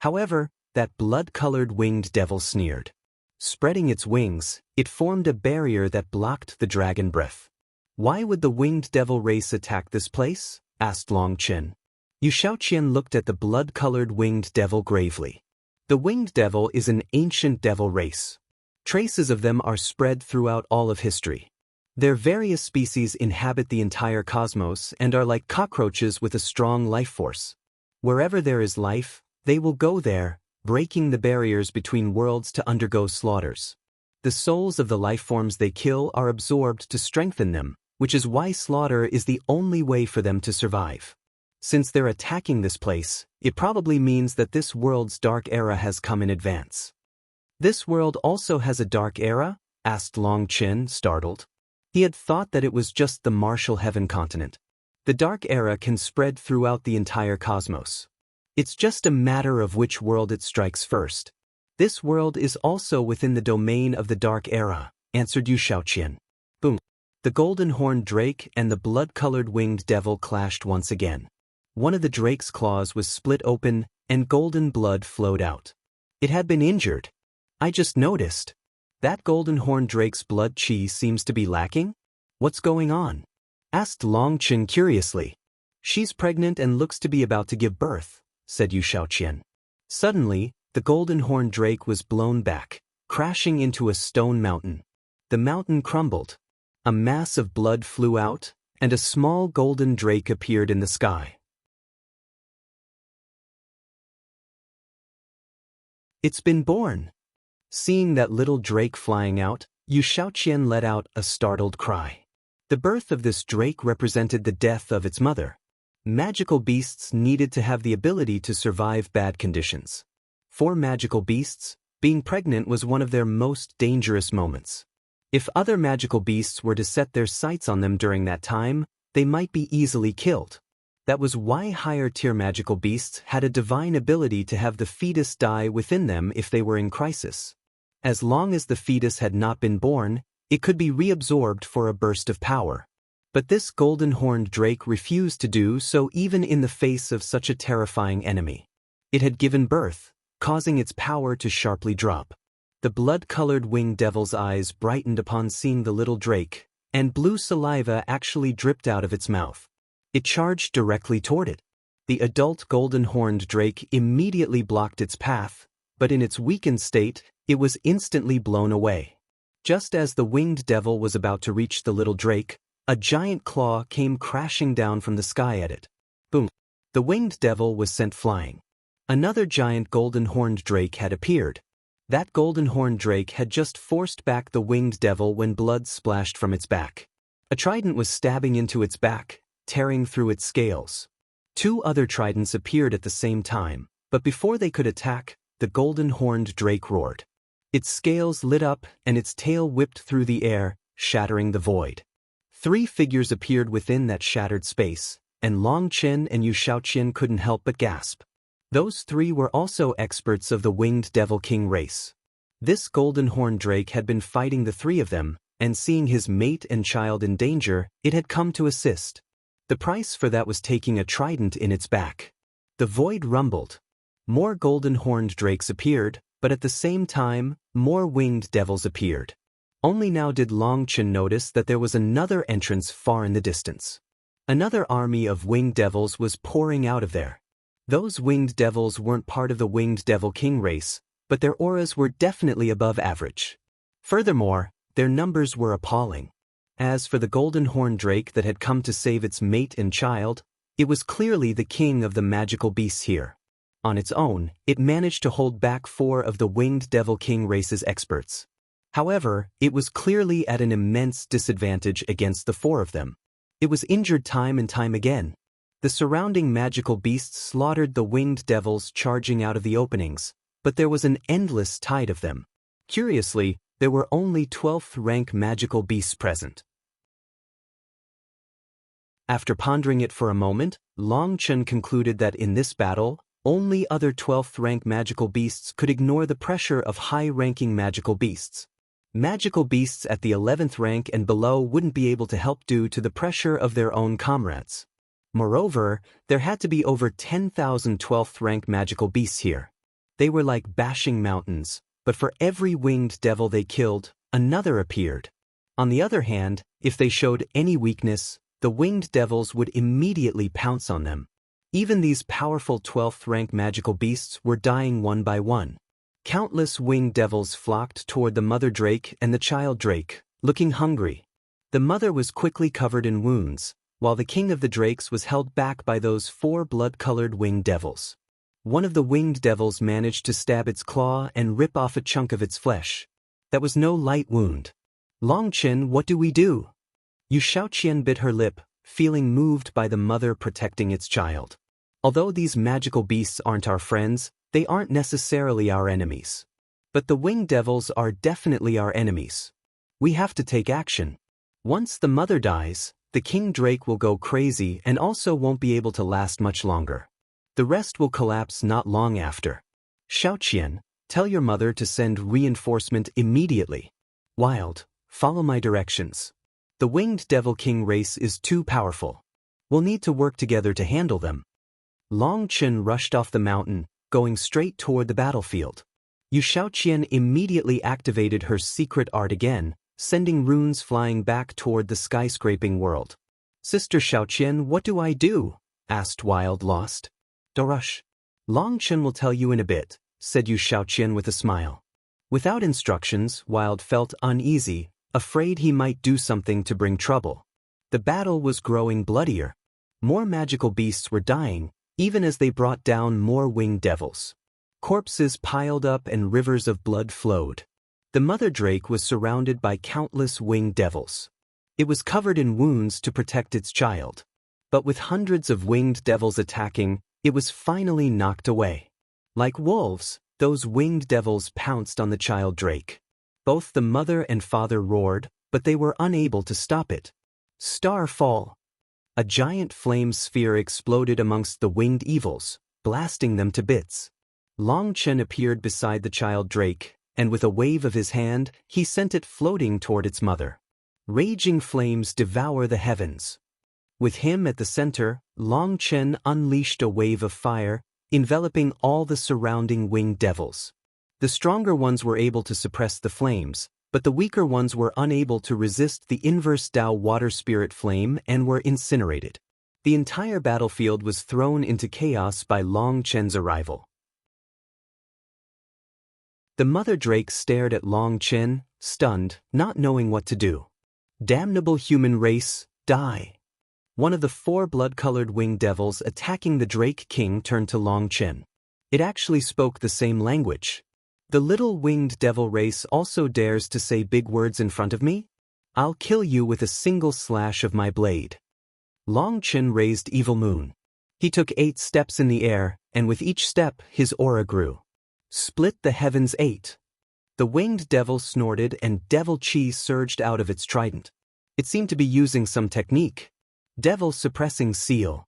However, that blood-colored winged devil sneered. Spreading its wings, it formed a barrier that blocked the dragon breath. "Why would the winged devil race attack this place?" asked Long Chen. Yu Shaoqian looked at the blood-colored winged devil gravely. The winged devil is an ancient devil race. Traces of them are spread throughout all of history. Their various species inhabit the entire cosmos and are like cockroaches with a strong life force. Wherever there is life, they will go there, breaking the barriers between worlds to undergo slaughters. The souls of the life forms they kill are absorbed to strengthen them, which is why slaughter is the only way for them to survive. Since they're attacking this place, it probably means that this world's dark era has come in advance. "This world also has a dark era?" asked Long Chen, startled. He had thought that it was just the martial heaven continent. The dark era can spread throughout the entire cosmos. It's just a matter of which world it strikes first. "This world is also within the domain of the dark era," answered Yu Shaoqian. Boom. The golden horned drake and the blood-colored winged devil clashed once again. One of the drake's claws was split open, and golden blood flowed out. It had been injured. "I just noticed. That golden horned drake's blood chi seems to be lacking? What's going on?" asked Long Chen curiously. "She's pregnant and looks to be about to give birth," said Yu Shaoqian. Suddenly, the golden horned drake was blown back, crashing into a stone mountain. The mountain crumbled. A mass of blood flew out, and a small golden drake appeared in the sky. "It's been born." Seeing that little drake flying out, Yu Shaoqian let out a startled cry. The birth of this drake represented the death of its mother. Magical beasts needed to have the ability to survive bad conditions. For magical beasts, being pregnant was one of their most dangerous moments. If other magical beasts were to set their sights on them during that time, they might be easily killed. That was why higher-tier magical beasts had a divine ability to have the fetus die within them if they were in crisis. As long as the fetus had not been born, it could be reabsorbed for a burst of power. But this golden-horned drake refused to do so even in the face of such a terrifying enemy. It had given birth, causing its power to sharply drop. The blood-colored winged devil's eyes brightened upon seeing the little drake, and blue saliva actually dripped out of its mouth. It charged directly toward it. The adult golden-horned drake immediately blocked its path, but in its weakened state, it was instantly blown away. Just as the winged devil was about to reach the little drake, A giant claw came crashing down from the sky at it. Boom! The winged devil was sent flying. Another giant golden-horned drake had appeared. That golden-horned drake had just forced back the winged devil when blood splashed from its back. A trident was stabbing into its back, tearing through its scales. Two other tridents appeared at the same time, but before they could attack, the golden-horned drake roared. Its scales lit up and its tail whipped through the air, shattering the void. Three figures appeared within that shattered space, and Long Chen and Yu Shaoqian couldn't help but gasp. Those three were also experts of the Winged Devil King race. This golden-horned drake had been fighting the three of them, and seeing his mate and child in danger, it had come to assist. The price for that was taking a trident in its back. The void rumbled. More golden-horned drakes appeared, but at the same time, more winged devils appeared. Only now did Long Chen notice that there was another entrance far in the distance. Another army of winged devils was pouring out of there. Those winged devils weren't part of the Winged Devil King race, but their auras were definitely above average. Furthermore, their numbers were appalling. As for the golden-horned drake that had come to save its mate and child, it was clearly the king of the magical beasts here. On its own, it managed to hold back 4 of the Winged Devil King race's experts. However, it was clearly at an immense disadvantage against the 4 of them. It was injured time and time again. The surrounding magical beasts slaughtered the winged devils charging out of the openings, but there was an endless tide of them. Curiously, there were only 12th rank magical beasts present. After pondering it for a moment, Long Chen concluded that in this battle, only other 12th rank magical beasts could ignore the pressure of high-ranking magical beasts. Magical beasts at the 11th rank and below wouldn't be able to help due to the pressure of their own comrades. Moreover, there had to be over 10,000 12th rank magical beasts here. They were like bashing mountains, but for every winged devil they killed, another appeared. On the other hand, if they showed any weakness, the winged devils would immediately pounce on them. Even these powerful 12th rank magical beasts were dying one by one. Countless winged devils flocked toward the mother drake and the child drake, looking hungry. The mother was quickly covered in wounds, while the king of the drakes was held back by those 4 blood-colored winged devils. One of the winged devils managed to stab its claw and rip off a chunk of its flesh. That was no light wound. Long Chen, what do we do? Yu Shaoqian bit her lip, feeling moved by the mother protecting its child. Although these magical beasts aren't our friends, they aren't necessarily our enemies. But the winged devils are definitely our enemies. We have to take action. Once the mother dies, the king drake will go crazy and also won't be able to last much longer. The rest will collapse not long after. Shaoqian, tell your mother to send reinforcement immediately. Wild, follow my directions. The Winged Devil King race is too powerful. We'll need to work together to handle them. Long Chen rushed off the mountain, going straight toward the battlefield. Yu Shaoqian immediately activated her secret art again, sending runes flying back toward the skyscraping world. Sister Shaoqian, what do I do? Asked Wild Lost. Don't rush. Long Chen will tell you in a bit, said Yu Shaoqian with a smile. Without instructions, Wild felt uneasy, afraid he might do something to bring trouble. The battle was growing bloodier. More magical beasts were dying, even as they brought down more winged devils. Corpses piled up and rivers of blood flowed. The mother drake was surrounded by countless winged devils. It was covered in wounds to protect its child. But with hundreds of winged devils attacking, it was finally knocked away. Like wolves, those winged devils pounced on the child drake. Both the mother and father roared, but they were unable to stop it. Starfall. A giant flame sphere exploded amongst the winged evils, blasting them to bits. Long Chen appeared beside the child drake, and with a wave of his hand, he sent it floating toward its mother. Raging flames devour the heavens. With him at the center, Long Chen unleashed a wave of fire, enveloping all the surrounding winged devils. The stronger ones were able to suppress the flames, but the weaker ones were unable to resist the inverse Tao water spirit flame and were incinerated. The entire battlefield was thrown into chaos by Long Chen's arrival. The mother drake stared at Long Chen, stunned, not knowing what to do. Damnable human race, Die! One of the 4 blood-colored winged devils attacking the Drake King turned to Long Chen. It actually spoke the same language. The little winged devil race also dares to say big words in front of me? I'll kill you with a single slash of my blade. Long Chen raised Evil Moon. He took 8 steps in the air, and with each step, his aura grew. Split the heavens 8. The winged devil snorted and devil chi surged out of its trident. It seemed to be using some technique. Devil suppressing seal.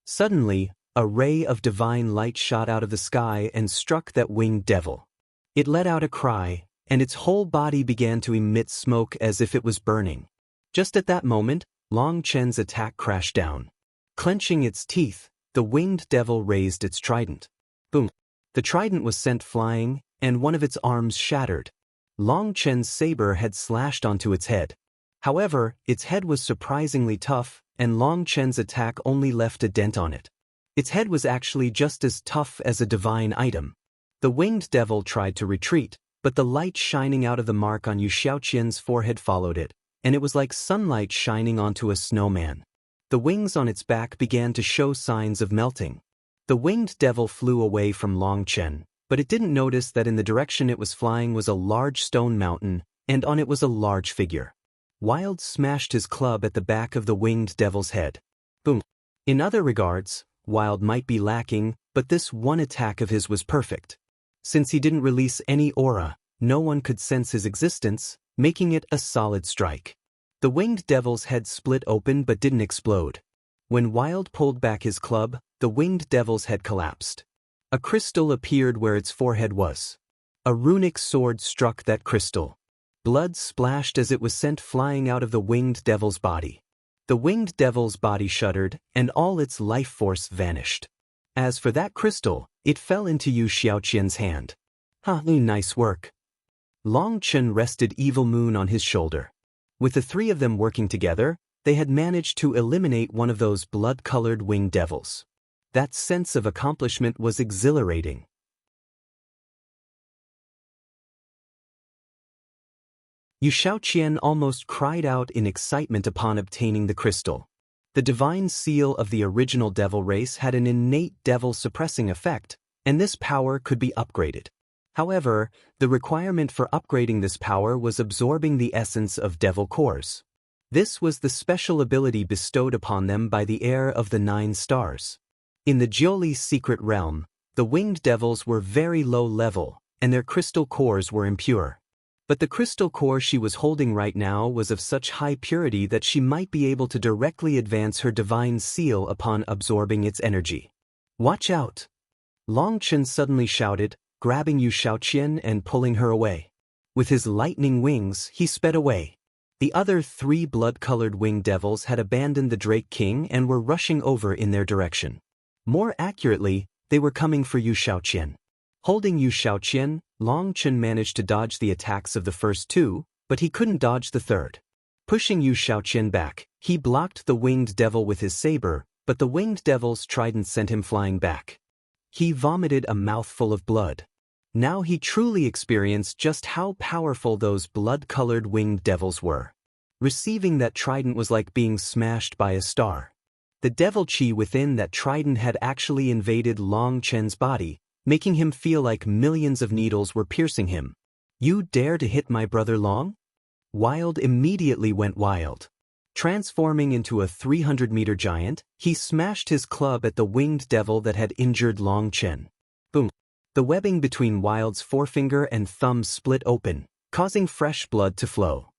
Suddenly, a ray of divine light shot out of the sky and struck that winged devil. It let out a cry, and its whole body began to emit smoke as if it was burning. Just at that moment, Long Chen's attack crashed down. Clenching its teeth, the winged devil raised its trident. Boom! The trident was sent flying, and one of its arms shattered. Long Chen's saber had slashed onto its head. However, its head was surprisingly tough, and Long Chen's attack only left a dent on it. Its head was actually just as tough as a divine item. The winged devil tried to retreat, but the light shining out of the mark on Yu Xiaoqian's forehead followed it, and it was like sunlight shining onto a snowman. The wings on its back began to show signs of melting. The winged devil flew away from Long Chen, but it didn't notice that in the direction it was flying was a large stone mountain, and on it was a large figure. Wild smashed his club at the back of the winged devil's head. Boom! In other regards, Wild might be lacking, but this one attack of his was perfect. Since he didn't release any aura, no one could sense his existence, making it a solid strike. The winged devil's head split open but didn't explode. When Wild pulled back his club, the winged devil's head collapsed. A crystal appeared where its forehead was. A runic sword struck that crystal. Blood splashed as it was sent flying out of the winged devil's body. The winged devil's body shuddered, and all its life force vanished. As for that crystal, it fell into Yu Xiaoqian's hand. Nice work. Long Chen rested Evil Moon on his shoulder. With the 3 of them working together, they had managed to eliminate one of those blood-colored winged devils. That sense of accomplishment was exhilarating. Yu Xiaoqian almost cried out in excitement upon obtaining the crystal. The divine seal of the original devil race had an innate devil-suppressing effect, and this power could be upgraded. However, the requirement for upgrading this power was absorbing the essence of devil cores. This was the special ability bestowed upon them by the heir of the 9 stars. In the Jioli's secret realm, the winged devils were very low level, and their crystal cores were impure. But the crystal core she was holding right now was of such high purity that she might be able to directly advance her divine seal upon absorbing its energy. Watch out! Long Chen suddenly shouted, grabbing Yu Xiaoqian and pulling her away. With his lightning wings, he sped away. The other 3 blood-colored winged devils had abandoned the Drake King and were rushing over in their direction. More accurately, they were coming for Yu Xiaoqian. Holding Yu Xiaoqian, Long Chen managed to dodge the attacks of the first 2, but he couldn't dodge the third. Pushing Yu Xiaoqian back, he blocked the winged devil with his saber, but the winged devil's trident sent him flying back. He vomited a mouthful of blood. Now he truly experienced just how powerful those blood-colored winged devils were. Receiving that trident was like being smashed by a star. The devil chi within that trident had actually invaded Long Chen's body, making him feel like millions of needles were piercing him. You dare to hit my brother Long? Wild immediately went wild. Transforming into a 300-meter giant, he smashed his club at the winged devil that had injured Long Chen. Boom! The webbing between Wild's forefinger and thumb split open, causing fresh blood to flow.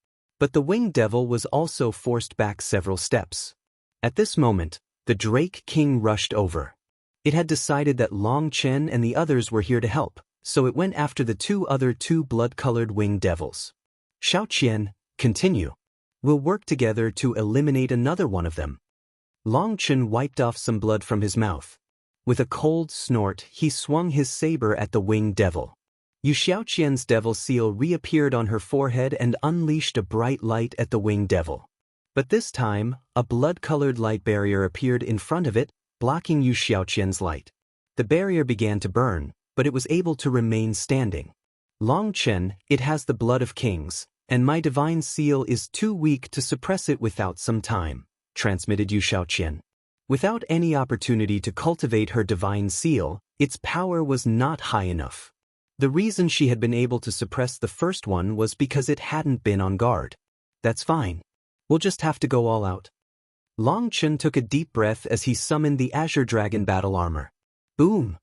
But the winged devil was also forced back several steps. At this moment, the Drake King rushed over. It had decided that Long Chen and the others were here to help, so it went after the other two blood-colored winged devils. Xiaoqian, continue. We'll work together to eliminate another one of them. Long Chen wiped off some blood from his mouth. With a cold snort, he swung his saber at the winged devil. Yu Xiaoqian's devil seal reappeared on her forehead and unleashed a bright light at the winged devil. But this time, a blood-colored light barrier appeared in front of it, blocking Yu Xiaoqian's light. The barrier began to burn, but it was able to remain standing. Long Chen, it has the blood of kings, and my divine seal is too weak to suppress it without some time. transmitted Yu Shaoqian. Without any opportunity to cultivate her divine seal, its power was not high enough. The reason she had been able to suppress the first one was because it hadn't been on guard. That's fine. We'll just have to go all out. Long Chen took a deep breath as he summoned the Azure Dragon battle armor. Boom!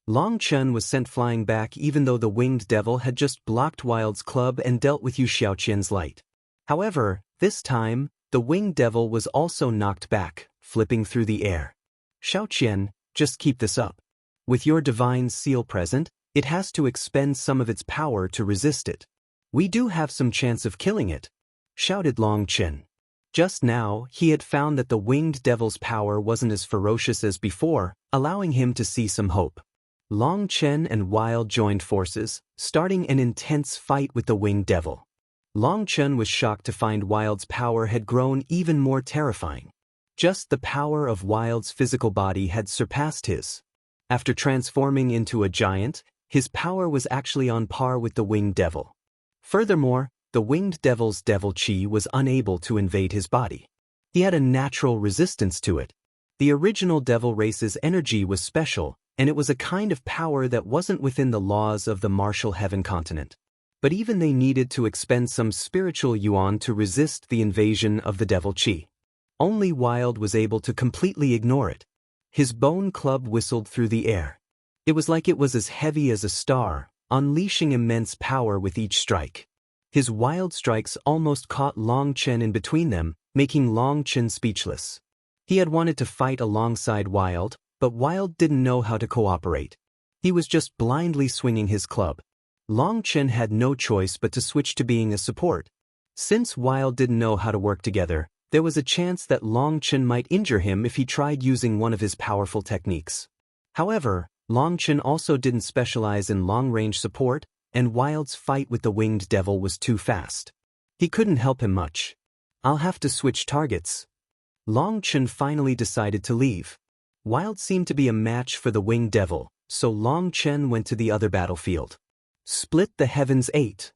Long Chen was sent flying back even though the Winged Devil had just blocked Wild's club and dealt with Yu Shaoqian's light. However, this time, the Winged Devil was also knocked back, flipping through the air. Shaoqian, just keep this up. With your divine seal present, it has to expend some of its power to resist it. We do have some chance of killing it, shouted Long Chen. Just now, he had found that the Winged Devil's power wasn't as ferocious as before, allowing him to see some hope. Long Chen and Wild joined forces, starting an intense fight with the Winged Devil. Long Chen was shocked to find Wild's power had grown even more terrifying. Just the power of Wild's physical body had surpassed his. After transforming into a giant, his power was actually on par with the Winged Devil. Furthermore, the Winged Devil's devil chi was unable to invade his body. He had a natural resistance to it. The original devil race's energy was special, and it was a kind of power that wasn't within the laws of the martial heaven continent. But even they needed to expend some spiritual yuan to resist the invasion of the devil chi. Only Wild was able to completely ignore it. His bone club whistled through the air. It was like it was as heavy as a star, unleashing immense power with each strike. His wild strikes almost caught Long Chen in between them, making Long Chen speechless. He had wanted to fight alongside Wild, but Wild didn't know how to cooperate. He was just blindly swinging his club. Long Chen had no choice but to switch to being a support. Since Wild didn't know how to work together, there was a chance that Long Chen might injure him if he tried using one of his powerful techniques. However, Long Chen also didn't specialize in long-range support, and Wild's fight with the Winged Devil was too fast. He couldn't help him much. I'll have to switch targets. Long Chen finally decided to leave. Wild seemed to be a match for the Winged Devil, so Long Chen went to the other battlefield. Split the Heavens 8.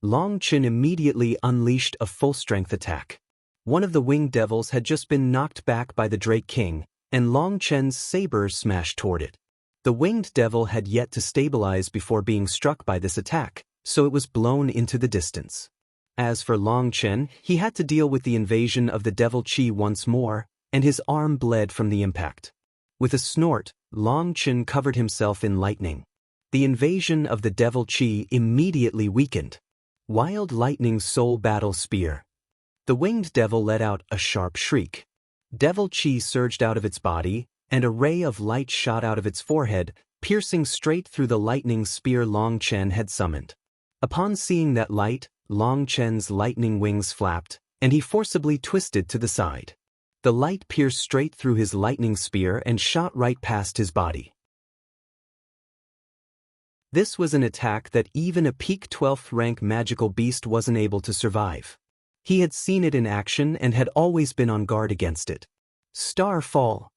Long Chen immediately unleashed a full-strength attack. One of the Winged Devils had just been knocked back by the Drake King, and Long Chen's saber smashed toward it. The Winged Devil had yet to stabilize before being struck by this attack, so it was blown into the distance. As for Long Chen, he had to deal with the invasion of the Devil Chi once more, and his arm bled from the impact. With a snort, Long Chen covered himself in lightning. The invasion of the Devil Chi immediately weakened. Wild Lightning's Soul Battle Spear. The Winged Devil let out a sharp shriek. Devil Chi surged out of its body, and a ray of light shot out of its forehead, piercing straight through the lightning spear Long Chen had summoned. Upon seeing that light, Long Chen's lightning wings flapped, and he forcibly twisted to the side. The light pierced straight through his lightning spear and shot right past his body. This was an attack that even a peak 12th rank magical beast wasn't able to survive. He had seen it in action and had always been on guard against it. Starfall.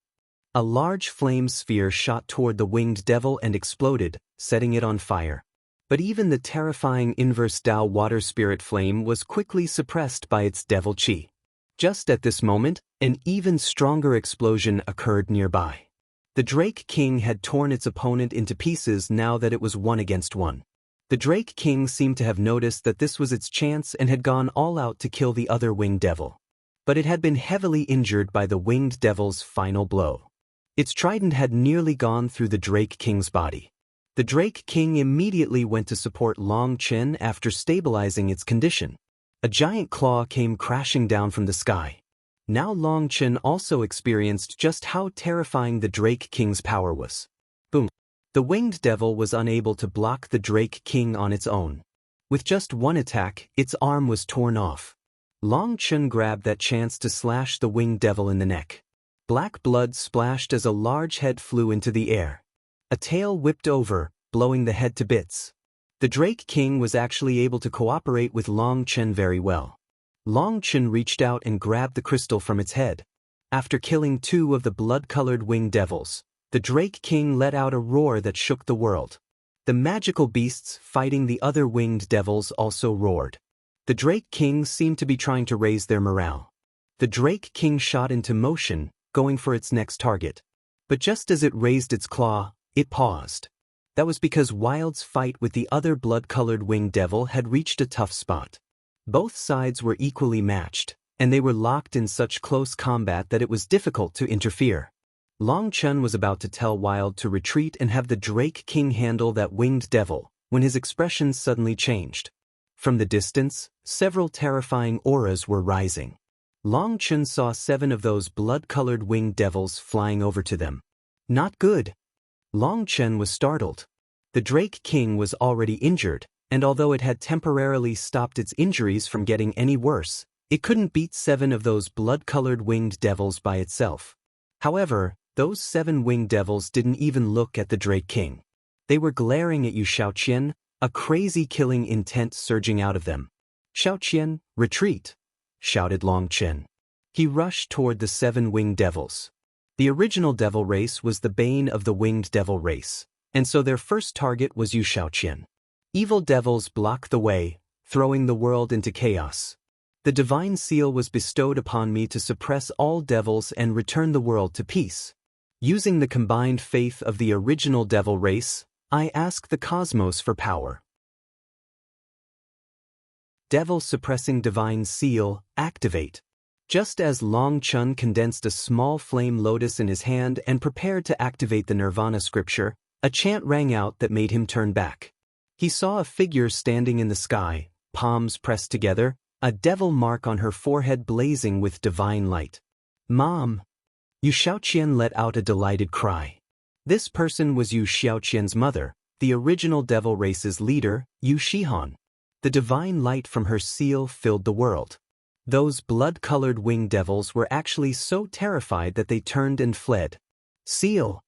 A large flame sphere shot toward the Winged Devil and exploded, setting it on fire. But even the terrifying inverse Tao water spirit flame was quickly suppressed by its devil chi. Just at this moment, an even stronger explosion occurred nearby. The Drake King had torn its opponent into pieces now that it was 1 against 1. The Drake King seemed to have noticed that this was its chance and had gone all out to kill the other Winged Devil. But it had been heavily injured by the Winged Devil's final blow. Its trident had nearly gone through the Drake King's body. The Drake King immediately went to support Long Chen after stabilizing its condition. A giant claw came crashing down from the sky. Now Long Chen also experienced just how terrifying the Drake King's power was. Boom. The Winged Devil was unable to block the Drake King on its own. With just one attack, its arm was torn off. Long Chen grabbed that chance to slash the Winged Devil in the neck. Black blood splashed as a large head flew into the air. A tail whipped over, blowing the head to bits. The Drake King was actually able to cooperate with Long Chen very well. Long Chen reached out and grabbed the crystal from its head. After killing 2 of the blood-colored Winged Devils, the Drake King let out a roar that shook the world. The magical beasts fighting the other Winged Devils also roared. The Drake King seemed to be trying to raise their morale. The Drake King shot into motion, going for its next target. But just as it raised its claw, it paused. That was because Wild's fight with the other blood-colored winged devil had reached a tough spot. Both sides were equally matched, and they were locked in such close combat that it was difficult to interfere. Long Chun was about to tell Wild to retreat and have the Drake King handle that winged devil, when his expression suddenly changed. From the distance, several terrifying auras were rising. Long Chun saw 7 of those blood-colored winged devils flying over to them. Not good. Long Chun was startled. The Drake King was already injured, and although it had temporarily stopped its injuries from getting any worse, it couldn't beat 7 of those blood-colored winged devils by itself. However, those 7 winged devils didn't even look at the Drake King. They were glaring at Yu Shaoqian, a crazy killing intent surging out of them. "Shaoqian, retreat!" shouted Long Chun. He rushed toward the 7 winged devils. The original devil race was the bane of the winged devil race, and so their first target was Yu Shaoqian. Evil devils blocked the way, throwing the world into chaos. The divine seal was bestowed upon me to suppress all devils and return the world to peace. Using the combined faith of the original devil race, I ask the cosmos for power. Devil suppressing divine seal, activate. Just as Long Chun condensed a small flame lotus in his hand and prepared to activate the Nirvana scripture, a chant rang out that made him turn back. He saw a figure standing in the sky, palms pressed together, a devil mark on her forehead blazing with divine light. "Mom!" Yu Shaoqian let out a delighted cry. This person was Yu Shaoqian's mother, the original devil race's leader, Yu Shihan. The divine light from her seal filled the world. Those blood-colored winged devils were actually so terrified that they turned and fled. "Seal!"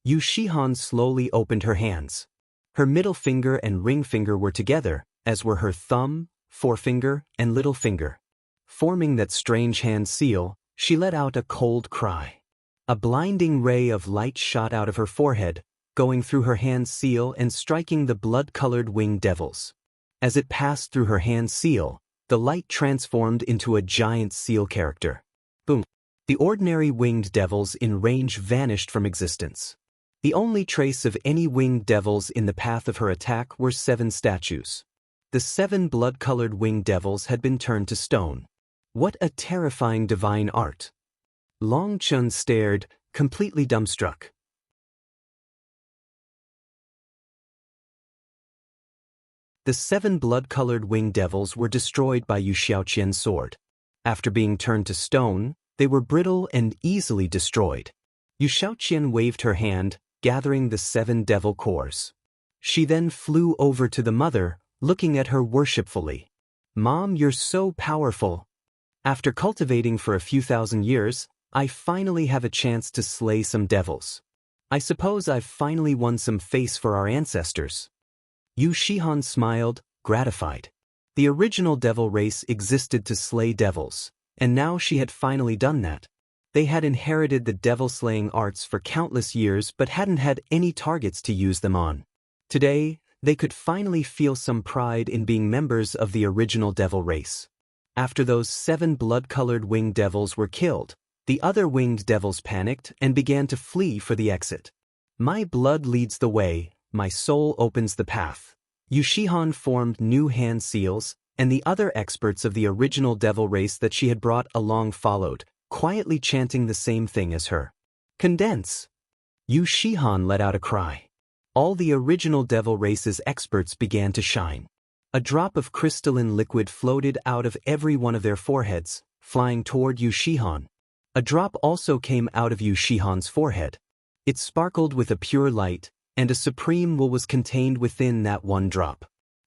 Yu Shihan slowly opened her hands. Her middle finger and ring finger were together, as were her thumb, forefinger, and little finger. Forming that strange hand seal, she let out a cold cry. A blinding ray of light shot out of her forehead, going through her hand seal and striking the blood-colored winged devils. As it passed through her hand seal, the light transformed into a giant seal character. Boom! The ordinary winged devils in range vanished from existence. The only trace of any winged devils in the path of her attack were 7 statues. The 7 blood-colored winged devils had been turned to stone. What a terrifying divine art! Long Chun stared, completely dumbstruck. The 7 blood-colored winged devils were destroyed by Yu Shaoqian's sword. After being turned to stone, they were brittle and easily destroyed. Yu Shaoqian waved her hand, gathering the 7 devil cores. She then flew over to the mother, looking at her worshipfully. "Mom, you're so powerful. After cultivating for a few thousand years, I finally have a chance to slay some devils. I suppose I've finally won some face for our ancestors." Yu Shihan smiled, gratified. The original devil race existed to slay devils, and now she had finally done that. They had inherited the devil-slaying arts for countless years but hadn't had any targets to use them on. Today, they could finally feel some pride in being members of the original devil race. After those 7 blood-colored winged devils were killed, the other winged devils panicked and began to flee for the exit. "My blood leads the way, my soul opens the path." Yu Shihan formed new hand seals, and the other experts of the original devil race that she had brought along followed, quietly chanting the same thing as her. "Condense!" Yu Shihan let out a cry. All the original devil race's experts began to shine. A drop of crystalline liquid floated out of every one of their foreheads, flying toward Yu Shihan. A drop also came out of Yu Shihan's forehead. It sparkled with a pure light, and a supreme will was contained within that one drop.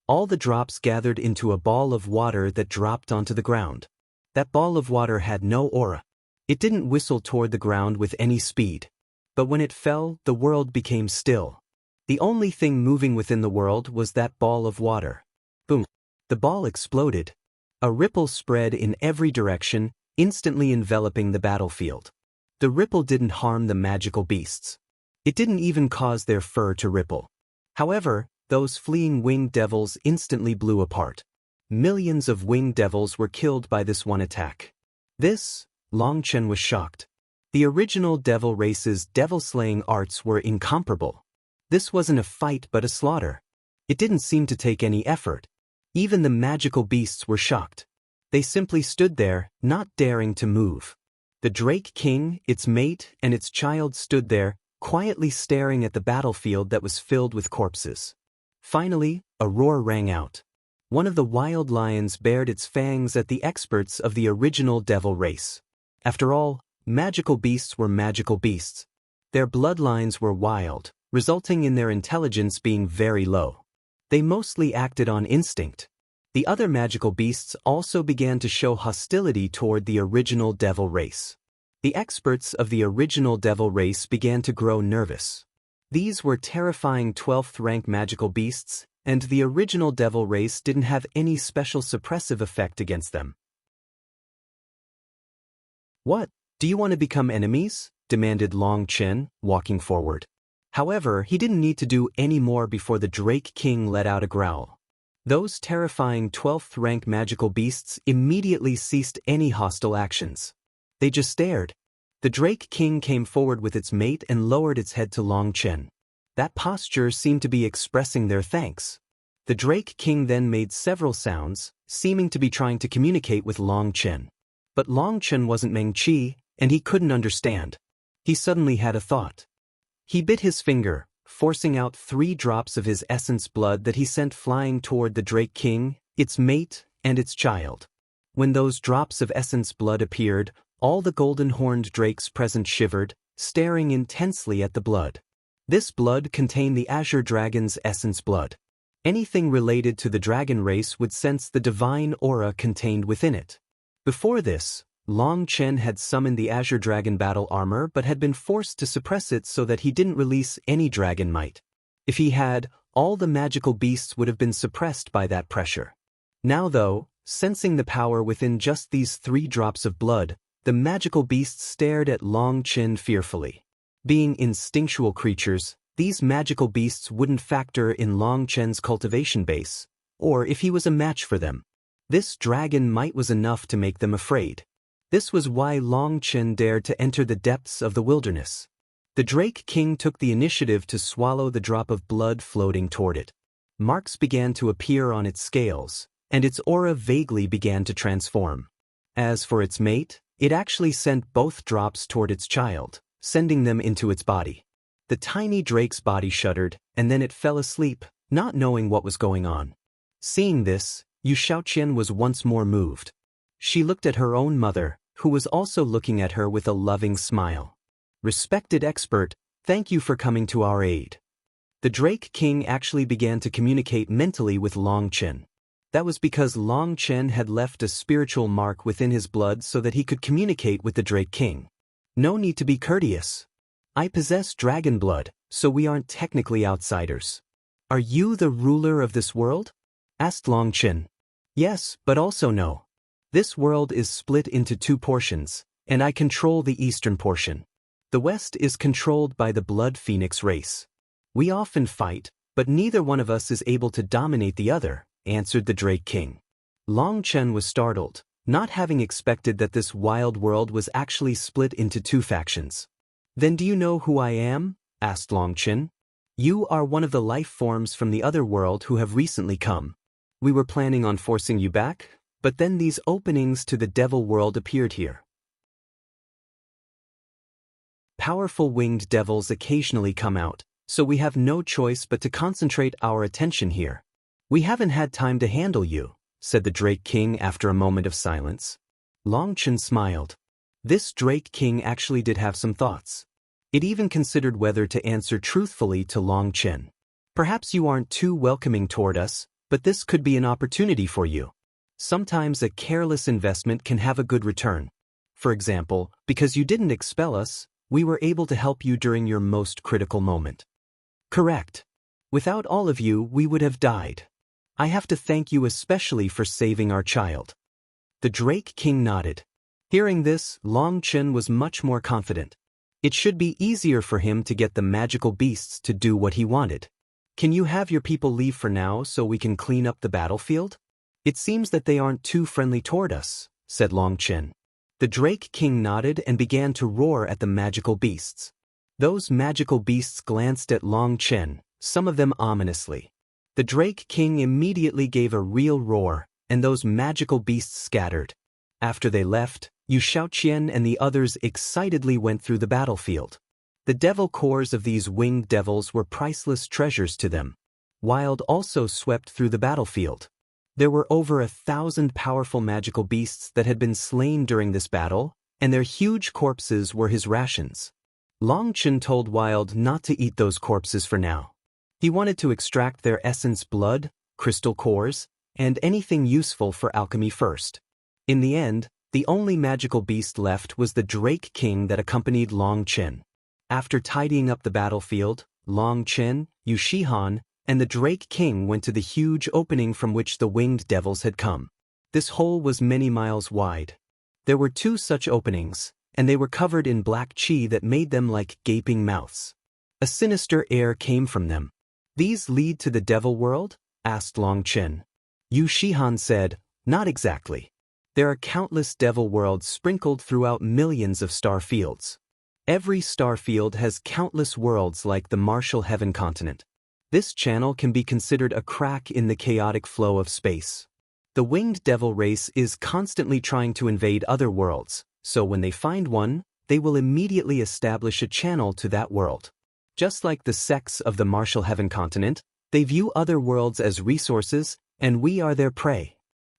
All the drops gathered into a ball of water that dropped onto the ground. That ball of water had no aura. It didn't whistle toward the ground with any speed. But when it fell, the world became still. The only thing moving within the world was that ball of water. Boom! The ball exploded. A ripple spread in every direction, instantly enveloping the battlefield. The ripple didn't harm the magical beasts. It didn't even cause their fur to ripple. However, those fleeing winged devils instantly blew apart. millions of winged devils were killed by this one attack. This, Long Chen was shocked. The original devil race's devil-slaying arts were incomparable. This wasn't a fight but a slaughter. It didn't seem to take any effort. Even the magical beasts were shocked. They simply stood there, not daring to move. The Drake King, its mate, and its child stood there, quietly staring at the battlefield that was filled with corpses. Finally, a roar rang out. One of the wild lions bared its fangs at the experts of the original devil race. After all, magical beasts were magical beasts. Their bloodlines were wild, resulting in their intelligence being very low. They mostly acted on instinct. The other magical beasts also began to show hostility toward the original devil race. The experts of the original devil race began to grow nervous. These were terrifying 12th rank magical beasts, and the original devil race didn't have any special suppressive effect against them. "What, do you want to become enemies?" demanded Long Chen, walking forward. However, he didn't need to do any more before the Drake King let out a growl. Those terrifying 12th rank magical beasts immediately ceased any hostile actions. They just stared. The Drake King came forward with its mate and lowered its head to Long Chen. That posture seemed to be expressing their thanks. The Drake King then made several sounds, seeming to be trying to communicate with Long Chen. But Long Chen wasn't Meng Qi, and he couldn't understand. He suddenly had a thought. He bit his finger, forcing out 3 drops of his essence blood that he sent flying toward the Drake King, its mate, and its child. When those drops of essence blood appeared, all the golden-horned drakes present shivered, staring intensely at the blood. This blood contained the Azure Dragon's essence blood. Anything related to the dragon race would sense the divine aura contained within it. Before this, Long Chen had summoned the Azure Dragon battle armor but had been forced to suppress it so that he didn't release any dragon might. If he had, all the magical beasts would have been suppressed by that pressure. Now though, sensing the power within just these 3 drops of blood, the magical beasts stared at Long Chen fearfully. Being instinctual creatures, these magical beasts wouldn't factor in Long Chen's cultivation base, or if he was a match for them. This dragon might was enough to make them afraid. This was why Long Chen dared to enter the depths of the wilderness. The Drake King took the initiative to swallow the drop of blood floating toward it. Marks began to appear on its scales, and its aura vaguely began to transform. As for its mate, it actually sent both drops toward its child, sending them into its body. The tiny drake's body shuddered, and then it fell asleep, not knowing what was going on. Seeing this, Yu Shaoqian was once more moved. She looked at her own mother, who was also looking at her with a loving smile. "Respected expert, thank you for coming to our aid." The Drake King actually began to communicate mentally with Long Chen. That was because Long Chen had left a spiritual mark within his blood so that he could communicate with the Drake King. "No need to be courteous. I possess dragon blood, so we aren't technically outsiders." "Are you the ruler of this world?" asked Long Chen. "Yes, but also no. This world is split into 2 portions, and I control the eastern portion. The west is controlled by the Blood Phoenix race. We often fight, but neither one of us is able to dominate the other," answered the Drake King. Long Chen was startled, not having expected that this wild world was actually split into 2 factions. "Then do you know who I am?" asked Long Chen. "You are one of the life forms from the other world who have recently come. We were planning on forcing you back, but then these openings to the devil world appeared here. Powerful winged devils occasionally come out, so we have no choice but to concentrate our attention here. We haven't had time to handle you," said the Drake King after a moment of silence. Long Chen smiled. This Drake King actually did have some thoughts. It even considered whether to answer truthfully to Long Chen. "Perhaps you aren't too welcoming toward us, but this could be an opportunity for you. Sometimes a careless investment can have a good return. For example, because you didn't expel us, we were able to help you during your most critical moment." "Correct. Without all of you, we would have died. I have to thank you especially for saving our child." The Drake King nodded. Hearing this, Long Chen was much more confident. It should be easier for him to get the magical beasts to do what he wanted. "Can you have your people leave for now so we can clean up the battlefield?" It seems that they aren't too friendly toward us, said Long Chen. The Drake King nodded and began to roar at the magical beasts. Those magical beasts glanced at Long Chen, some of them ominously. The Drake King immediately gave a real roar, and those magical beasts scattered. After they left, Yu Shaoqian and the others excitedly went through the battlefield. The devil cores of these winged devils were priceless treasures to them. Wild also swept through the battlefield. There were over 1,000 powerful magical beasts that had been slain during this battle, and their huge corpses were his rations. Long Chen told Wild not to eat those corpses for now. He wanted to extract their essence, blood, crystal cores, and anything useful for alchemy first. In the end, the only magical beast left was the Drake King that accompanied Long Chen. After tidying up the battlefield, Long Chen, Yu Shihan, and the Drake King went to the huge opening from which the winged devils had come. This hole was many miles wide. There were 2 such openings, and they were covered in black qi that made them like gaping mouths. A sinister air came from them. These lead to the devil world? Asked Long Chen. Yu Shihan said, not exactly. There are countless devil worlds sprinkled throughout millions of star fields. Every star field has countless worlds like the Martial Heaven continent. This channel can be considered a crack in the chaotic flow of space. The winged devil race is constantly trying to invade other worlds, so when they find one, they will immediately establish a channel to that world. Just like the sects of the Martial Heaven continent, they view other worlds as resources, and we are their prey.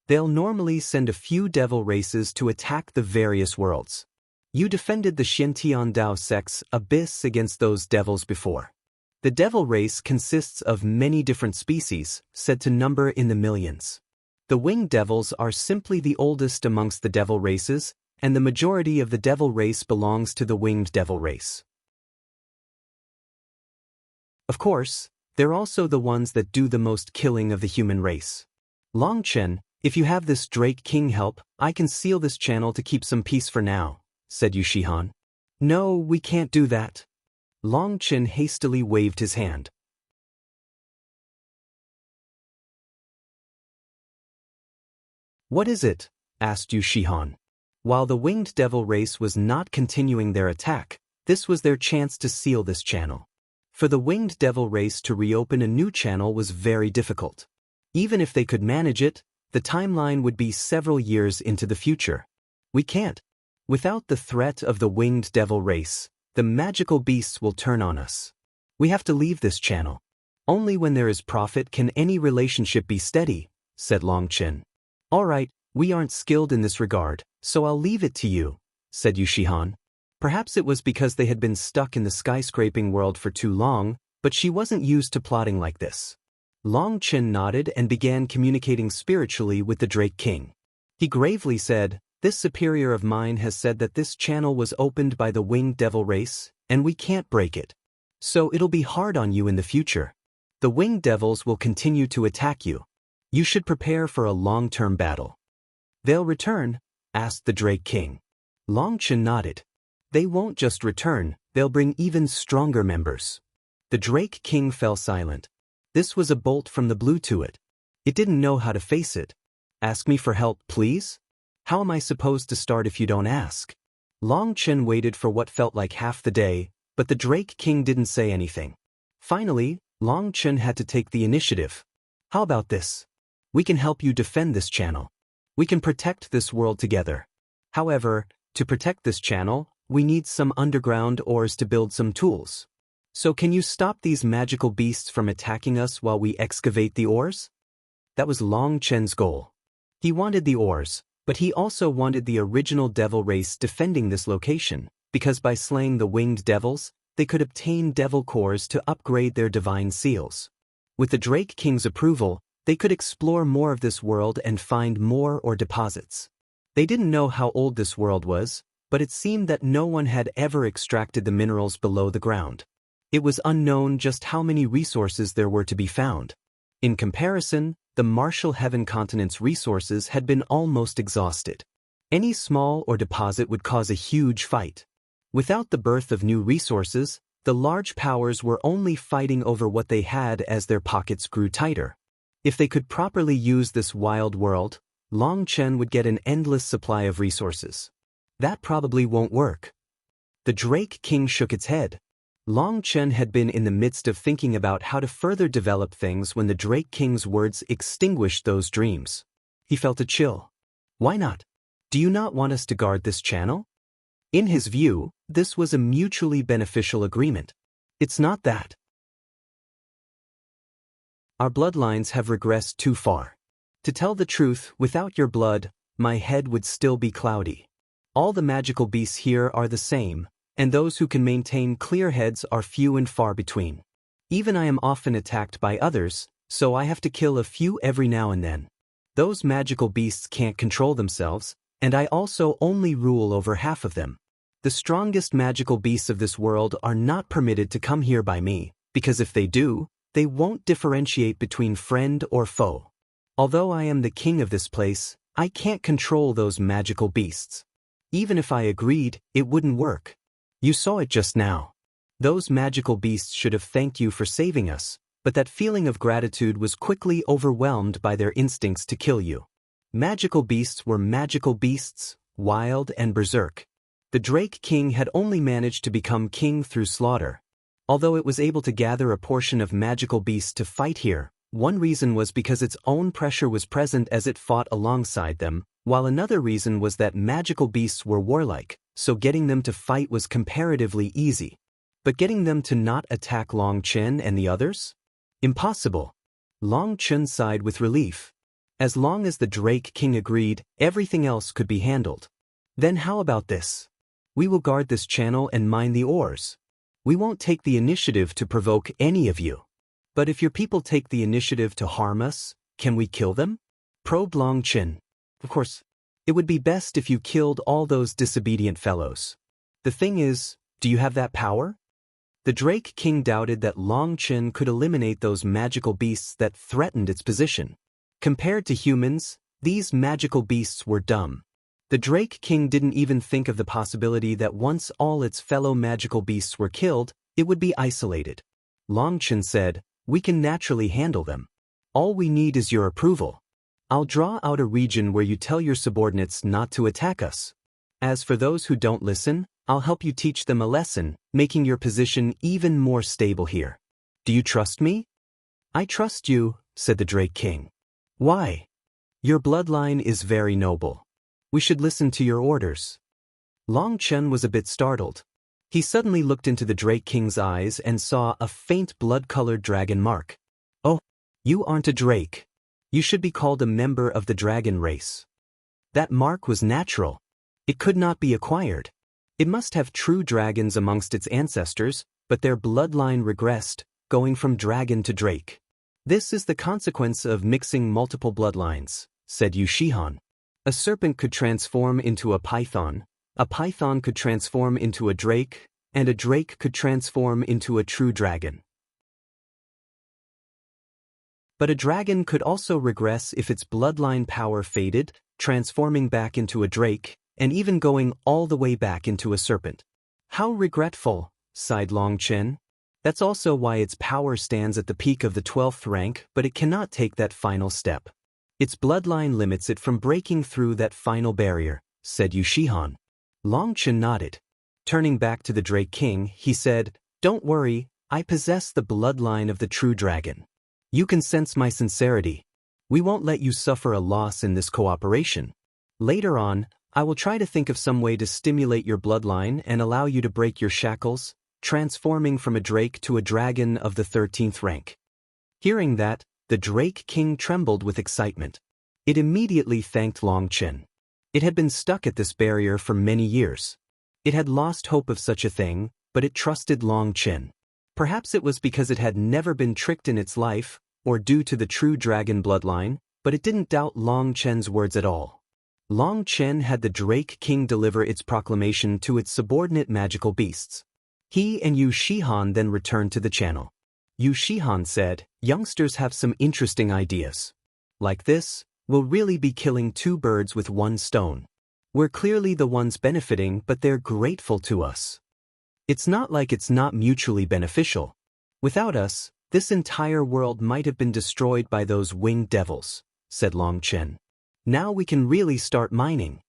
They'll normally send a few devil races to attack the various worlds. You defended the Xiantian Dao sect's abyss against those devils before. The devil race consists of many different species, said to number in the millions. The winged devils are simply the oldest amongst the devil races, and the majority of the devil race belongs to the winged devil race. Of course, they're also the ones that do the most killing of the human race. Long Chen, if you have this Drake King help, I can seal this channel to keep some peace for now, said Yu Shihan. No, we can't do that. Long Chen hastily waved his hand. What is it? Asked Yu Shihan. While the winged devil race was not continuing their attack, this was their chance to seal this channel. For the winged devil race to reopen a new channel was very difficult. Even if they could manage it, the timeline would be several years into the future. We can't. Without the threat of the winged devil race, the magical beasts will turn on us. We have to leave this channel. Only when there is profit can any relationship be steady, said Long Chen. All right, we aren't skilled in this regard, so I'll leave it to you, said Yu Shihan. Perhaps it was because they had been stuck in the skyscraping world for too long, but she wasn't used to plotting like this. Long Chen nodded and began communicating spiritually with the Drake King. He gravely said, this superior of mine has said that this channel was opened by the winged devil race, and we can't break it. So it'll be hard on you in the future. The winged devils will continue to attack you. You should prepare for a long-term battle. They'll return? Asked the Drake King. Long Chen nodded. They won't just return, they'll bring even stronger members. The Drake King fell silent. This was a bolt from the blue to it. It didn't know how to face it. Ask me for help, please? How am I supposed to start if you don't ask? Long Chen waited for what felt like half the day, but the Drake King didn't say anything. Finally, Long Chen had to take the initiative. How about this? We can help you defend this channel. We can protect this world together. However, to protect this channel, we need some underground ores to build some tools. So can you stop these magical beasts from attacking us while we excavate the ores? That was Long Chen's goal. He wanted the ores, but he also wanted the original devil race defending this location, because by slaying the winged devils, they could obtain devil cores to upgrade their divine seals. With the Drake King's approval, they could explore more of this world and find more ore deposits. They didn't know how old this world was, but it seemed that no one had ever extracted the minerals below the ground. It was unknown just how many resources there were to be found. In comparison, the Martial Heaven continent's resources had been almost exhausted. Any small ore deposit would cause a huge fight. Without the birth of new resources, the large powers were only fighting over what they had as their pockets grew tighter. If they could properly use this wild world, Long Chen would get an endless supply of resources. That probably won't work. The Drake King shook its head. Long Chen had been in the midst of thinking about how to further develop things when the Drake King's words extinguished those dreams. He felt a chill. Why not? Do you not want us to guard this channel? In his view, this was a mutually beneficial agreement. It's not that. Our bloodlines have regressed too far. To tell the truth, without your blood, my head would still be cloudy. All the magical beasts here are the same, and those who can maintain clear heads are few and far between. Even I am often attacked by others, so I have to kill a few every now and then. Those magical beasts can't control themselves, and I also only rule over half of them. The strongest magical beasts of this world are not permitted to come here by me, because if they do, they won't differentiate between friend or foe. Although I am the king of this place, I can't control those magical beasts. Even if I agreed, it wouldn't work. You saw it just now. Those magical beasts should have thanked you for saving us, but that feeling of gratitude was quickly overwhelmed by their instincts to kill you. Magical beasts were magical beasts, wild and berserk. The Drake King had only managed to become king through slaughter. Although it was able to gather a portion of magical beasts to fight here, one reason was because its own pressure was present as it fought alongside them, while another reason was that magical beasts were warlike, so getting them to fight was comparatively easy. But getting them to not attack Long Chen and the others? Impossible. Long Chen sighed with relief. As long as the Drake King agreed, everything else could be handled. Then how about this? We will guard this channel and mine the ores. We won't take the initiative to provoke any of you. But if your people take the initiative to harm us, can we kill them? Probed Long Chen. Of course, it would be best if you killed all those disobedient fellows. The thing is, do you have that power? The Drake King doubted that Long Chen could eliminate those magical beasts that threatened its position. Compared to humans, these magical beasts were dumb. The Drake King didn't even think of the possibility that once all its fellow magical beasts were killed, it would be isolated. Long Chen said, "We can naturally handle them. All we need is your approval. I'll draw out a region where you tell your subordinates not to attack us. As for those who don't listen, I'll help you teach them a lesson, making your position even more stable here. Do you trust me?" "I trust you," said the Drake King. "Why?" "Your bloodline is very noble. We should listen to your orders." Long Chen was a bit startled. He suddenly looked into the Drake King's eyes and saw a faint blood-colored dragon mark. "Oh, you aren't a drake. You should be called a member of the dragon race." That mark was natural. It could not be acquired. It must have true dragons amongst its ancestors, but their bloodline regressed, going from dragon to drake. "This is the consequence of mixing multiple bloodlines," said Yu Shihan. "A serpent could transform into a python could transform into a drake, and a drake could transform into a true dragon. But a dragon could also regress if its bloodline power faded, transforming back into a drake, and even going all the way back into a serpent." "How regretful," sighed Long Chen. "That's also why its power stands at the peak of the 12th rank, but it cannot take that final step. Its bloodline limits it from breaking through that final barrier," said Yu Shihan. Long Chen nodded. Turning back to the Drake King, he said, "Don't worry, I possess the bloodline of the true dragon. You can sense my sincerity. We won't let you suffer a loss in this cooperation. Later on, I will try to think of some way to stimulate your bloodline and allow you to break your shackles, transforming from a drake to a dragon of the 13th rank." Hearing that, the Drake King trembled with excitement. It immediately thanked Long Chen. It had been stuck at this barrier for many years. It had lost hope of such a thing, but it trusted Long Chen. Perhaps it was because it had never been tricked in its life, or due to the true dragon bloodline, but it didn't doubt Long Chen's words at all. Long Chen had the Drake King deliver its proclamation to its subordinate magical beasts. He and Yu Shihan then returned to the channel. Yu Shihan said, "Youngsters have some interesting ideas. Like this, we'll really be killing two birds with one stone. We're clearly the ones benefiting, but they're grateful to us. It's not like it's not mutually beneficial. Without us, This entire world might have been destroyed by those winged devils, said Long Chen. Now we can really start mining.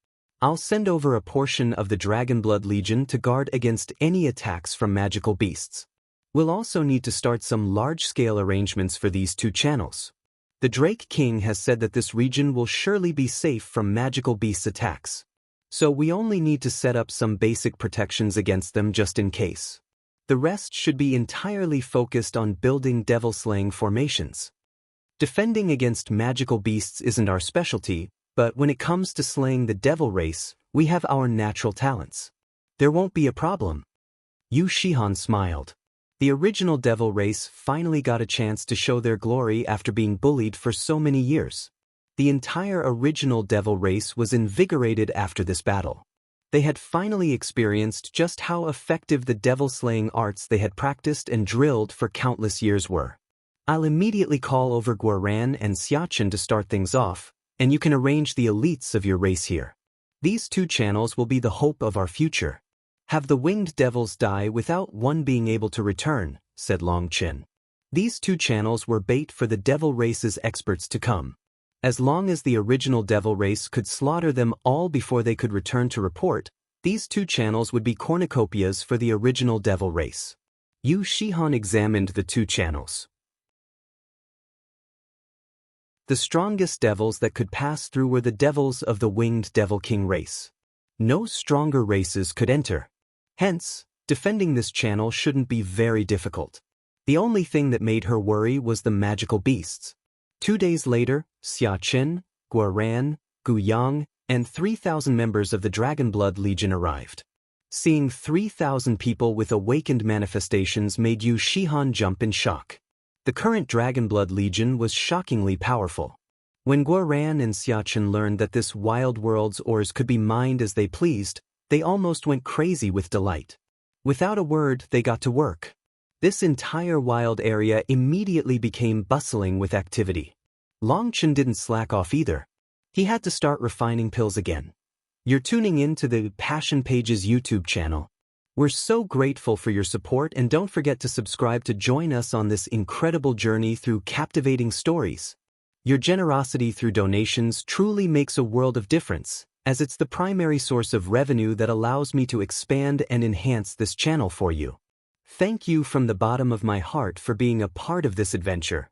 I'll send over a portion of the Dragonblood Legion to guard against any attacks from magical beasts. We'll also need to start some large-scale arrangements for these two channels. The Drake King has said that this region will surely be safe from magical beasts' attacks. So we only need to set up some basic protections against them just in case. The rest should be entirely focused on building devil-slaying formations. Defending against magical beasts isn't our specialty, but when it comes to slaying the devil race, we have our natural talents. There won't be a problem. Yu Shihan smiled. The original devil race finally got a chance to show their glory after being bullied for so many years. The entire original devil race was invigorated after this battle. They had finally experienced just how effective the devil-slaying arts they had practiced and drilled for countless years were. I'll immediately call over Guoran and Xiachen to start things off, and you can arrange the elites of your race here. These two channels will be the hope of our future. Have the winged devils die without one being able to return, said Long Chen. These two channels were bait for the devil race's experts to come. As long as the original devil race could slaughter them all before they could return to report, these two channels would be cornucopias for the original devil race. Yu Shihan examined the two channels. The strongest devils that could pass through were the devils of the winged Devil King race. No stronger races could enter. Hence, defending this channel shouldn't be very difficult. The only thing that made her worry was the magical beasts. 2 days later, Xia Chen, Guoran, Gu Yang, and 3,000 members of the Dragonblood Legion arrived. Seeing 3,000 people with awakened manifestations made Yu Shihan jump in shock. The current Dragonblood Legion was shockingly powerful. When Guoran and Xia Chen learned that this wild world's ores could be mined as they pleased, they almost went crazy with delight. Without a word, they got to work. This entire wild area immediately became bustling with activity. Long Chen didn't slack off either. He had to start refining pills again. You're tuning in to the Passion Pages YouTube channel. We're so grateful for your support, and don't forget to subscribe to join us on this incredible journey through captivating stories. Your generosity through donations truly makes a world of difference, as it's the primary source of revenue that allows me to expand and enhance this channel for you. Thank you from the bottom of my heart for being a part of this adventure.